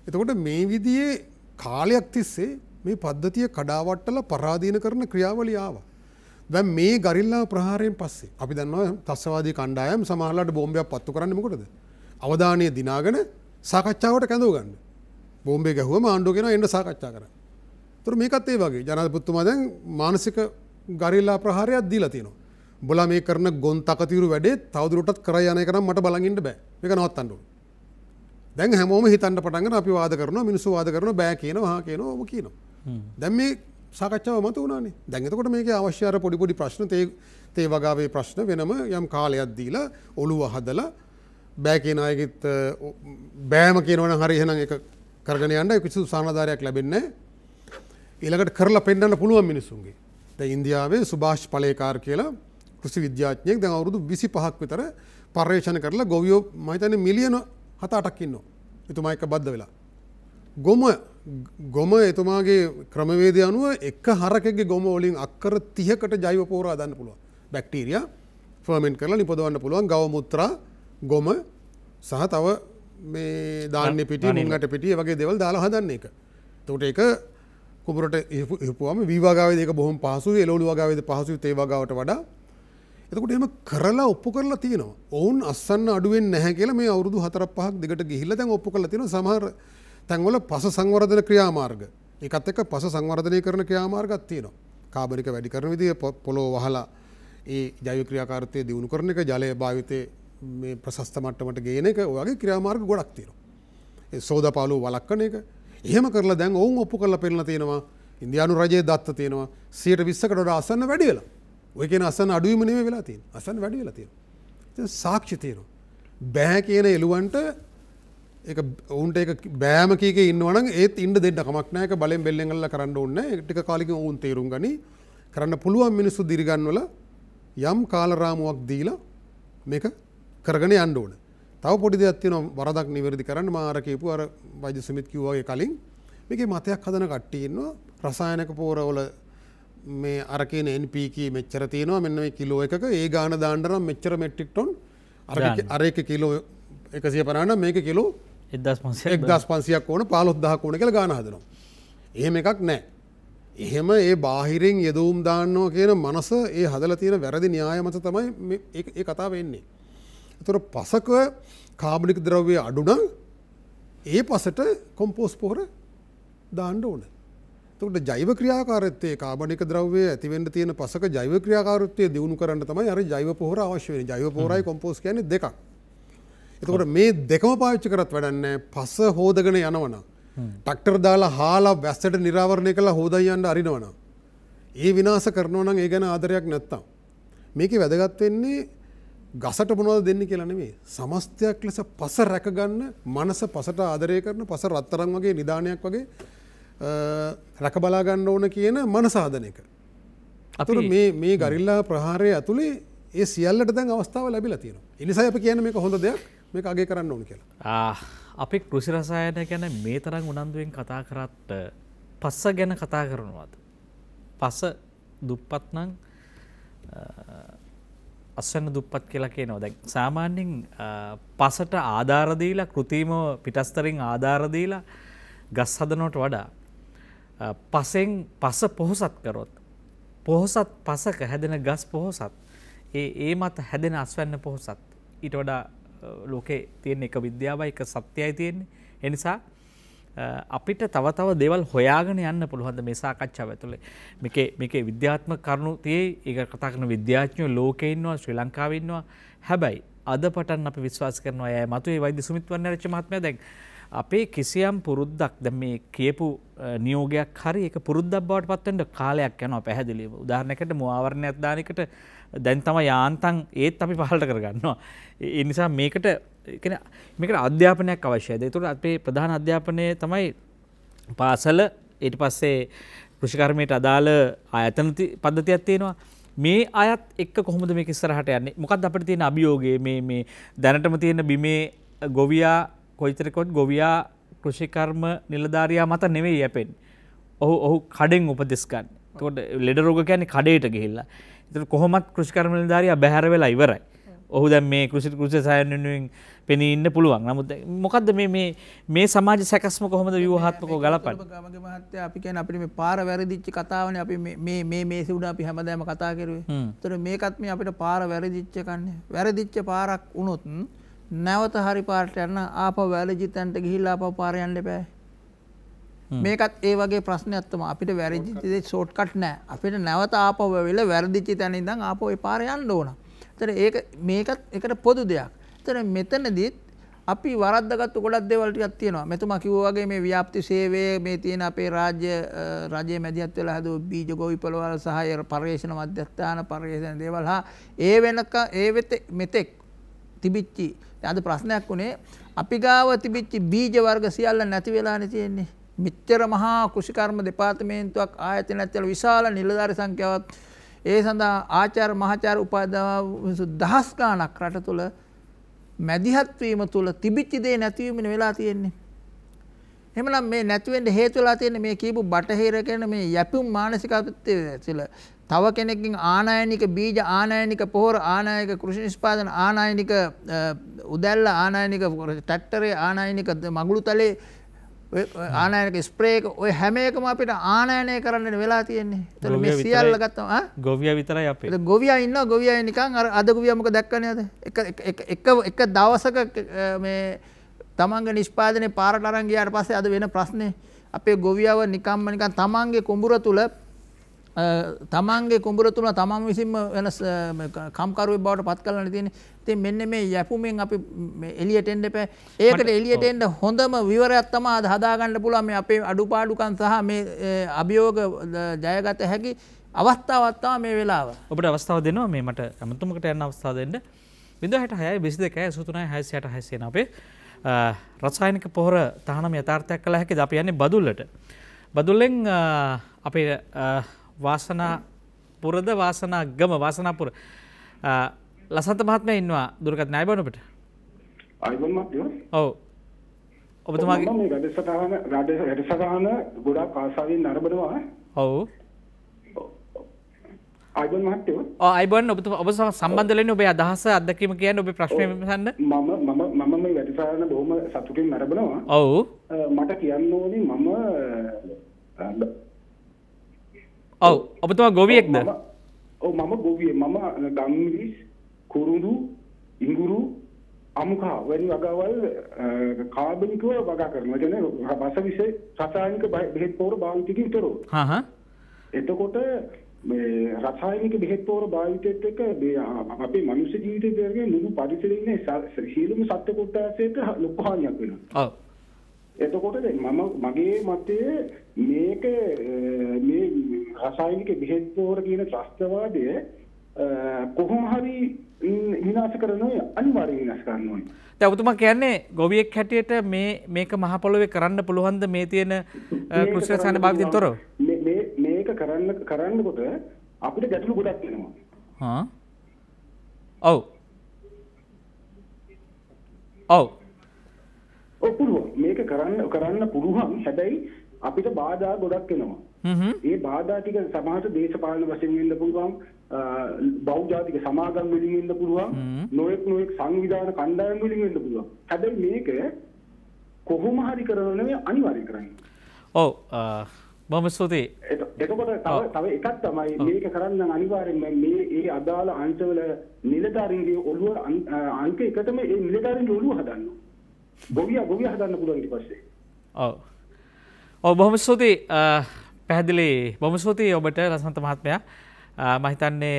එතකොට මේ විදිහේ කාලයක් තිස්සේ මේ පද්ධතිය කඩාවට්ටලා පරාදීන කරන ක්‍රියාවලිය ආවා. දැන් මේ ගරිල්ලා ප්‍රහාරයෙන් පස්සේ අපි දන්නවා තස්සවාදී කණ්ඩායම් සමහරලාට බෝම්බයක් පත්තු කරන්නේ මොකටද? අවධානය දිනාගෙන සාකච්ඡාවට කැඳව ගන්න. බෝම්බේ ගැහුවම ආණ්ඩුව කියනවා එන්න සාකච්ඡා කරන්න. ඒතර මේකත් ඒ වගේ ජනාධිපතිතුමා දැන් මානසික ගරිල්ලා ප්‍රහාරයක් දීලා තියෙනවා. උඹලා මේ කරන ගොන් තකතිරු වැඩේ තවදුරටත් කරා යන එක නම් මට බලන් ඉන්න බෑ. මේක නවත්තන්න ඕනේ. දැන් හැමෝම හිතන්න පටන් ගන්න අපි වාද කරනවා මිනිස්සු වාද කරනවා බෑ කියනවා හා කියනවා ඔබ කියනවා. දැන් මේ සාකච්ඡාව මත උනානේ. දැන් එතකොට මේකේ අවශ්‍ය අර පොඩි ප්‍රශ්න තේ වගාවේ ප්‍රශ්න වෙනම යම් කාලයක් දීලා ඔළුව හදලා බෑ කියන අයගෙත් බෑම කියනවනම් හරි එහෙනම් ඒක කරගෙන යන්න කිසිදු සානාධාරයක් ලැබෙන්නේ නැහැ. ඊළඟට කරලා පෙන්නන්න පුළුවන් මිනිස්සුන්ගේ. දැන් ඉන්දියාවේ සුභාෂ් පලේකාර් කියලා කෘෂි විද්‍යාඥයෙක් දැන් අවුරුදු 25ක් විතර පර්යේෂණ කරලා ගොවියෝ මම හිතන්නේ මිලියන 7-8ක් ඉන්නවා. එතුමා එක බද්ධ වෙලා. ගොම එතුමාගේ ක්‍රමවේදය අනුව එක හරකෙක්ගේ ගොම වලින් අක්කර 30කට ජෛව පොහොර හදන්න පුළුවන්. බැක්ටීරියා ෆර්මන්ට් කරලා නිපදවන්න පුළුවන්. ගව මුත්‍රා, ගොම සහ තව මේ ධාන්‍ය පිටි, මුංගට පිටි වගේ දේවල් දාලා හදන්න එක. එතකොට ඒක කුඹරට ඉහුපුවාම වී වගාවේදී ඒක බොහොම පහසුයි. එළවලු වගාවේදී පහසුයි තේ වගාවට වඩා. එතකොට එහෙම කරලා ඔප්පු කරලා තියෙනවා. ඔවුන් අස්සන්න අඩු වෙන්නේ නැහැ කියලා මේ අවුරුදු 4-5ක් දිගට ගිහිල්ලා දැන් ඔප්පු කරලා තියෙනවා. සමහර තැන්වල පස සංවර්ධන ක්‍රියාමාර්ග. ඒකත් එක්ක පස සංවර්ධනය කරන ක්‍රියාමාර්ගයක් තියෙනවා. කාබනික වැඩි කරන විදිය පොළොව වහලා ඒ ජෛව ක්‍රියාකාරීත්වය දියුණු කරන එක, ජලය භාවිතයේ මේ ප්‍රශස්ත මට්ටමට ගේන එක, ඔය වගේ ක්‍රියාමාර්ග ගොඩක් තියෙනවා. ඒ සෝදාපාලුව වළක්වන එක. එහෙම කරලා දැන් ඔවුන් ඔප්පු කරලා පෙන්නලා තියෙනවා. ඉන්දියානු රජයේ දත්ත තියෙනවා 120කට වඩා අසන්න වැඩි වෙලා. ඔය කියන අසන්න අඩුවීම නෙමෙයි වෙලා තියෙන්නේ. අසන්න වැඩි වෙලා තියෙනවා. ඉතින් සාක්ෂි තියෙනවා. බෑ කියන එළුවන්ට ඒක උන්ට ඒක බෑම කීකේ ඉන්නවනම් ඒත් ඉන්න දෙන්න කමක් නැහැ. ඒක බලෙන් බෙල්ලෙන් අල්ලලා කරන්න ඕනේ නැහැ. ඒක ටික කාලෙකින් ඔවුන් තේරුම් ගනි. කරන්න පුළුවන් මිනිස්සු දිරිගන්වල යම් කාල රාමුවක් දීලා මේක කරගෙන යන්න ඕනේ. තව පොඩි දෙයක් තියෙනවා වරදක් නිවැරදි කරන්න. මම අර කියපු අර වෛද්‍ය සමිත් කිව්වා වගේ කලින් මේකේ මතයක් හදන කට්ටිය ඉන්නවා. රසායනික පොරවල මේ අර කියන NPK මෙච්චර තියෙනවා මෙන්න මේ කිලෝ එකක ඒ ගාන දාන්න නම් මෙච්චර මෙට්‍රික් ටොන් අර එක කිලෝ 150 නම් මේක කිලෝ 1500ක් ඕන 15000ක් ඕන කියලා ගාන හදනවා. එහෙම එකක් නැහැ. එහෙම ඒ බාහිරින් යෙදවුම් දාන්නවා කියන මනස ඒ හදලා තියෙන වැරදි න්‍යාය මත තමයි මේ කතාව එන්නේ. ඒතර පසක කාබනික ද්‍රව්‍ය අඩු නම් ඒ පසට කොම්පෝස්ට් පොහොර දාන්න ඕනේ. එතකොට ජෛව ක්‍රියාකාරීත්වයේ කාබනික ද්‍රව්‍ය ඇති වෙන්න තියෙන පසක ජෛව ක්‍රියාකාරීත්වය දියුණු කරන්න තමයි අර ජෛව පොහොර අවශ්‍ය වෙන්නේ. ජෛව පොහොරයි කොම්පෝස්ට් කියන්නේ දෙකක්. එතකොට මේ දෙකම පාවිච්චි කරත් වැඩක් නැහැ. පස හොදගෙන යනවනම් ට්‍රැක්ටර් දාලා හාලා වැස්සට නිරාවරණය කරලා හොදා යන්න අරිනවනම් ඒ විනාශ කරනවා නම් ඒ ගැන ආදරයක් නැත්තම් මේකේ වැදගත් වෙන්නේ ගසට මොනවද දෙන්නේ කියලා නෙමෙයි. සමස්තයක් ලෙස පස රැකගන්න මනස පසට ආදරය කරන පස රත්තරන් වගේ නිදානයක් වගේ රැක බලා ගන්න ඕන කියන මනස හදන එක. අතුරු මේ ගරිල්ලා ප්‍රහාරය ඇතුලේ ඒ සියල්ලට දැන් අවස්ථාව ලැබිලා තියෙනවා. ඒ නිසා අපි කියන්නේ මේක හොඳ දෙයක්. මේක අගය කරන්න ඕන කියලා. අපි කෘෂි රසායන ගැන මේ තරම් උනන්දුවෙන් කතා කරත් පස්ස ගැන කතා කරනවාද? පස දුප්පත් නම් අස්වැන්න දුප්පත් කියලා කියනවා. දැන් සාමාන්‍යයෙන් පසට ආධාර දීලා කෘතිම පිටස්තරින් ආධාර දීලා ගස් හදනවට වඩා පසෙන් පස පොහොසත් කරොත් පොහොසත් පසක හැදෙන ගස් පොහොසත් ඒ මත හැදෙන අස්වැන්න පොහොසත් ඊට වඩා ලෝකේ තියෙන එක විද්‍යාවයි එක සත්‍යයි තියෙන්නේ. ඒ නිසා අපිට තව තව දේවල් හොයාගෙන යන්න පුළුවන් මේ සාකච්ඡාව ඇතුලේ. මේකේ විද්‍යාත්මක කරුණු තියෙයි. ඒක කතා කරන විද්‍යාඥයෝ ලෝකේ ඉන්නවා, ශ්‍රී ලංකාවේ ඉන්නවා. හැබැයි අද පටන් අපි විශ්වාස කරනවා අය මතුවේ වෛද්‍ය සුමිත් වර්ණරච්චි මහත්මයා දැන් අපේ කිසියම් පුරුද්දක් දැන් මේ කියපු නියෝගයක් හරි ඒක පුරුද්දක් බවට පත් වෙන්න කාලයක් යනවා පැහැදිලිව. උදාහරණයකට මුවාවරණයක් දාන එකට දැන් තමයි යාන්තම් ඒත් අපි පහලට කරගන්නවා. ඒ නිසා මේකට අධ්‍යාපනයක් අවශ්‍යයි. ඒතකොට අපේ ප්‍රධාන අධ්‍යාපනය තමයි පාසල, ඊට පස්සේ කෘෂිකර්මයට අදාළ ආයතන පද්ධතියක් තියෙනවා. මේ අයත් එක්ක කොහොමද මේක ඉස්සරහට යන්නේ? මොකක්ද අපිට තියෙන අභියෝගය මේ දැනටම තියෙන බිමේ ගොවියා කොයිතරකොත් ගොවියා කෘෂිකර්ම නිලධාරියා මත නෙවෙයි යැපෙන්නේ. ඔහු කඩෙන් උපදෙස් ගන්න. එතකොට ලෙඩ රෝග කියන්නේ කඩේට ගිහිල්ලා. එතකොට කොහොමත් කෘෂිකර්ම නිලධාරියා බැහැර වෙලා ඉවරයි. ඔහු දැන් මේ කෘෂි රසායන වෙනුවෙන් පෙනී ඉන්න පුළුවන්. නමුත් මොකද්ද මේ සමාජ සැකස්ම කොහොමද ව්‍යුහාත්මකව ගලපන්නේ? ගමගේ මහත්තයා අපි කියන්නේ අපිට මේ පාර වැරදිච්ච කතාවනේ අපි මේ සුඩ අපි හැමදාම කතා කරුවේ. ඒතර මේකත් මේ අපිට පාර වැරදිච්ච කන්නේ. වැරදිච්ච පාරක් වුණොත් නැවත හරි පාරට යන්න ආපහු වැරදිච්ච තැනට ගිහිල්ලා ආපහු පාර යන්න එපා. මේකත් ඒ වගේ ප්‍රශ්නයක් තමයි. අපිට වැරදිච්ච දේ ෂෝට් කට් නෑ. අපිට නැවත ආපහු වෙල වැරදිච්ච තැන ඉඳන් ආපහු ඒ පාර යන්න ඕන. ඒතර මේකත් එකට පොදු දෙයක්. ඒතර මෙතනදිත් අපි වරද්දාගත්තු ගොඩක් දේවල් ටිකක් තියෙනවා. මෙතුමා කිව්වා වගේ මේ ව්‍යාප්ති සේවය මේ තියෙන අපේ රාජ්‍ය මැදිහත් වෙලා හදපු බීජ ගොවිපළවල් සහ පර්යේෂණ මධ්‍යස්ථාන පර්යේෂණ දේවල් හා ඒ වෙනක මෙතෙක් තිබිච්චි අද ප්‍රශ්නයක් වුණේ අපි ගාව තිබිච්ච බීජ වර්ග සියල්ල නැති වෙලානේ තියෙන්නේ. මෙච්චර මහා කෘෂිකර්ම දෙපාර්තමේන්තුවක් ආයතන ඇතුළත විශාල නිලධාරි සංඛ්‍යාවක් ඒ සඳහා ආචාර්ය මහාචාර්ය උපාධ්‍යාපති දහස් ගණනක් රට තුළ මැදිහත් වීම තුළ තිබිච්ච දේ නැතිවීමනේ වෙලා තියෙන්නේ. එහෙමනම් මේ නැති වෙන්න හේතු වෙලා තියෙන්නේ මේ කියපු බටහිර කියන මේ යැපුම් මානසිකත්වයේ තව කෙනෙක්ගෙන් ආනයනික බීජ ආනයනික පොහොර ආනයනික කෘෂි නිෂ්පාදන ආනයනික උදැල්ල ආනයනික ට්‍රැක්ටරේ ආනයනික මගුළු තලේ ආනයනක ස්ප්‍රේ එක ඔය හැම එකම අපිට ආනයනය කරන්න වෙලා තියෙන්නේ. ඒතර මේ සියල්ල ගත්තම ගොවියා විතරයි අපේ. ගොවියා ඉන්නවා ගොවියා නිකන් අර අද ගොවියා මොකද දැක්කනේ අද එක දවසක මේ තමන්ගේ නිෂ්පාදනයේ පාරට අරන් ගියාට පස්සේ අද වෙන ප්‍රශ්නේ අපේ ගොවියව නිකම්ම නිකන් තමන්ගේ කුඹුර තුල තමන් විසින්ම වෙන කම්කරුවෙක් බවට පත් කරලා තියෙන්නේ. ඉතින් මෙන්න මේ යැපුමෙන් අපි එළියට එන්න එපා. ඒකට එළියට එන්න හොඳම විවරයක් තමයි අද හදාගන්න පුළුවන් මේ අපේ අඩුපාඩුකම් සහ මේ අභියෝග ජයගත හැකි අවස්ථාවක් තමයි මේ වෙලාව. ඔබට අවස්ථාව දෙනවා මේ මට අමතුමකට යන්න අවස්ථාව දෙන්න. 066 22 83 666 යන අපේ රසායනික පොහොර තහනම යථාර්ථයක් කළ හැකිද? අපි යන්නේ බදුල්ලට. බදුල්ලෙන් අපේ වාසනාපුරද වාසනාගම වාසනාපුර ලසන්ත මහත්මයා ඉන්නවා දුරකථන අයබෝන ඔබට. අයබෝන මහත්මයා. ඔව්. ඔබතුමාගේ මේ වැඩසටහන ගොඩාක් ආසාවෙන් නරඹනවා. ඔව්. අයබෝන මහත්මයා. අයබෝන ඔබ සම්බන්ධ වෙන්නේ ඔබේ අදහස අත්දැකීම කියන්නේ ඔබේ ප්‍රශ්නේ විමසන්න. මම මේ වැඩසටහන බොහොම සතුටින් නරඹනවා. ඔව්. මට කියන්න ඕනේ මම ඔව් ඔබතුමා ගොවියෙක්ද? ඔව් මම ගොවියෙක්. මම ගම්මිරිස් කුරුඳු ඉඟුරු අමුකා වැනි වගාවල් කාබනිකව වගා කරනවා. ඒ කියන්නේ වසවිස රසායනික බෙහෙත් පොහොර භාවිතකින් තොරව. එතකොට මේ රසායනික බෙහෙත් පොහොර භාවිතයත් එක්ක අපේ මනුෂ්‍ය ජීවිතයේ මුළු පරිසරයේ ඉන්න සියලුම සත්ත්ව කොටසට ලොකු හානියක් වෙනවා. ඔව්. එතකොට මගේ මතයේ මේක මේ රසායනික බෙහෙත් පොහොර කියන ත්‍රස්තවාදය කොහොම හරි විනාශ කරනවා අනිවාර්යයෙන් විනාශ කරනවා. දැන් ඔබතුමා කියන්නේ ගොවියෙක් හැටියට මේක මහ පොළොවේ කරන්න පුළුවන්ද මේ තියෙන කෘෂි රසායන භාවිතයෙන් තොරව? මේක කරන්නකොට අපිට ගැටලු ගොඩක් එනවා. ඔව්. ඔව්. පුළුවන් මේක කරන්න පුළුවන්. හැබැයි අපිට බාධා ගොඩක් එනවා. ඒ බාධා ටික සමාජ දේශපාලන වශයෙන් වෙන්න පුළුවන්, බෞද්ධාතික සමාගම් වලින් වෙන්න පුළුවන්, නොඑක් සංවිධාන කණ්ඩායම් වලින් වෙන්න පුළුවන්. හැබැයි මේක කොහොම හරි කරන්නේ අනිවාර්යයෙන් කරන්නේ. ඔව් බොහොම ස්තුතියි. එතකොට තව එකක් තමයි මේක කරන්න අනිවාර්යයෙන් මේ ඒ අදාළ අංශවල නිලධාරීන්ගේ ඔළුව අංක එකටම ඒ නිලධාරීන්ගේ ඔළුව හදන්න. ගොවියා හදන්න පුළුවන් ඊට පස්සේ. ඔව්. ඔව් බොහොම ස්තුතියි. පැහැදිලි බොහොම ස්තුතියි ඔබට රසන්ත මහත්මයා. මම හිතන්නේ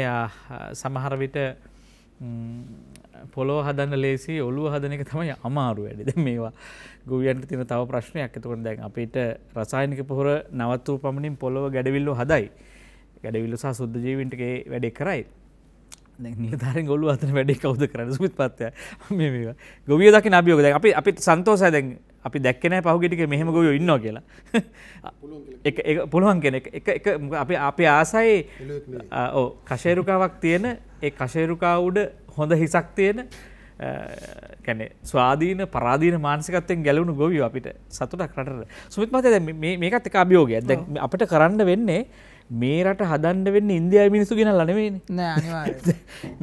සමහර විට පොළොව හදන්න ලේසි ඔළුව හදන එක තමයි අමාරු වැඩේ. දැන් මේවා ගොවියන්ට තියෙන තව ප්‍රශ්නයක්. එතකොට දැන් අපිට රසායනික පොහොර නවත්වූ පමණින් පොළොව ගැඩවිල්ල හදයි. ගැඩවිල්ල සහ සුද්ධ ජීවීන්ටගේ වැඩේ කරයි. දැන් නිලධාරීන් ඔළුව හදන වැඩේ කවුද කරන්නේ? සුමිත් මහත්තයා මේවා ගොවියෝ දකින අභියෝග. දැන් අපිට සන්තෝෂයි දැන් අපි දැක්කේ නැහැ පහුගිය ටිකේ මෙහෙම ගොවියෝ ඉන්නවා කියලා. පුළුවන් කෙනෙක් එක අපි ආසයි ඔව් කෂේරුකාවක් තියෙන ඒ කෂේරුකා උඩ හොඳ හිසක් තියෙන කියන්නේ ස්වාධීන පරාධීන මානසිකත්වයෙන් ගැලවුණු ගොවියෝ අපිට සතුටක් රටට. සුමිත් මහත්තයා දැන් මේකත් එක අභියෝගයක්. දැන් අපිට කරන්න වෙන්නේ මේ රට හදන්න වෙන්නේ ඉන්දියාවේ මිනිස්සු ගෙනල්ලා නෙවෙයිනේ. නෑ අනිවාර්යයෙන්.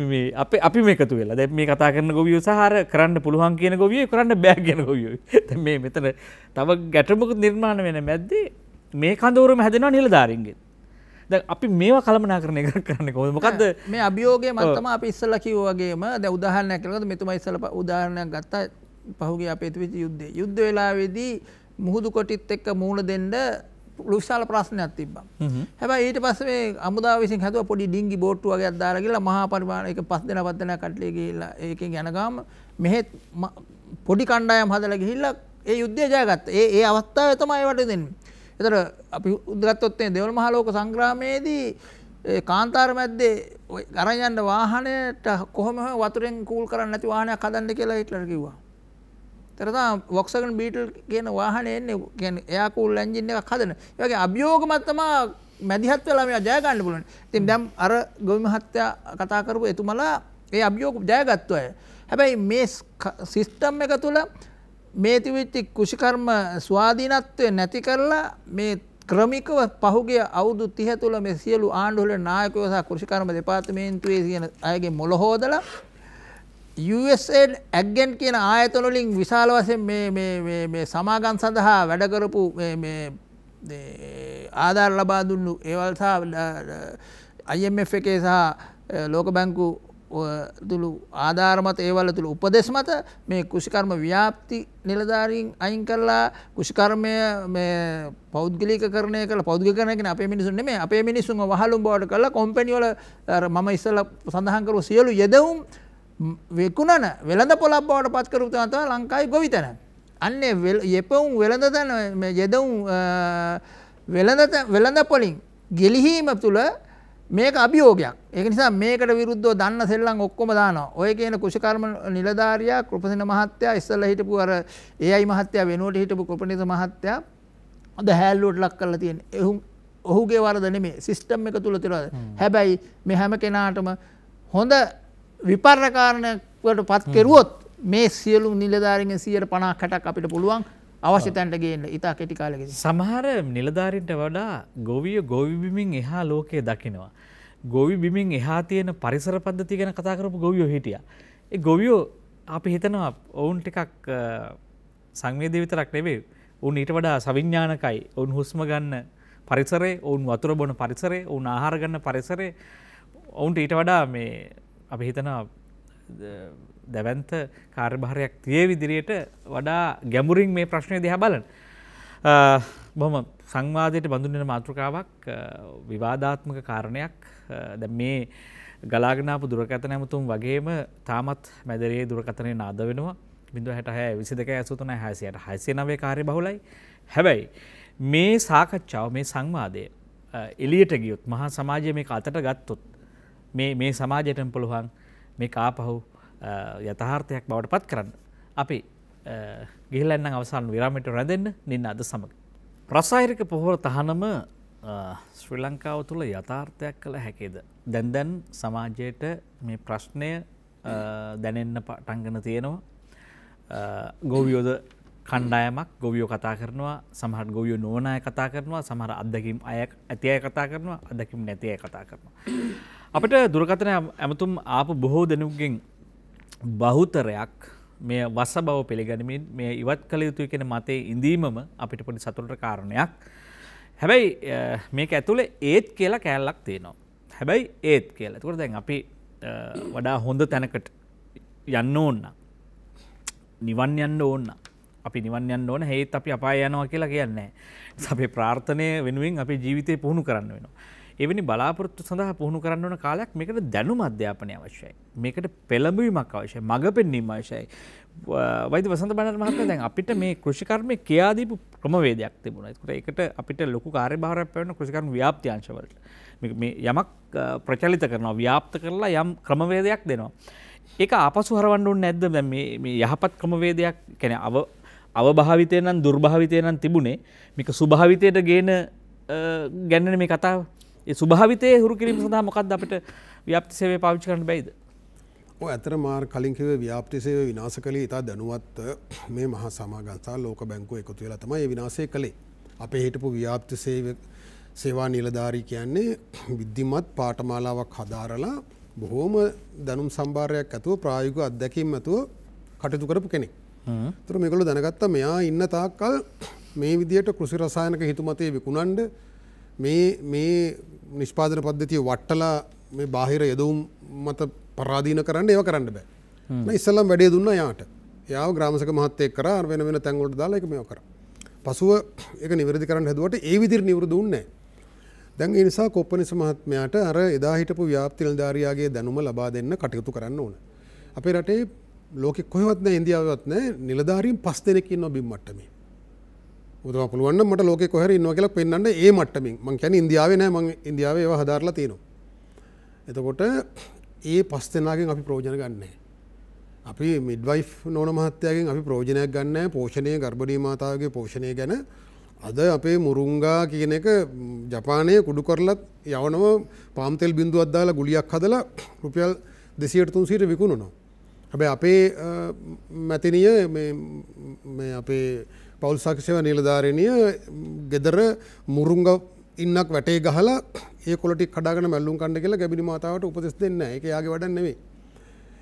මේ අපි මේ එකතු වෙලා. දැන් මේ කතා කරන ගොවියෝ සහ අර කරන්න පුළුවන් කියන ගොවියෝ කරන්න බෑ කියන ගොවියෝ. දැන් මේ මෙතන තව ගැටුමක් නිර්මාණය වෙන මැද්දේ මේ කඳවුරම හැදෙනවා නිලධාරීන්ගෙන්. දැන් අපි මේවා කළමනාකරණය කරන්නේ කොහොමද? මොකද්ද මේ අභියෝගය මත තමයි අපි ඉස්සෙල්ලා කිව්වා වගේම දැන් උදාහරණයක් කරනකොට මෙතුමා ඉස්සෙල්ලා උදාහරණයක් ගත්තා පහුගිය අපේ තිබිච්ච යුද්ධය. යුද්ධ වෙලාවේදී මුහුදු කොටිත් එක්ක මූණ දෙන්න විශාල ප්‍රශ්නයක් තිබ්බා. හැබැයි ඊට පස්සේ මේ අමුදාව විසින් හැදුවා පොඩි ඩිංගි බෝට්ටු වගේක් දාලා ගිහලා මහා පරිමාණයක 5 දෙනා කට්ටිය ගිහිල්ලා ඒකෙන් යන ගාම මෙහෙත් පොඩි කණ්ඩායම් හදලා ගිහිල්ලා ඒ යුද්ධය ජයගත්තා. ඒ අවස්ථාවේ තමයි ඒවට දෙන්නේ. ඒතර අපි උද්ගත්තොත් දේවල් මහ ලෝක සංග්‍රාමයේදී කාන්තාර මැද්දේ අරන් යන වාහනයට කොහොම වතුරෙන් කූල් කරන්නේ නැති වාහනයක් හදන්න කියලා හිට්ලර් කිව්වා. ඒතර තමයි වොක්ස්වැගන් බීටල් කියන වාහනේ එන්නේ කියන්නේ එයා කූල් එන්ජින් එකක් හදන. ඒ වගේ අභියෝගමත් තමයි මැදිහත් වෙලා මේවා ජය ගන්න පුළුවන්. ඉතින් දැන් අර ගොවි මහත්තයා කතා කරපු එතුමලා ඒ අභියෝග ජයගත්තා අය. හැබැයි මේ සිස්ටම් එක තුළ මේ තිබිච්ච කුෂිකර්ම ස්වාධීනත්වය නැති කරලා මේ ක්‍රමිකව පහුගිය අවුරුදු 30 තුළ මේ සියලු ආණ්ඩුවල නායකයෝ සහ කුෂිකර්ම දෙපාර්තමේන්තුවේ කියන අයගේ මොළ හොදලා USAID ඇග්ගෙන් කියන ආයතන වලින් විශාල වශයෙන් මේ සමාගම් සඳහා වැඩ කරපු ආධාර ලබා දුන්නු ඒවල් සහ IMF එකේ සහ ලෝක බැංකු තුළු ආධාර මත ඒවල තුළු උපදෙස් මත මේ කෘෂිකර්ම ව්‍යාප්ති නිලධාරීන් අයින් කරලා කෘෂිකර්මය මේ පෞද්ගලිකකරණය කරලා පෞද්ගලිකකරණය කියන්නේ අපේ මිනිසුන් නෙමෙයි අපේ මිනිසුන්ව වහලුම් බවට කරලා කම්පැනි වල මම ඉස්සෙල්ලා සඳහන් කරුව සියලු යෙදවුම් විකුණන වෙළඳ පොළක් බවට පත් කරපු තමයි ලංකාවේ ගොවිතැන. අන්නේ යෙපවුම් වෙළඳ තැන මේ යෙදවුම් වෙළඳ පොලින් ගෙලිහීම තුළ මේක අභියෝගයක්. ඒක නිසා මේකට විරුද්ධව දන්න සෙල්ලම් ඔක්කොම දානවා. ඔය කියන කුෂිකර්ම නිලධාරියා කෘපසින මහත්තයා ඉස්සෙල්ලා හිටපු අර AI මහත්තයා වෙනුවට හිටපු කෘපනිත මහත්තයා අද හැල්ලුවට ලක් කරලා තියෙන්නේ. ඔහුගේ වරද නෙමෙයි. සිස්ටම් එක තුල තියෙනවා. හැබැයි මේ හැම කෙනාටම හොඳ විපර්ණකාරණයකට පත් කෙරුවොත් මේ සියලු නිලධාරීන්ගෙන් 50-60ක් අපිට පුළුවන් අවශ්‍ය තැනට ගේන්න ඉතා කෙටි කාලෙකදී. සමහර නිලධාරීන්ට වඩා ගොවිය ගොවි බිමින් එහා ලෝකයේ දකිනවා. ගොවි බිමින් එහා තියෙන පරිසර පද්ධතිය ගැන කතා කරපු ගොවියෝ හිටියා. ඒ ගොවියෝ අපි හිතනවා ඔවුන් ටිකක් සංවේදී විතරක් නෙවෙයි. ඔවුන් ඊට වඩා සවිඥානිකයි. ඔවුන් හුස්ම ගන්න පරිසරේ, ඔවුන් වතුර බොන පරිසරේ, ඔවුන් ආහාර ගන්න පරිසරේ ඔවුන්ට ඊට වඩා මේ අපි හිතනවා දැවන්ත කාර්යභාරයක් තියේ විදිහට වඩා ගැඹුරින් මේ ප්‍රශ්නය දිහා බලන. බොහොම සංවාදයට බඳුන් වෙන මාතෘකාවක් විවාදාත්මක කාරණයක්. දැන් මේ ගලාගෙන ආපු දුරකථන ඇමතුම් වගේම තාමත් මැදරියේ දුරකථනයේ නාද වෙනවා. 066 22 83 600 609 කාර්යබහුලයි. හැබැයි මේ සාකච්ඡාව මේ සංවාදය එළියට ගියොත් මහා සමාජය මේක අතට ගත්තොත් මේ සමාජයටම පුළුවන් මේ ආපහු යථාර්ථයක් බවට පත් කරන්න. අපි ගිහිල්ලා ඉන්න අවසාන විරාමයට රැඳෙන්න නින්න අද සමග. රසායනික පොහොර තහනම ශ්‍රී ලංකාව තුළ යථාර්ථයක් කළ හැකිද? දැන් සමාජයට මේ ප්‍රශ්නය දැනෙන්න පටන් ගන්න තියෙනවා. ගොවියෝද කණ්ඩායමක් ගොවියෝ කතා කරනවා, සමහර ගොවියෝ නොවන අය කතා කරනවා, සමහර අත්දැකීම් ඇති අය කතා කරනවා, අත්දැකීම් නැති අය කතා කරනවා. අපිට දුරකථන ඇමතුම් ආපු බොහෝ දෙනෙකුගෙන් බහුතරයක් මේ වස බව පිළිගනිමින් මේ ඉවත් කළ යුතුයි කියන මතේ ඉඳීමම අපිට පොඩි සතුටට කාරණයක්. හැබැයි මේක ඇතුලේ ඒත් කියලා කෑල්ලක් තියෙනවා. හැබැයි ඒත් කියලා. ඒකෝර දැන් අපි වඩා හොඳ තැනකට යන්න ඕන. නිවන් යන්න ඕන. අපි නිවන් යන්න ඕන. හේත් අපි අපාය යනවා කියලා කියන්නේ නැහැ. අපේ ප්‍රාර්ථනය වෙනුවෙන් අපේ ජීවිතේ පුහුණු කරන්න වෙනවා. එවැනි බලාපොරොත්තු සඳහා පුහුණු කරන්න ඕන කාලයක් මේකට දැනුම අධ්‍යාපනය අවශ්‍යයි. මේකට පෙළඹවීමක් අවශ්‍යයි. මඟ පෙන්වීම අවශ්‍යයි. වෛද්‍ය වසන්ත බණ්ඩාර මහත්මයා දැන් අපිට මේ කෘෂිකර්මයේ කියා දීපු ක්‍රමවේදයක් තිබුණා. ඒකට අපිට ලොකු කාර්යභාරයක් පැවැන්න කෘෂිකර්ම ව්‍යාප්ති අංශවලට. මේ යමක් ප්‍රචලිත කරනවා, ව්‍යාප්ත කරලා යම් ක්‍රමවේදයක් දෙනවා. ඒක ආපසු හරවන්න ඕනේ නැද්ද? දැන් මේ යහපත් ක්‍රමවේදයක් කියන්නේ අවභාවිතය නම් දුර්භාවිතය නම් තිබුණේ. මේක සුභාවිතයට ගේන ගැන්නේ මේ කතාව. ඒ සුභාවිතයේ හුරු කිරීම සඳහා මොකක්ද අපිට ව්‍යාප්ති සේවය පාවිච්චි කරන්න බැයිද? ඔය අතර මාර් කලින් කිව්වේ ව්‍යාප්ති සේවය විනාශ කළේ ඉතා දැනුවත් මේ මහා සමාගම් සහ ලෝක බැංකුව එකතු වෙලා තමයි මේ විනාශය කළේ. අපේ හිටපු ව්‍යාප්ති සේවා නිලධාරී කියන්නේ විද්‍යමත් පාඨමාලාවක් හදාරලා බොහෝම දැනුම් සම්භාරයක් ඇතුව ප්‍රායෝගික අත්දැකීම් ඇතුව කටයුතු කරපු කෙනෙක්. ඒතර මේගොල්ලෝ දැනගත්තා මෙයා ඉන්න තාක්කල් මේ විදියට කෘෂි රසායනික හිතුමතේ විකුණන්න මේ නිෂ්පාදන පද්ධතිය වට්ටලා මේ බාහිර යදවුම් මත පරාදීන කරන්න ඒව කරන්න බෑ. මම ඉස්සෙල්ලාම වැඩේ දුන්නා යාට. යාව ග්‍රාමසක මහත්තයෙක් කරා වෙන වෙන තැන් වලට දාලා ඒක මේව කරා. පසුව ඒක නිවැරදි කරන්න හැදුවට ඒ විදිහට නිවැරදි දුන්නේ නැහැ. දැන් ඒ නිසා කොප්පනිස මහත්මයාට අර එදා හිටපු ව්‍යාප්ති නිලධාරියාගේ දැනුම ලබා දෙන්න කටයුතු කරන්න ඕන. අපේ රටේ ලෝකෙ කොහෙවත් නැහැ, ඉන්දියාවෙවත් නැහැ නිලධාරීන් 5 දෙනෙක් ඉන්නවා බිම් මට්ටමේ. උදව පුළුවන් නම් මට ලෝකේ කොහෙර ඉන්නවා කියලා පෙන්වන්න ඒ මට්ටමින්. මං කියන්නේ ඉන්දියාවේ නෑ, මං ඉන්දියාවේ ඒවා හදාarලා තියෙනවා. එතකොට ඒ 5 දෙනාගෙන් අපි ප්‍රයෝජන ගන්න නැහැ. අපි මිඩ්වයිෆ් නෝන මහත්තයාගෙන් අපි ප්‍රයෝජනයක් ගන්න නැහැ. පෝෂණය, ගර්භණී මාතාවගේ පෝෂණය ගැන අද අපේ මුරුංගා කියන එක ජපානයේ කුඩු කරලත් යවනව පාම් තෙල් බින්දුවක් දාලා ගුලියක් හදලා රුපියල් 200-300ට විකුණනවා. හැබැයි අපේ මැතිනිය මේ අපේ පෞල් සාක්ෂිව නිලධාරිනිය ගෙදර මුරුංග ඉන්නක් වැටේ ගහලා ඒ කොළ ටික කඩාගෙන මැල්ලුම් කන්න කියලා ගැබිනි මාතාවට උපදෙස් දෙන්නේ නැහැ. ඒක යාගේ වැඩක් නෙවෙයි.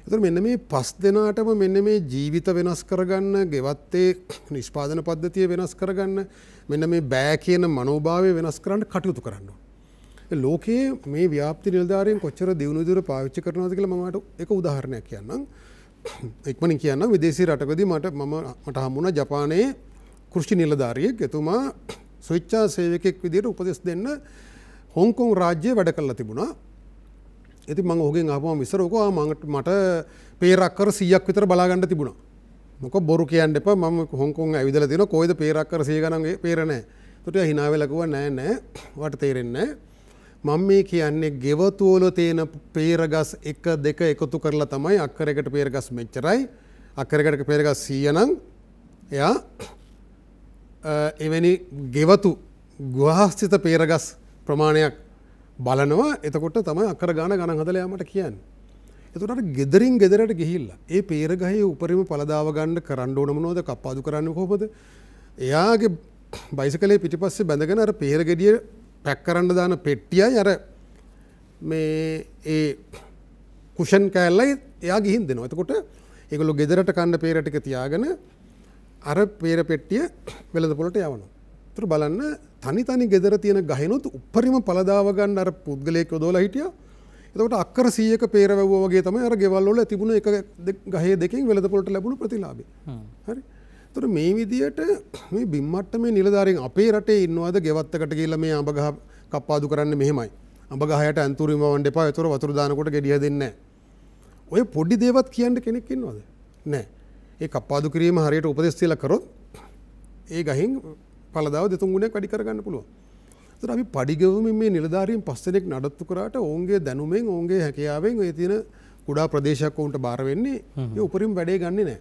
එතකොට මෙන්න මේ පස් දෙනාටම මෙන්න මේ ජීවිත වෙනස් කරගන්න, ගෙවත්තේ නිෂ්පාදන පද්ධතිය වෙනස් කරගන්න, මෙන්න මේ බෑ කියන මනෝභාවය වෙනස් කරන්න කටයුතු කරන්න ඕනේ. ලෝකයේ මේ ව්‍යාප්ති නිලධාරීන් කොච්චර දියුණු විදිහට පාවිච්චි කරනවද කියලා මම එක උදාහරණයක් කියන්නම්. ඉක්මනින් කියන්නම් විදේශී රටකදී මට හම්බුණා ජපානයේ කෘෂි නිලධාරියෙක්. එතුමා ස්වේච්ඡා සේවකයෙක් විදිහට උපදෙස් දෙන්න හොංකොං රාජ්‍යයේ වැඩ කරලා තිබුණා. ඉතින් මම ඔහුගෙන් අහපුවම විසරෝකෝ මට පේරක්කර 100ක් විතර බලා ගන්න තිබුණා. මොකද බොරු කියන්න එපා මම හොංකොං ඇවිදලා තියෙනවා කොයිද පේරක්කර 100 ගණන් පේර නැහැ. ඒකට එයා hina වෙලා කිව්වා නෑ වට තේරෙන්නේ නැහැ. මම මේ කියන්නේ ගෙවතු වල තියෙන පේරගස් 1 2 එකතු කරලා තමයි අක්කරයකට පේරගස් මෙච්චරයි. අක්කරයකට පේරගස් 100 නම් එයා එවැනි ගෙවතු ගුහාස්ථිත පේරගස් ප්‍රමාණයක් බලනවා. එතකොට තමයි අක්කර ගණන් හදලා යාමට කියන්නේ. එතකොට අර ගෙදරින් ගෙදරට ගිහිල්ලා ඒ පේරගහේ උපරිම පළදාව ගන්න කරන්න ඕන මොනවද කප්පාදු කරන්නේ කොහොමද? එයාගේ බයිසිකලේ පිටිපස්සේ බැඳගෙන අර පේර ගෙඩිය පැක් කරන්න දාන පෙට්ටියයි අර මේ ඒ කුෂන් කෑල්ලයි එයා ගිහින් දෙනවා. එතකොට ඒගොල්ලෝ ගෙදරට කන්න පේර ටික තියාගෙන අර පේර පෙට්ටිය වෙළඳ පොළට යවනවා. ඒතර බලන්න තනි ගෙදර තියෙන ගහිනුත් උපරිම පළදාව ගන්න අර පුද්ගලයෙක් යොදවලා හිටියා. එතකොට අක්කර 100ක පේර වැවුවා වගේ තමයි අර ගෙවල් වල තිබුණ එක ගහේ දෙකෙන් වෙළඳ පොළට ලැබුණු ප්‍රතිලාභය. හරි. ඒතර මේ විදියට මේ බිම්මට්ටමේ නිලධාරීන් අපේ රටේ ඉන්නවද ගෙවත්තකට ගිහිල්ලා මේ අඹ ගහ කප්පාදු කරන්නේ මෙහෙමයි. අඹ ගහයට අන්තුරින්ම වවන්න එපා. ඒතර වතුර දානකොට ගෙඩිය දෙන්නේ නැහැ. ඔය පොඩි දේවත් කියන්න කෙනෙක් ඉන්නවද? නැහැ. ඒ කප්පාදු කිරීම හරියට උපදෙස් තියලා කරොත් ඒ ගහින් පළදාව දෙතුන් ගුණයක් වැඩි කරගන්න පුළුවන්. ඒතර අපි පඩිගෙවමින් මේ නිලධාරීන් 5 දෙනෙක් නඩත්තු කරාට ඔවුන්ගේ දැනුමෙන් ඔවුන්ගේ හැකියාවෙන් ඔය තියෙන කුඩා ප්‍රදේශයක් ඔවුන්ට බාර වෙන්නේ ඒ උපරිම වැඩේ ගන්නෙ නැහැ.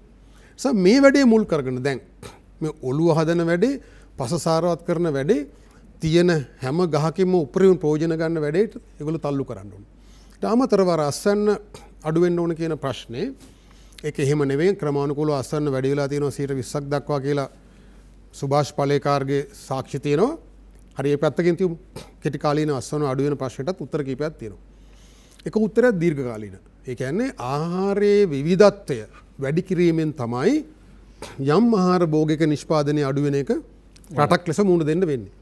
නිසා මේ වැඩේ මුල් කරගෙන දැන් මේ ඔළුව හදන වැඩේ, පස සාරවත් කරන වැඩේ, තියෙන හැම ගහකින්ම උපරිම ප්‍රයෝජන ගන්න වැඩේට ඒගොල්ලෝ තල්ලු කරන්න ඕනේ. ඊට අමතරව අස්සන්න අඩු වෙන්න ඕන කියන ප්‍රශ්නේ ඒක එහෙම නෙවෙයි ක්‍රමානුකූලව අස්සන්න වැඩි වෙලා තියෙනවා 20%ක් දක්වා කියලා සුභාෂ් පලේකාර්ගේ සාක්ෂි තියෙනවා. හරි ඒ පැත්තකින් තියමු. කෙටි කාලීන අස්සන අඩු වෙන ප්‍රශ්නටත් උත්තර කීපයක් තියෙනවා. එක උත්තරයක් දීර්ඝ කාලීන. ඒ කියන්නේ ආහාරයේ විවිධත්වය වැඩි කිරීමෙන් තමයි යම් ආහාර භෝගික නිෂ්පාදනය අඩු වෙන එක රටක් ලෙස මුහුණ දෙන්න වෙන්නේ.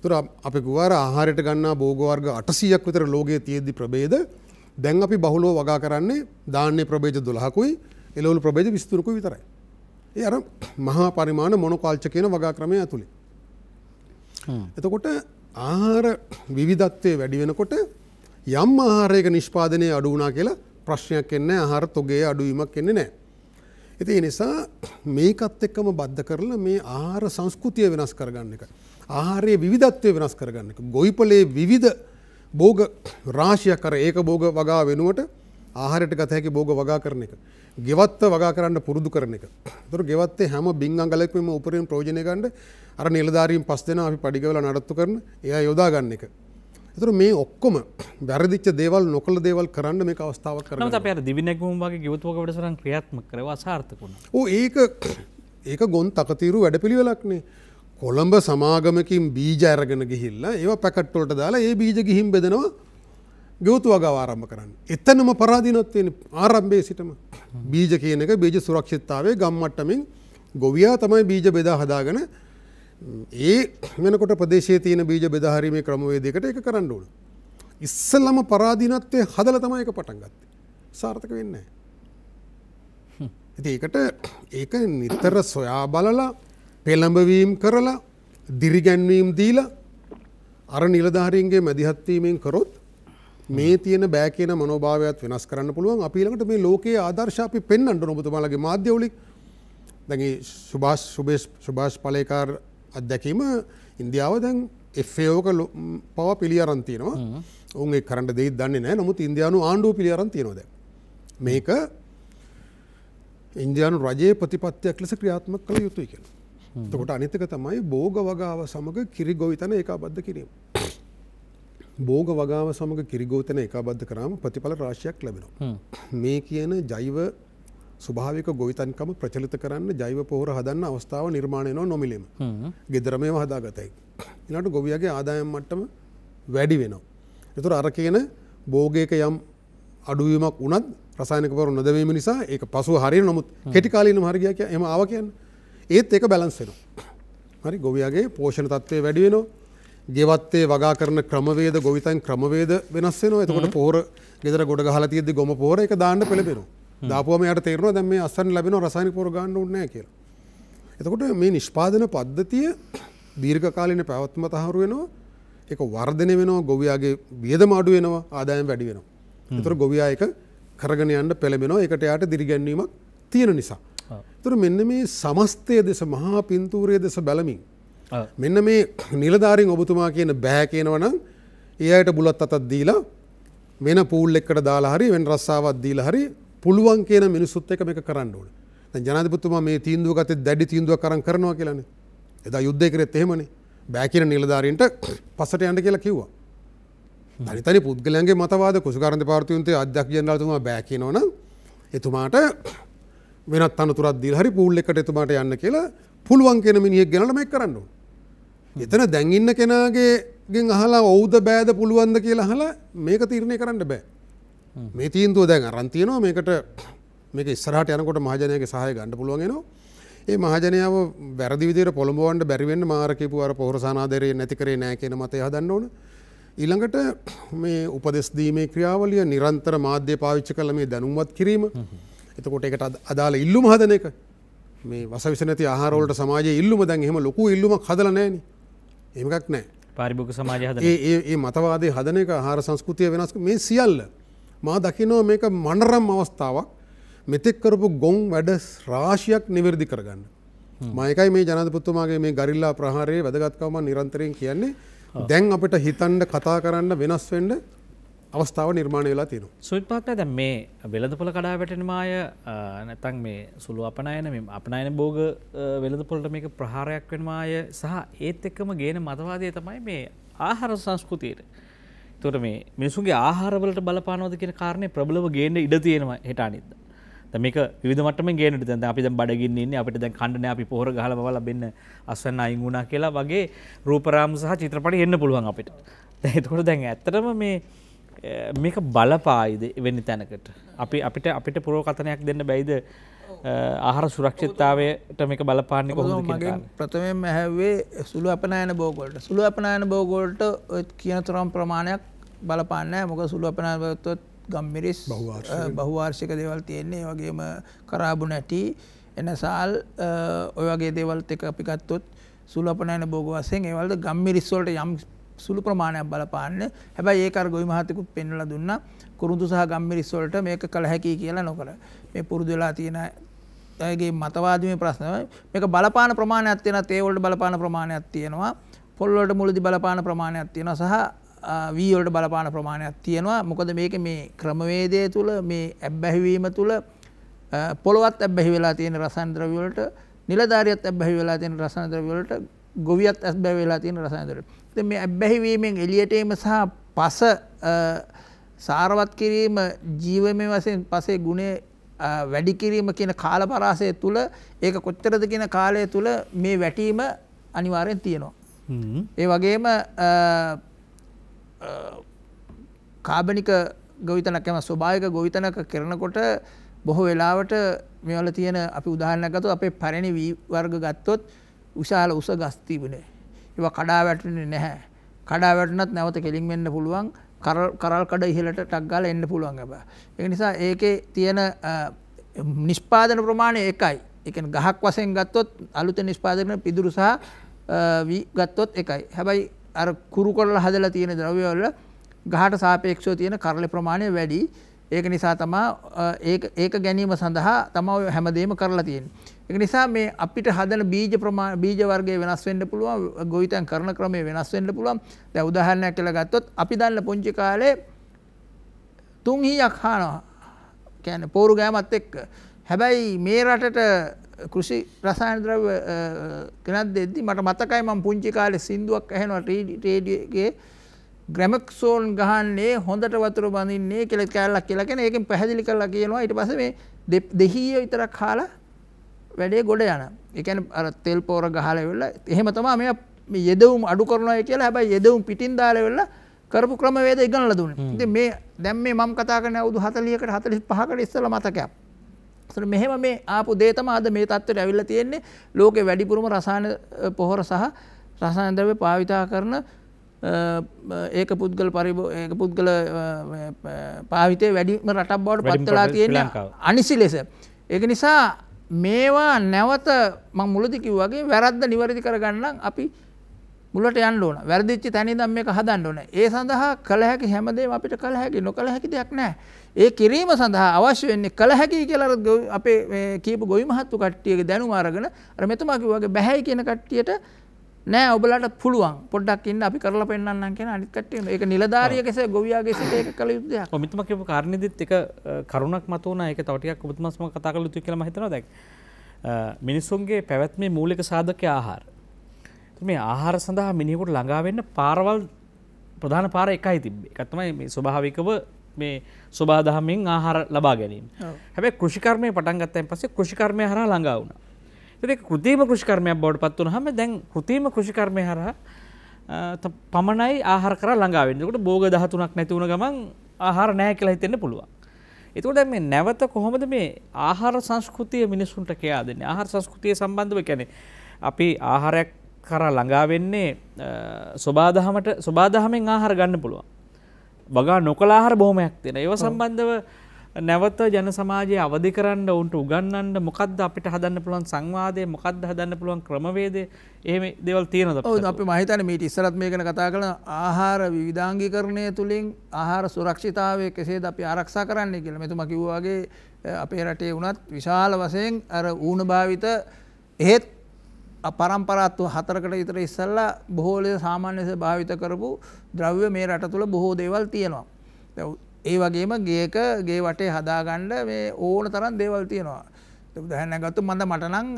ඒතර අපි ගුවාර ආහාරයට ගන්නා භෝග වර්ග 800ක් විතර ලෝකයේ තියෙද්දි ප්‍රභේද දැන් අපි බහුලව වගා කරන්නේ ධාන්‍ය ප්‍රභේද 12කුයි එළවලු ප්‍රභේද 23කුයි විතරයි. ඒ අර මහා පරිමාණ මොනෝකල්චර් කියන වගා ක්‍රමය ඇතුලේ. එතකොට ආහාර විවිධත්වයේ වැඩි වෙනකොට යම් ආහාරයක නිෂ්පාදනය අඩු වුණා කියලා ප්‍රශ්නයක් එන්නේ නැහැ. ආහාර තොගයේ අඩුවීමක් එන්නේ නැහැ. ඉතින් ඒ නිසා මේකත් එක්කම බද්ධ කරලා මේ ආහාර සංස්කෘතිය වෙනස් කරගන්න එක. ආහාරයේ විවිධත්වය වෙනස් කරගන්න එක. ගොවිපලේ විවිධ භෝග රාශියක් අර ඒක භෝග වගා වෙනුවට ආහාරයට ගත හැකි භෝග වගා කරන එක. ගෙවත්ත වගා කරන්න පුරුදු කරන එක. ඒතර ගෙවත්තේ හැම බින් අඟලකම උපරිම ප්‍රයෝජනය ගන්න අර නිලධාරීන් 5 දෙනා අපි පඩිගෙවලා නඩත්තු කරන එයා යොදා ගන්න එක. ඒතර මේ ඔක්කොම වැරදිච්ච දේවල් නොකළ දේවල් කරන්න මේක අවස්ථාවක් කරගන්න. නමුත් අපි අර දිවිනැගුම් වගේ ගෙවතුවක වැඩසටහන් ක්‍රියාත්මක කරවා අසාර්ථක වුණා. ඔව් ඒක ගොන් තකතිරු වැඩපිළිවෙලක්නේ. කොළඹ සමාගමකින් බීජ අරගෙන ගිහිල්ලා ඒවා පැකට් වලට දාලා ඒ බීජ ගිහින් බෙදනවා ගෙවතු වගාව ආරම්භ කරන්න. එතනම පරාදීනවත් වෙන්නේ ආරම්භයේ සිටම. බීජ කියන එක බීජ සුරක්ෂිතතාවයේ ගම්මට්ටමින් ගොවියා තමයි බීජ බෙදා හදාගෙන ඒ වෙනකොට ප්‍රදේශයේ තියෙන බීජ බෙදා හැරීමේ ක්‍රමවේදයකට ඒක කරන්න ඕන. ඉස්සෙල්ලම පරාදීනත්වයේ හදලා තමයි ඒක පටන් ගත්තේ. සාර්ථක වෙන්නේ නැහැ. ඉතින් ඒක නිතර සොයා බලලා පෙළඹවීම් කරලා දිරිගැන්වීම් දීලා අර නිලධාරීන්ගේ මැදිහත් වීමෙන් කරොත් මේ තියෙන බෑ කියන මනෝභාවයත් වෙනස් කරන්න පුළුවන්. අපි ළඟට මේ ලෝකයේ ආදර්ශ අපි පෙන්වන්න ඕන ඔබතුමාලගේ මාධ්‍ය වලින්. දැන් මේ සුභාෂ් පලේකාර් අත්දැකීම ඉන්දියාව දැන් FAO ක පව පිළි අරන් තියෙනවා. උන් ඒක කරන්න දෙයිද දන්නේ නැහැ. නමුත් ඉන්දියානු ආණ්ඩුව පිළි අරන් තියෙනවා දැන්. මේක ඉන්දියානු රජයේ ප්‍රතිපත්තියක් ලෙස ක්‍රියාත්මක කළ යුතුයි කියලා. එතකොට අනිත් එක තමයි භෝග වගාව සමග කිරි ගොවිතැන ඒකාබද්ධ කිරීම. භෝග වගාව සමග කිරි ගොවිතැන ඒකාබද්ධ කරාම ප්‍රතිඵල රාශියක් ලැබෙනවා. මේ කියන ජෛව ස්වභාවික ගොවිතැන්කම ප්‍රචලිත කරන්න ජෛව පොහොර හදන්න අවස්ථාව නිර්මාණය වෙනවා නොමිලේම. ගෙදරම ඒවා හදාගතයි. ඊළඟට ගොවියාගේ ආදායම් මට්ටම වැඩි වෙනවා. ඒතර අර කියන භෝගයක යම් අඩුවීමක් වුණත් රසායනික පොහොර නොදැවීම නිසා ඒක පසුව හරියන නමුත් කෙටි කාලීනව හරි ගියා එහෙම ආවා කියන්නේ. ඒත් ඒක බැලන්ස් වෙනවා. හරි ගොවියාගේ පෝෂණ තත්ත්වය වැඩි වෙනවා. ගෙවත්තේ වගා කරන ක්‍රමවේද ගොවිතැන් ක්‍රමවේද වෙනස් වෙනවා. එතකොට පොහොර ගෙදර ගොඩ ගහලා තියෙද්දි ගොම පොහොර ඒක දාන්න පෙළඹෙනවා. දාපුවම යාට තේරෙනවා දැන් මේ අස්සන්න ලැබෙනවා රසායනික පොහොර ගන්න ඕනේ නැහැ කියලා. එතකොට මේ නිෂ්පාදන පද්ධතිය දීර්ඝකාලීන පැවැත්ම තහවුරු වෙනවා. ඒක වර්ධනය වෙනවා ගොවියාගේ වියදම අඩු වෙනවා ආදායම වැඩි වෙනවා. ඒතර ගොවියා ඒක කරගෙන යන්න පෙළඹෙනවා. ඒකට යාට දිරිගැන්වීමක් තියෙන නිසා. ඒතර මෙන්න මේ සමස්තය දෙස මහා පින්තූරයේ දෙස බලමින් මෙන්න මේ නිලධාරීන් ඔබතුමා කියන බෑ කියනවනම් ඒ අයට බුලත් අතක් දීලා වෙන පූල් එකකට දාලා හරි වෙන රස්සාවක් දීලා හරි පුළුවන් කියන මිනිස්සුත් එක මේක කරන්න ඕනේ. දැන් ජනාධිපතිතුමා මේ තීන්දුව ගත්තේ දැඩි තීන්දුවක් අරන් කරනවා කියලානේ. එදා යුද්ධය කරෙත් එහෙමනේ. බෑ කියන නිලධාරීන්ට පස්සට යන්න කියලා කිව්වා. තනි පුද්ගලයන්ගේ මතවාද කුසකාරණ දෙපාර්තමේන්තුවේ අධ්‍යක්ෂ ජනරාල්තුමා බෑ කියනවනම් එතුමාට වෙනත් අනතුරක් දීලා හරි පූල් එකට එතුමාට යන්න කියලා පුළුවන් කියන මිනිහෙක් ගෙනල්ලා මේක කරන්න ඕනේ. එතන දැන් ඉන්න කෙනාගෙන් අහලා ඔව්ද බෑද පුළුවන්ද කියලා අහලා මේක තීරණය කරන්න බෑ. මේ තීන්දුව දැන් අරන් තියෙනවා මේකට මේක ඉස්සරහට යනකොට මහජනයාගේ සහාය ගන්න පුළුවන් වෙනවා. ඒ මහජනයාව වැරදි විදිහට පොළඹවන්න බැරි වෙන්න මාර කියපු අර පොහොර සානාදරේ නැති කරේ නැහැ කියන මතය හදන්න ඕන. ඊළඟට මේ උපදෙස් දීමේ ක්‍රියාවලිය නිරන්තර මාධ්‍ය පාවිච්චි කරලා මේ දැනුම්වත් කිරීම. එතකොට ඒකට අදාළ ඉල්ලුම හදන එක. මේ වසවිස නැති ආහාර වලට සමාජයේ ඉල්ලුම දැන් එහෙම ලොකු ඉල්ලුමක් හදලා නැහැ නේ. එහෙම එකක් නැහැ. පාරිභෝගික සමාජය හදන. ඒ මතවාදයේ හදන එක ආහාර සංස්කෘතිය වෙනස් මේ සියල්ල මා දකිනවා මේක මනරම් අවස්ථාවක්. මෙතෙක් කරපු ගොන් වැඩ රාශියක් නිවැරදි කරගන්න. මම ඒකයි මේ ජනාධිපතිතුමාගේ මේ ගරිල්ලා ප්‍රහාරයේ වැදගත්කම නිරන්තරයෙන් කියන්නේ. දැන් අපිට හිතන්න කතා කරන්න වෙනස් වෙන්න අවස්ථාව නිර්මාණය වෙලා තියෙනවා. සුවිත් පාක්ටා දැන් මේ වෙළඳපොළ කඩා වැටෙන මාය නැත්නම් මේ සුළු අපනයන මේ අපනයන භෝග වෙළඳපොළට මේක ප්‍රහාරයක් වෙන මාය සහ ඒත් එක්කම ගේන මතවාදය තමයි මේ ආහාර සංස්කෘතියට. ඒතකොට මේ මිනිසුන්ගේ ආහාරවලට බලපානවද කියන කාරණේ ප්‍රබලව ගේන්න ඉඩ තියෙනවා හෙට අනිද්දා. දැන් මේක විවිධ මට්ටමින් ගේන්නට දැන් අපි දැන් බඩගින්න ඉන්නේ අපිට දැන් කන්න නෑ අපි පොහොර ගහලා බවලා බෙන්න අස්වැන්න අයින් වුණා කියලා වගේ රූපරාම සහ චිත්‍රපටි එන්න පුළුවන් අපිට. දැන් ඒතකොට දැන් ඇත්තටම මේක බලපායිද වෙන තැනකට අපිට පුරෝකථනයක් දෙන්න බැයිද ආහාර සුරක්ෂිතතාවයට මේක බලපාන්නේ කොහොමද කියන කාරණේ. ප්‍රථමයෙන්ම ඇහැව්වේ සුළු අපනයන භෝග වලට. සුළු අපනයන භෝග වලට ඔය කියන තරම් ප්‍රමාණයක් බලපාන්නේ නැහැ. මොකද සුළු අපනයන භෝග ගම්මිරිස් බහුවාර්ෂික දේවල් තියෙන්නේ. ඒ වගේම කරාබු නැටි එනසාල් ඔය වගේ දේවල්ත් එක අපි ගත්තොත් සුළු අපනයන භෝග වශයෙන් ඒ වලද ගම්මිරිස් වලට යම් සුළු ප්‍රමාණයක් බලපාන්නේ. හැබැයි ඒක අර ගොවි මහත්තයෙකුත් පෙන්වලා දුන්නා කුරුඳු සහ ගම්මිරිස් වලට මේක කළ හැකියි කියලා නොකර. මේ පුරුදු වෙලා තියෙන අයගේ මතවාදීමේ ප්‍රශ්න මේක බලපාන ප්‍රමාණයක් තියෙනවා. තේ වලට බලපාන ප්‍රමාණයක් තියෙනවා. පොල් වලට මුලදී බලපාන ප්‍රමාණයක් තියෙනවා සහ වී වලට බලපාන ප්‍රමාණයක් තියෙනවා. මොකද මේක මේ ක්‍රමවේදය තුල මේ ඇබ්බැහිවීම තුල පොළවත් ඇබ්බැහි වෙලා තියෙන රසායන ද්‍රව්‍ය වලට නිලධාරියත් ඇබ්බැහි වෙලා තියෙන රසායන ද්‍රව්‍ය වලට ගොවියත් ඇබ්බැහි වෙලා තියෙන රසායන ද්‍රව්‍ය. ඉතින් මේ ඇබ්බැහි වීමෙන් එළියට එීම සහ පස සාරවත් කිරීම ජීවමය වශයෙන් පසේ ගුණේ වැඩි කිරීම කියන කාල පරාසය තුල ඒක කොච්චරද කියන කාලය තුල මේ වැටීම අනිවාර්යෙන් තියෙනවා. ඒ වගේම කාබනික ගොවිතැනක් යම ස්වභාවික ගොවිතැනක කරනකොට බොහෝ වෙලාවට මේවල තියෙන අපි උදාහරණයක් ගත්තොත් අපේ පැරණි වී වර්ග ගත්තොත් විශාල උස ගස් තිබුණේ. ඒවා කඩා වැටෙන්නේ නැහැ. කඩා වැටුණත් නැවත කෙලින් වෙන්න පුළුවන්. කරල් කඩ ඉහළට ටක් ගාලා එන්න පුළුවන් හැබැයි. ඒක නිසා ඒකේ තියෙන නිෂ්පාදන ප්‍රමාණය එකයි. ඒ කියන්නේ ගහක් වශයෙන් ගත්තොත් අලුතෙන් නිෂ්පාදනය කරන පිදුරු සහ වී ගත්තොත් එකයි. හැබැයි අර කුරු කරලා හදලා තියෙන ද්‍රව්‍ය වල ගහට සාපේක්ෂව තියෙන කරල ප්‍රමාණය වැඩි. ඒක නිසා තමයි ඒක ගැනීම සඳහා තමයි හැමදේම කරලා තියෙන්නේ. ඒක නිසා මේ අපිට හදන බීජ වර්ගය වෙනස් වෙන්න පුළුවන්. ගොවිතැන් කරන ක්‍රමය වෙනස් වෙන්න පුළුවන්. දැන් උදාහරණයක් කියලා ගත්තොත් අපි දන්න පුංචි කාලේ 3 හීයක් හානවා. කියන්නේ පෝරු ගෑමත් එක්ක. හැබැයි මේ රටට කෘෂි රසායන ද්‍රව්‍ය ගෙනත් දෙද්දි මට මතකයි මම පුංචි කාලේ සින්දුවක් ඇහෙනවා රේඩියෝගේ ග්‍රැමක්සෝන් ගහන්නේ හොඳට වතුර බඳින්නේ කියලා කැලලක් කියලා කියන ඒකෙන් පැහැදිලි කරලා කියනවා. ඊට පස්සේ මේ දෙහිය විතරක් කාලා වැඩේ ගොඩ යන. ඒ කියන්නේ අර තෙල් පොර ගහලා ඉවරලා එහෙම තමයි මේ යෙදවුම් අඩු කරනවා කියලා. හැබැයි යෙදවුම් පිටින් දාලා ඉවරලා කරපු ක්‍රමවේද ඉගෙනලා දුන්නේ. ඉතින් මේ දැන් මේ මම කතා කරන අවුරුදු 40කට 45කට ඉස්සෙල්ලා මතකයක්. ඒතර මෙහෙම මේ ආපු දේ තමයි අද මේ තත්ත්වයට ඇවිල්ලා තියෙන්නේ. ලෝකේ වැඩිපුරම රසායන පොහොර සහ රසායන ද්‍රව්‍ය භාවිතා කරන ඒක පුද්ගල භාවිතයේ වැඩිම රටක් බවට පත් වෙලා තියෙන්නේ අනිසි ලෙස. ඒක නිසා මේවා නැවත මම මුලදී කිව්වා වගේ වැරද්ද නිවැරදි කරගන්න අපි මුලට යන්න ඕන. වැරදිච්ච තැන ඉඳන් මේක හදන්න ඕන. ඒ සඳහා කළ හැකි හැමදේම අපිට කළ හැකි නොකළ හැකි දෙයක් නැහැ. ඒ කිරීම සඳහා අවශ්‍ය වෙන්නේ කළ හැකි කියලා අපේ කීප ගොවි මහත්තු කට්ටියගේ දැනුම අරගෙන අර මෙතුමා කිව්වා වගේ බැහැයි කියන කට්ටියට නෑ ඔබලාට පුළුවන් පොඩ්ඩක් ඉන්න අපි කරලා පෙන්නන්නම් කියන අනිත් කට්ටිය. ඒක නිලධාරිය කෙසේ ගොවියාගේ සිට ඒක කළ යුතු දෙයක්. ඔය මෙතුමා කියපු කාරණේදිත් එක කරුණක් මතුවනා. ඒක තව ටිකක් ඔබතුමාස්ම කතා කරලා යුතුයි කියලා මම හිතනවා. දැන් මිනිසුන්ගේ පැවැත්මේ මූලික සාධකය ආහාර. මේ ආහාර සඳහා මිනිහෙකුට ළඟා වෙන්න පාරවල් ප්‍රධාන පාර එකයි තිබ්බේ. එකක් තමයි මේ ස්වභාවිකව මේ සබාදහමින් ආහාර ලබා ගැනීම. හැබැයි කෘෂිකර්මය පටන් ගත්තයින් පස්සේ කෘෂිකර්මය හරහා ළඟා වුණා. ඒක කෘත්‍රිම කෘෂිකර්මයක් බවට පත් වුණාම දැන් කෘත්‍රිම කෘෂිකර්මය හරහා පමණයි ආහාර කරා ළඟා වෙන්නේ. ඒකට භෝග 13ක් නැති වුණ ගමන් ආහාර නැහැ කියලා හිතෙන්න පුළුවන්. ඒකට මේ නැවත කොහොමද මේ ආහාර සංස්කෘතිය මිනිසුන්ට කියා දෙන්නේ? ආහාර සංස්කෘතිය සම්බන්ධව කියන්නේ අපි ආහාරයක් කරා ළඟා වෙන්නේ සබාදහමෙන් ආහාර ගන්න පුළුවන්. වගා නොකළ ආහාර බොහොමයක් තියෙනවා. ඒව සම්බන්ධව නැවත ජන සමාජයේ අවදි කරන්න උන්ට උගන්වන්න මොකද්ද අපිට හදන්න පුළුවන් සංවාදය, මොකද්ද හදන්න පුළුවන් ක්‍රමවේදය, එහෙම දේවල් තියෙනවද? ඔව් අපි මම හිතන්නේ මේක ඉස්සරත් මේක ගැන කතා කරලා ආහාර විවිධාංගීකරණය තුලින් ආහාර සුරක්ෂිතතාවය කෙසේද අපි ආරක්ෂා කරන්නේ කියලා. මෙතුමා කිව්වා වගේ අපේ රටේ වුණත් විශාල වශයෙන් අර ඌණ භාවිත එහෙත් පරම්පරාත්ව 4කට විතර ඉස්සෙල්ලා බොහෝ ලෙස සාමාන්‍ය ලෙස භාවිත කරපු ද්‍රව්‍ය මේ රට තුල බොහෝ දේවල් තියෙනවා. ඒ වගේම ගේ වටේ හදාගන්න මේ ඕන තරම් දේවල් තියෙනවා. උදාහරණයක් ගත්තොත් මට නම්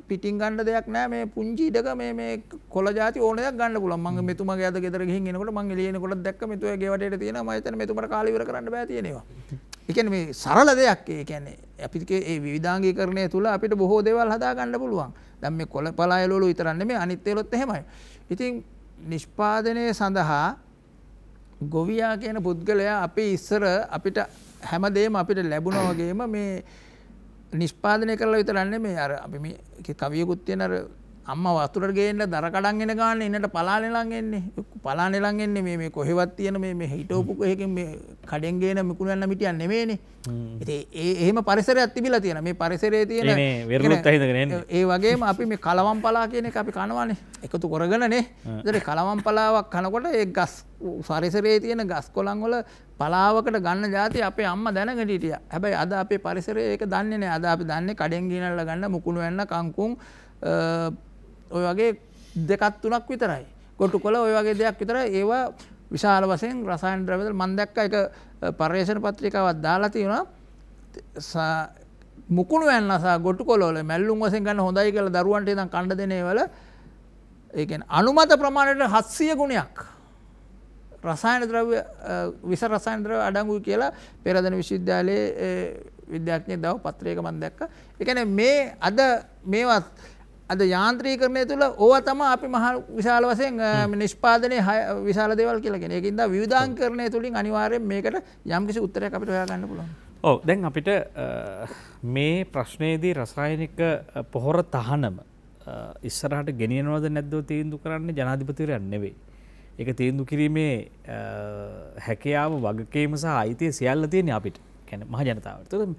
පිටින් ගන්න දෙයක් නැහැ. මේ පුංචි ඉඩක මේ කොළ ಜಾති ඕන දෙයක් ගන්න පුළුවන්. මම මෙතුමාගේ අද ගෙදර ගිහින් එනකොට මම එළියේ එනකොට දැක්ක මෙතුමාගේ ගේ වටේට තියෙනවා. මම හිතන්නේ මෙතුමාට කාලේ ඉවර කරන්න බෑ තියෙනවා. ඒ කියන්නේ මේ සරල දෙයක්. ඒ කියන්නේ අපිට මේ විවිධාංගීකරණය තුල අපිට බොහෝ දේවල් හදා ගන්න පුළුවන්. දැන් මේ කොළ පලා එළවලු විතරක් නෙමෙයි අනිත් ඒලොත් එහෙමයි. ඉතින් නිෂ්පාදනයේ සඳහා ගොවියා කියන පුද්ගලයා අපි ඉස්සර අපිට හැමදේම අපිට ලැබුණා වගේම මේ නිෂ්පාදනය කරලා විතරක් නෙමෙයි අර අපි මේ කවියකුත් තියෙන අර අම්මා වතුරට ගේන්න දර කඩන් එන ගානේ ඉන්නට පලානේ ලං එන්නේ. පලානේ ලං එන්නේ මේ කොහෙවත් තියෙන මේ හිටවපු එකකින් මේ කඩෙන් ගේන මිකුණු යන මිටියක් නෙමෙයිනේ. ඉතින් එහෙම පරිසරයක් තිබිලා තියෙනවා. මේ පරිසරයේ තියෙන වෙරළුත් අහිඳගෙන එන්නේ. ඒ වගේම අපි මේ කලවම් පලා කියන එක අපි කනවානේ. එකතු කරගෙනනේ. ඒතර කලවම් පලාවක් කනකොට ඒ ගස් පරිසරයේ තියෙන ගස් කොළන් වල පලාවකට ගන්න જાති අපේ අම්මා දැනගෙන හිටියා. හැබැයි අද අපේ පරිසරයේ ඒක දන්නේ නැහැ. අද අපි දන්නේ කඩෙන් ගිනනලා ගන්න මුකුණු වෙන්න කංකුම් ඔය වගේ දෙකක් තුනක් විතරයි. කොටු කොළ ඔය වගේ දෙයක් විතරයි. ඒවා විශාල වශයෙන් රසායන ද්‍රව්‍ය වල මම දැක්ක එක පර්යේෂණ පත්‍රිකාවක් දාලා තියෙනවා. මුකුණු වෙන්න සහ කොටු කොළ වල මැල්ලුම් වශයෙන් ගන්න හොඳයි කියලා දරුවන්ට ඉඳන් කණ්ඩ දෙන ඒවල ඒ කියන්නේ අනුමත ප්‍රමාණයට 700 ගුණයක් රසායන ද්‍රව්‍ය විස රසායන ද්‍රව්‍ය අඩංගුයි කියලා පෙරදෙන විශ්වවිද්‍යාලයේ විද්‍යාඥයෙක් දාව පත්‍රයක මම දැක්කා. ඒ කියන්නේ මේ අද මේවා අද යාන්ත්‍රීකරණය තුළ ඕවා තමයි අපි මහ විශාල වශයෙන් නිෂ්පාදනයේ විශාල දේවල් කියලා කියන්නේ. ඒකින්ද විවිධාංගීකරණය තුලින් අනිවාර්යෙන් මේකට යම්කිසි උත්තරයක් අපිට හොයාගන්න පුළුවන්. ඔව් දැන් අපිට මේ ප්‍රශ්නයේදී රසායනික පොහොර තහනම ඉස්සරහට ගෙනියනවද නැද්ද තීන්දුව කරන්නේ ජනාධිපතිවරයා නෙවෙයි. ඒක තීන්දුව කිරීමේ හැකියාව වගකීම සහ අයිතිය සියල්ල තියෙන්නේ අපිට. කියන්නේ මහ ජනතාවට. ඒතකොට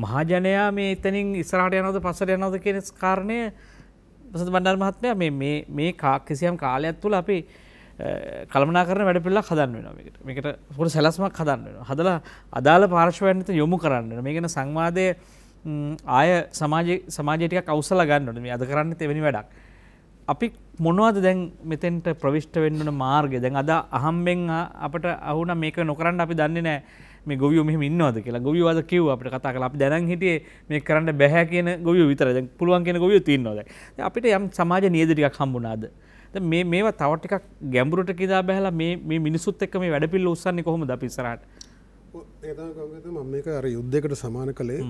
මහජනයා මේ එතනින් ඉස්සරහට යනවද පස්සට යනවද කියන කාරණය වසන්ත බණ්ඩාර මහත්මයා මේ කිසියම් කාලයක් තුළ අපි කළමනාකරන වැඩපිළිවෙලක් හදන්න වෙනවා මේකට. මේකට පොඩි සැලැස්මක් හදන්න වෙනවා. හදලා අදාළ පාර්ශවයන්ට යොමු කරන්න වෙනවා. මේ ගැන සංවාදයේ ආය සමාජයේ ටිකක් අවසලා ගන්න ඕනේ. මේ අද කරන්නේ තෙවෙනි වැඩක්. අපි මොනවද දැන් මෙතෙන්ට ප්‍රවිෂ්ඨ වෙන්න ඕන මාර්ගය? දැන් අද අහම්බෙන් අපිට අහුණා මේක නොකරන්න අපි දන්නේ නැහැ. මේ ගොවියෝ මෙහෙම ඉන්නවද කියලා. ගොවියෝ අද කිව්වා අපිට කතා කරලා අපි දැනන් හිටියේ මේක කරන්න බෑ කියන ගොවියෝ විතරයි. දැන් පුළුවන් කියන ගොවියෝ තියෙනවා දැන්. දැන් අපිට යම් සමාජ නීති ටිකක් හම්බුණාද? දැන් මේවා තව ටිකක් ගැඹුරට කිදා බහැලා මේ මිනිසුත් එක්ක මේ වැඩපිළිවෙල උස්සන්නේ කොහොමද අපි ඉස්සරහට? ඒක තමයි මම මේක අර යුද්ධයකට සමාන කළේ.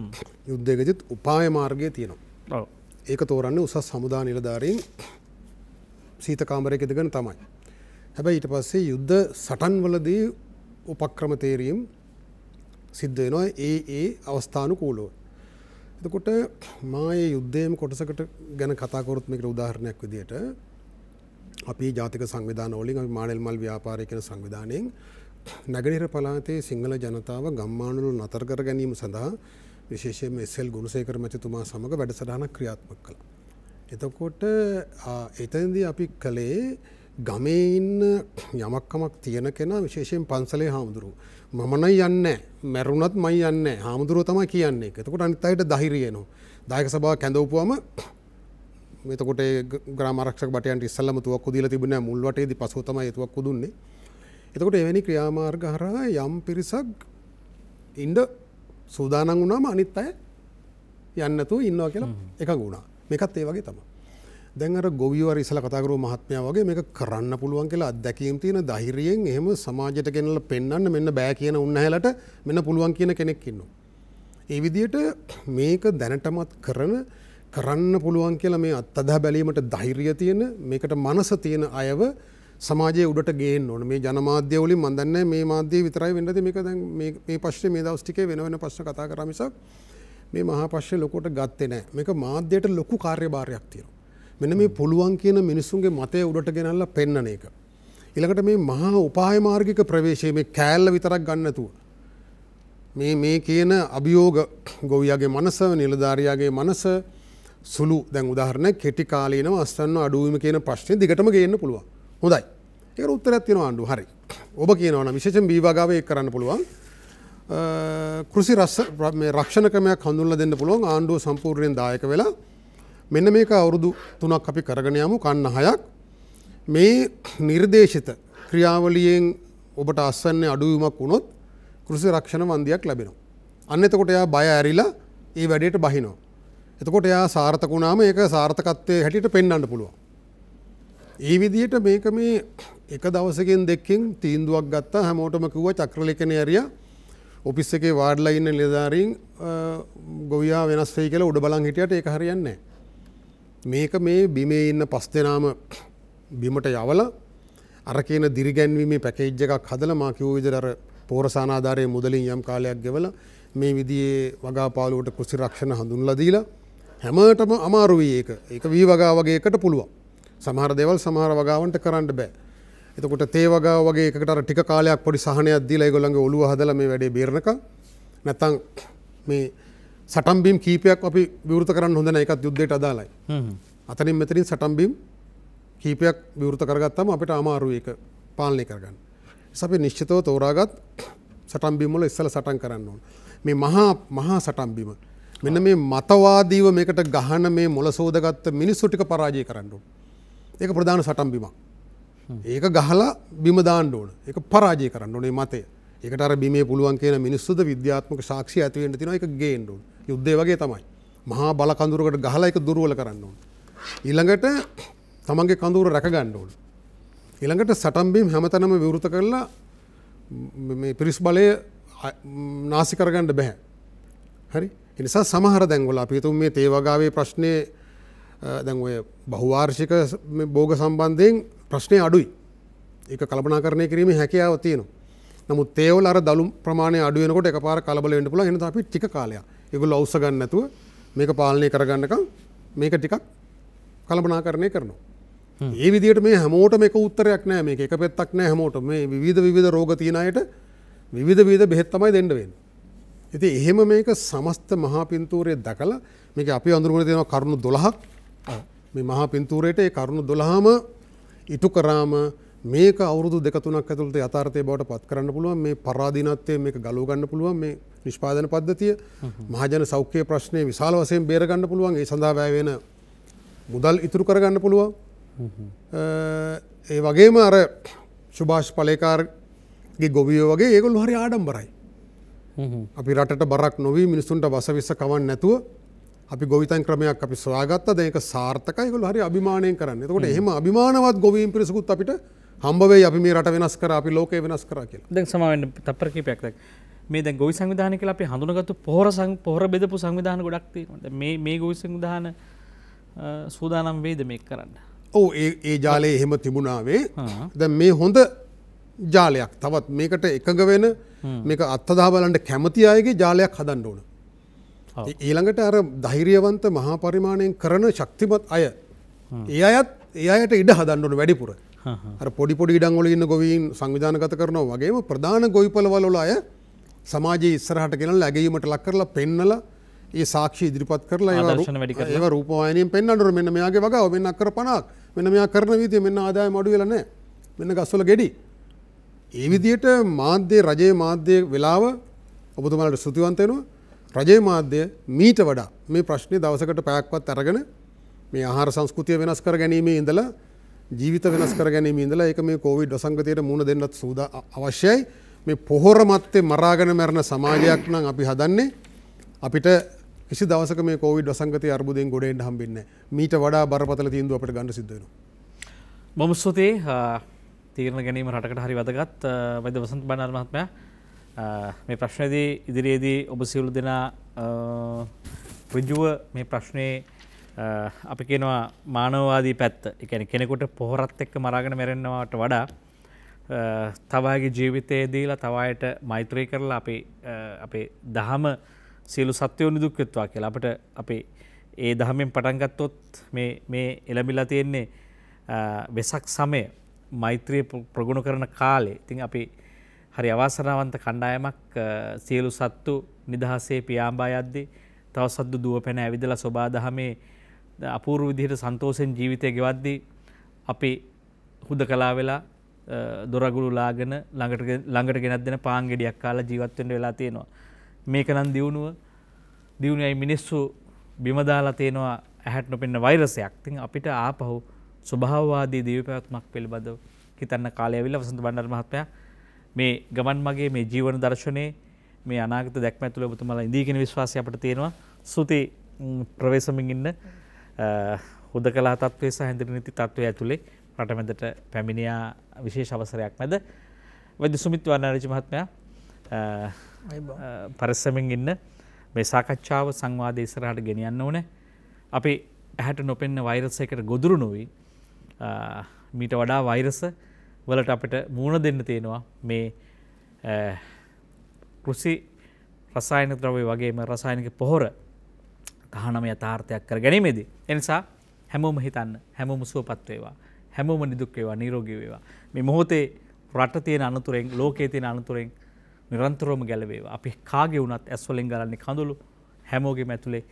යුද්ධයකදීත් උපාය මාර්ගය තියෙනවා. ඔව්. ඒක තෝරන්නේ උසස් හමුදා නිලධාරීන් සීත කාමරයක ඉඳගෙන තමයි. හැබැයි ඊට පස්සේ යුද්ධ සටන්වලදී උපක්‍රම තේරීම් සිද්ධ වෙනවා ඒ අවස්ථානුකූලව. එතකොට මා මේ යුද්ධයේම කොටසකට ගැන කතා කරොත් මේකට උදාහරණයක් විදියට අපි ජාතික සංවිධාන වලින් අපි මානෙල් මල් ව්‍යාපාරය කියන සංවිධානයෙන් නැගෙනහිර පළාතේ සිංහල ජනතාව ගම්මානවල නතර කර ගැනීම සඳහා විශේෂයෙන්ම එස්.එල්. ගුණසේකර මැතිතුමා සමග වැඩසටහනක් ක්‍රියාත්මක කළා. එතකොට එතනදී අපි කළේ ගමේ ඉන්න යමක්කමක් තියෙන කෙනා විශේෂයෙන් පන්සලේ හාමුදුරුවෝ මම නම් යන්නේ මැරුණත් මම යන්නේ හාමුදුරුවෝ තමයි කියන්නේ ඒක. එතකොට අනිත් අයට ධෛර්යය එනවා. දායක සභාව කැඳවුවාම එතකොට ග්‍රාම ආරක්ෂක බටයන්ට ඉස්සල්ලාම තුවක්කු දීලා තිබුණේ මුල් වටේදී පසුව තමයි ඒ තුවක්කු දුන්නේ. එතකොට එවැනි ක්‍රියාමාර්ග හරහා යම් පිරිසක් ඉන්න සූදානම් වුණාම අනිත් අය යන්නේ නැතුව ඉන්නවා කියලා එකඟ වුණා. මේකත් ඒ වගේ තමයි. දැන් අර ගොවියෝ අර ඉස්සලා කතා කරපු මහත්මයා වගේ මේක කරන්න පුළුවන් කියලා අත්දැකීම් තියෙන ධෛර්යයෙන් එහෙම සමාජයට ගෙනල්ලා පෙන්වන්න මෙන්න බෑ කියන උන්නහැලට මෙන්න පුළුවන් කියන කෙනෙක් ඉන්නවා. ඒ විදිහට මේක දැනටමත් කරන්න පුළුවන් කියලා මේ අත්දැක බැලීමට ධෛර්යය තියෙන මේකට මනස තියෙන අයව සමාජයේ උඩට ගේන්න ඕන. මේ ජනමාධ්‍ය වලින් මම දන්නේ මේ මාධ්‍ය විතරයි වෙන්නද මේක දැන් මේ ප්‍රශ්නේ මේ දවස් ටිකේ වෙන ප්‍රශ්න කතා කරා මිසක් මේ මහා ප්‍රශ්නේ ලොකුට ගත්තේ නැහැ. මේක මාධ්‍යයට ලොකු කාර්යභාරයක් තියෙනවා. මෙන්න මේ පුළුවන් කියන මිනිසුන්ගේ මතය උඩට ගෙනල්ලා පෙන්නන එක. ඊළඟට මේ මහා උපාය මාර්ගික ප්‍රවේශයේ මේ කෑල්ල විතරක් ගන්න නැතුව මේ කියන අභියෝග ගොවියාගේ මනස, නිලධාරියාගේ මනස සුළු දැන් උදාහරණයක් කෙටි කාලීනව අස්වැන්න අඩුවීම කියන ප්‍රශ්නේ දිගටම ගේන්න පුළුවන්. හොඳයි. ඒකට උත්තරයක් තියෙනවා ආණ්ඩුව. හරි. ඔබ කියනවා නම් විශේෂයෙන් බී වගාවේ ඒක කරන්න පුළුවන්. කෘෂි රක්ෂණ ක්‍රමයක් හඳුන්වලා දෙන්න පුළුවන් ආණ්ඩුව සම්පූර්ණයෙන් දායක වෙලා මෙන්න මේක අවුරුදු 3ක් අපි කරගෙන යමු කන්න 6ක් මේ නිර්දේශිත ක්‍රියාවලියෙන් ඔබට අස්වැන්නේ අඩුවීමක් වුණොත් කෘෂි රක්ෂණ වන්දියක් ලැබෙනවා. අන්න එතකොට එයා බය ඇරිලා ඒ වැඩේට බහිනවා. එතකොට එයා සාර්ථක වුණාම ඒක සාර්ථකත්වයේ හැටියට පෙන්වන්න පුළුවන්. ඒ විදිහට මේක මේ එක දවසකින් දෙකකින් තීන්දුවක් ගත්තා හැමෝටම කිව්වා චක්‍රලේඛනය ඇරියා ඔෆිස් එකේ වාඩිලා ඉන්න නිලධාරීන් ගොවියා වෙනස් වෙයි කියලා උඩ බලන් හිටියට ඒක හරියන්නේ නැහැ. මේක මේ බිමේ ඉන්න 5 දෙනාම බිමට යවලා අර කියන දිරිගැන්වීමේ පැකේජ් එකක් හදලා මා කිව්ව විදිහට අර පෝරසාන ආධාරයේ මුදලින් යම් කාලයක් ගෙවලා මේ විදිහේ වගාපාලුවට කෘෂි රක්ෂණ හඳුන්ලා දීලා හැමතෙම අමාරු වෙයි ඒක. ඒක වී වගා වගේ එකට පුළුවන්. සමහර දේවල් සමහර වගාවන්ට කරන්න බෑ. එතකොට තේ වගාව වගේ එකකට අර ටික කාලයක් පොඩි සහනයක් දීලා ඒගොල්ලන්ගේ ඔළුව හදලා මේ වැඩේ බේරනකම් නැත්තම් මේ සටන් බීම් කීපයක් අපි විවෘත කරන්න හොඳ නැහැ. ඒකත් යුද්ධයට අදාළයි. අතනින් මෙතනින් සටන් බීම් කීපයක් විවෘත කරගත්තාම අපිට අමාරුයි ඒක පාලනය කරගන්න. ඒස අපි නිශ්චිතව තෝරාගත් සටන් බීම් වල ඉස්සලා සටන් කරන්න ඕන. මේ මහා සටන් බීම මෙන්න මේ මතවාදීව මේකට ගහන මේ මොළ සෝදගත්ත මිනිස්සු ටික පරාජය කරන්න ඕන. ඒක ප්‍රධාන සටන් බීමක්. ඒක ගහලා බිම දාන්න ඕන. ඒක පරාජය කරන්න ඕනේ මතය. ඒකට අර බිමේ පුළුවන් කියන මිනිස්සුද විද්‍යාත්මක සාක්ෂි ඇති වෙන්න තියෙනවා. ඒක ගේන්න ඕන. යුද්ධය වගේ තමයි. මහා බල කඳුරකට ගහලා ඒක දුර්වල කරන්න ඕන. ඊළඟට තමන්ගේ කඳුර රැක ගන්න ඕන. ඊළඟට සටන් බීම් හැමතැනම විවෘත කරලා මේ පිරිස් බලය නාසි කරගන්න බෑ. හරි? ඒ නිසා සමහර දැන්වල අපි හිතමු මේ තේ වගාවේ ප්‍රශ්නේ දැන් ඔය බහුවාර්ෂික භෝග සම්බන්ධයෙන් ප්‍රශ්නේ අඩුයි. ඒක කල්පනාකරණය කිරීමේ හැකියාව තියෙනවා. නමුත් තේවල අර දළු ප්‍රමාණය අඩු වෙනකොට එකපාර කලබල වෙන්න පුළුවන්. එහෙනම් අපි ටික කාලයක් ඒගොල්ලෝ අවශ්‍ය ගන්න නැතුව මේක පාලනය කරගන්නකම් මේක ටිකක් කල්පනාකරණය කරනවා. ඒ විදිහට මේ හැමෝටම එක උත්තරයක් නෑ. මේක එක පැත්තක් නෑ හැමෝටම. මේ විවිධ රෝග තියෙන අයට විවිධ බෙහෙත් තමයි දෙන්න වෙන්නේ. ඉතින් එහෙම මේක සමස්ත මහා පින්තූරයේ දැකලා මේක අපි අඳුරගෙන තියෙනවා කරුණු 12ක්. මේ මහා පින්තූරයට ඒ කරුණු 12ම ඉටු කරාම මේක අවුරුදු 2-3ක් ඇතුළත යථාර්ථය බවට පත් කරන්න පුළුවන්. මේ පරාදීනත්වයෙන් මේක ගලව ගන්න පුළුවන්. මේ නිෂ්පාදන පද්ධතිය මහජන සෞඛ්‍ය ප්‍රශ්නේ විශාල වශයෙන් බේර ගන්න පුළුවන්. ඒ සඳහා වැය වෙන මුදල් ඉතුරු කර ගන්න පුළුවන්. ඒ වගේම අර සුභාෂ් පලේකාර්ගේ ගොවියෝ වගේ ඒගොල්ලෝ හරි ආඩම්බරයි. අපි රටට බරක් නොවී මිනිස්සුන්ට වසවිස්ස කවන්න නැතුව අපි ගොවිතැන් ක්‍රමයක් අපි සොයාගත්තා. දැන් ඒක සාර්ථකයි. ඒගොල්ලෝ හරි අභිමාණයෙන් කරන්නේ. එතකොට එහෙම අභිමානවත් ගොවීන් පිරිසකුත් අපිට හම්බ වෙයි. අපි මේ රට වෙනස් කරා, අපි ලෝකය වෙනස් කරා කියලා. දැන් සමාවෙන්න තප්පර කීපයක් දැන් මේ දැන් ගොවි සංවිධානය කියලා අපි හඳුනගත්තු පොහොර බෙදපු සංවිධාන ගොඩක් තියෙනවා. දැන් මේ ගොවි සංවිධාන සූදානම් වෙයිද මේක කරන්න? ඔව් ඒ ජාලේ එහෙම තිබුණාවේ. දැන් මේ හොඳ ජාලයක් තවත් මේකට එකඟ වෙන මේක අත්දැක බලන්න කැමති අයගේ ජාලයක් හදන්න ඕන. ඊළඟට අර ධෛර්යවන්ත මහා පරිමාණයෙන් කරන ශක්තිමත් අය ඒ අයට ඉඩ හදන්න ඕන වැඩිපුර. අර පොඩි පොඩි ඉඩම් වල ඉන්න ගොවීන් සංවිධානගත කරනවා වගේම ප්‍රධාන ගොවිපළවල වල අය සමාජයේ ඉස්සරහට ගෙනල්ලා ඇගයීමට ලක් කරලා පෙන්නලා ඒ සාක්ෂි ඉදිරිපත් කරලා ඒවා රූපවාහිනියෙන් පෙන්වන්න ඕන. මෙන්න මෙයාගේ වගාව මෙන්න අක්කර 50ක් මෙන්න මෙයා කරන විදිය මෙන්න ආදායම අඩු වෙලා නැහැ. මෙන්න ගස්වල ගෙඩි. ඒ විදිහට මාධ්‍ය රජයේ මාධ්‍ය වෙලාව ඔබතුමාලට ස්තුතිවන්ත වෙනවා. රජයේ මාධ්‍ය මීට වඩා මේ ප්‍රශ්නේ දවසකට පැයක්වත් අරගෙන මේ ආහාර සංස්කෘතිය වෙනස් කර ගැනීමේ ඉඳලා ජීවිත වෙනස් කර ගැනීමේ ඉඳලා ඒක මේ කොවිඩ් වසංගතයට මුහුණ දෙන්නත් අවශ්‍යයි. මේ පොහොර මැත්තේ මරාගෙන මරන සමාජයක් නම් අපි හදන්නේ. අපිට කිසි දවසක මේ කොවිඩ් වසංගතයේ අර්බුදයෙන් ගොඩ එන්න හම්බෙන්නේ නැහැ. මීට වඩා බරපතල තීන්දුව අපිට ගන්න සිද්ධ වෙනවා. බොහොම ස්තුතියි. තීරණ ගැනීම රටකට හරි වැදගත්. වෛද්‍ය වසන්ත බණ්ඩාර මහත්මයා මේ ප්‍රශ්නේදී ඉදිරියේදී ඔබ සියලු දෙනා ඍජුව මේ ප්‍රශ්නේ අපි කියනවා මානවවාදී පැත්ත. ඒ කියන්නේ කෙනෙකුට පොහොරත් එක්ක මරාගෙන මැරෙන්නවට වඩා තව අයගේ ජීවිතය දීලා තව අයට මෛත්‍රී කරලා අපේ දහම සියලු සත්වයෝ නිදුක් වෙත්වා කියලා අපිට අපේ ඒ දහමෙන් පටන් ගත්තොත් මේ එළඹිලා තියෙන්නේ වෙසක් සමය මෛත්‍රිය ප්‍රගුණ කරන කාලේ. ඉතින් අපි හරි අවාසනාවන්ත කණ්ඩායමක් සියලු සත්තු නිදහසේ පියාඹා යද්දී තව සත්තු දුවපැන ඇවිදලා සෝබා දහමේ අපූර්ව විදිහට සන්තෝෂෙන් ජීවිතය ගෙවද්දී අපි හුදකලා වෙලා දොරගුළු ලාගෙන ළඟට ගෙනත් දෙන පාන් ගෙඩියක් කාලා ජීවත් වෙන්න වෙලා තියෙනවා. මේක නම් දියුණුවයි මිනිස්සු බිම දාලා තියෙනවා ඇහැට නොපෙනෙන වෛරසයක්. ඉතින් අපිට ආපහු ස්වභාවවාදී දිව්‍ය පැවැත්මක් පිළිබඳව හිතන්න කාලය ඇවිල්ලා වසන්ත බණ්ඩාර මහත්මයා මේ ගමන් මගේ මේ ජීවන දර්ශනයේ මේ අනාගත දැක්ම ඇතුළේ ඔබතුමාලා ඉඳී කියන විශ්වාසය අපිට තියෙනවා. ස්තුති ප්‍රවේශමින් ඉන්න හුදකලා තත්ත්වයේ සහ ඉන්ද්‍රිය නීති තත්ත්වයේ ඇතුළේ රටමැදට පැමිණියා විශේෂ අවසරයක් මැද වෛද්‍ය සුමිත් වර්ණාරච්චි මහත්මයා පරිස්සමින් ඉන්න මේ සාකච්ඡාව සංවාදය ඉස්සරහට ගෙනියන්න ඕනේ. අපි ඇහැට නොපෙනෙන වෛරස් එකකට ගොදුරු නොවි මීට වඩා වෛරස් වලට අපිට මුහුණ දෙන්න තියෙනවා මේ කෘෂි රසායනික ද්‍රව්‍ය වගේම රසායනික පොහොර තහනම යථාර්ථයක් කර ගැනීමේදී. ඒ නිසා හැමෝම හිතන්න හැමෝම සුවපත් වේවා. හැමෝම නිදුක් වේවා නිරෝගී වේවා. මේ මොහොතේ රට තියෙන අනතුරෙන් ලෝකයේ තියෙන අනතුරෙන් නිරන්තරවම ගැලවේවා. අපි කාගේ වුණත් ඇස් වලින් ගලන්නේ කඳුළු. හැමෝගෙම ඇතුලේ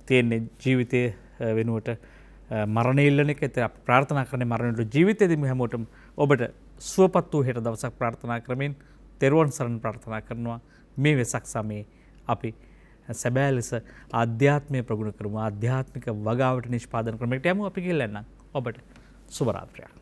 තියෙන ජීවිතයේ වෙනුවට මරණය ඉල්ලන එක. අපි ප්‍රාර්ථනා කරන්නේ මරණයට ජීවිතයේදී හැමෝටම ඔබට සුවපත් වූ හෙට දවසක් ප්‍රාර්ථනා කරමින් තෙරුවන් සරණ ප්‍රාර්ථනා කරනවා. මේ වෙසක් සමයේ අපි සැබෑ ලෙස ආධ්‍යාත්මය ප්‍රගුණ කරමු. ආධ්‍යාත්මික වගාවට නිෂ්පාදන ක්‍රමයකට යමු. අපි ගිහින් එන්නම්. ඔබට සුබ රාත්‍රියක්.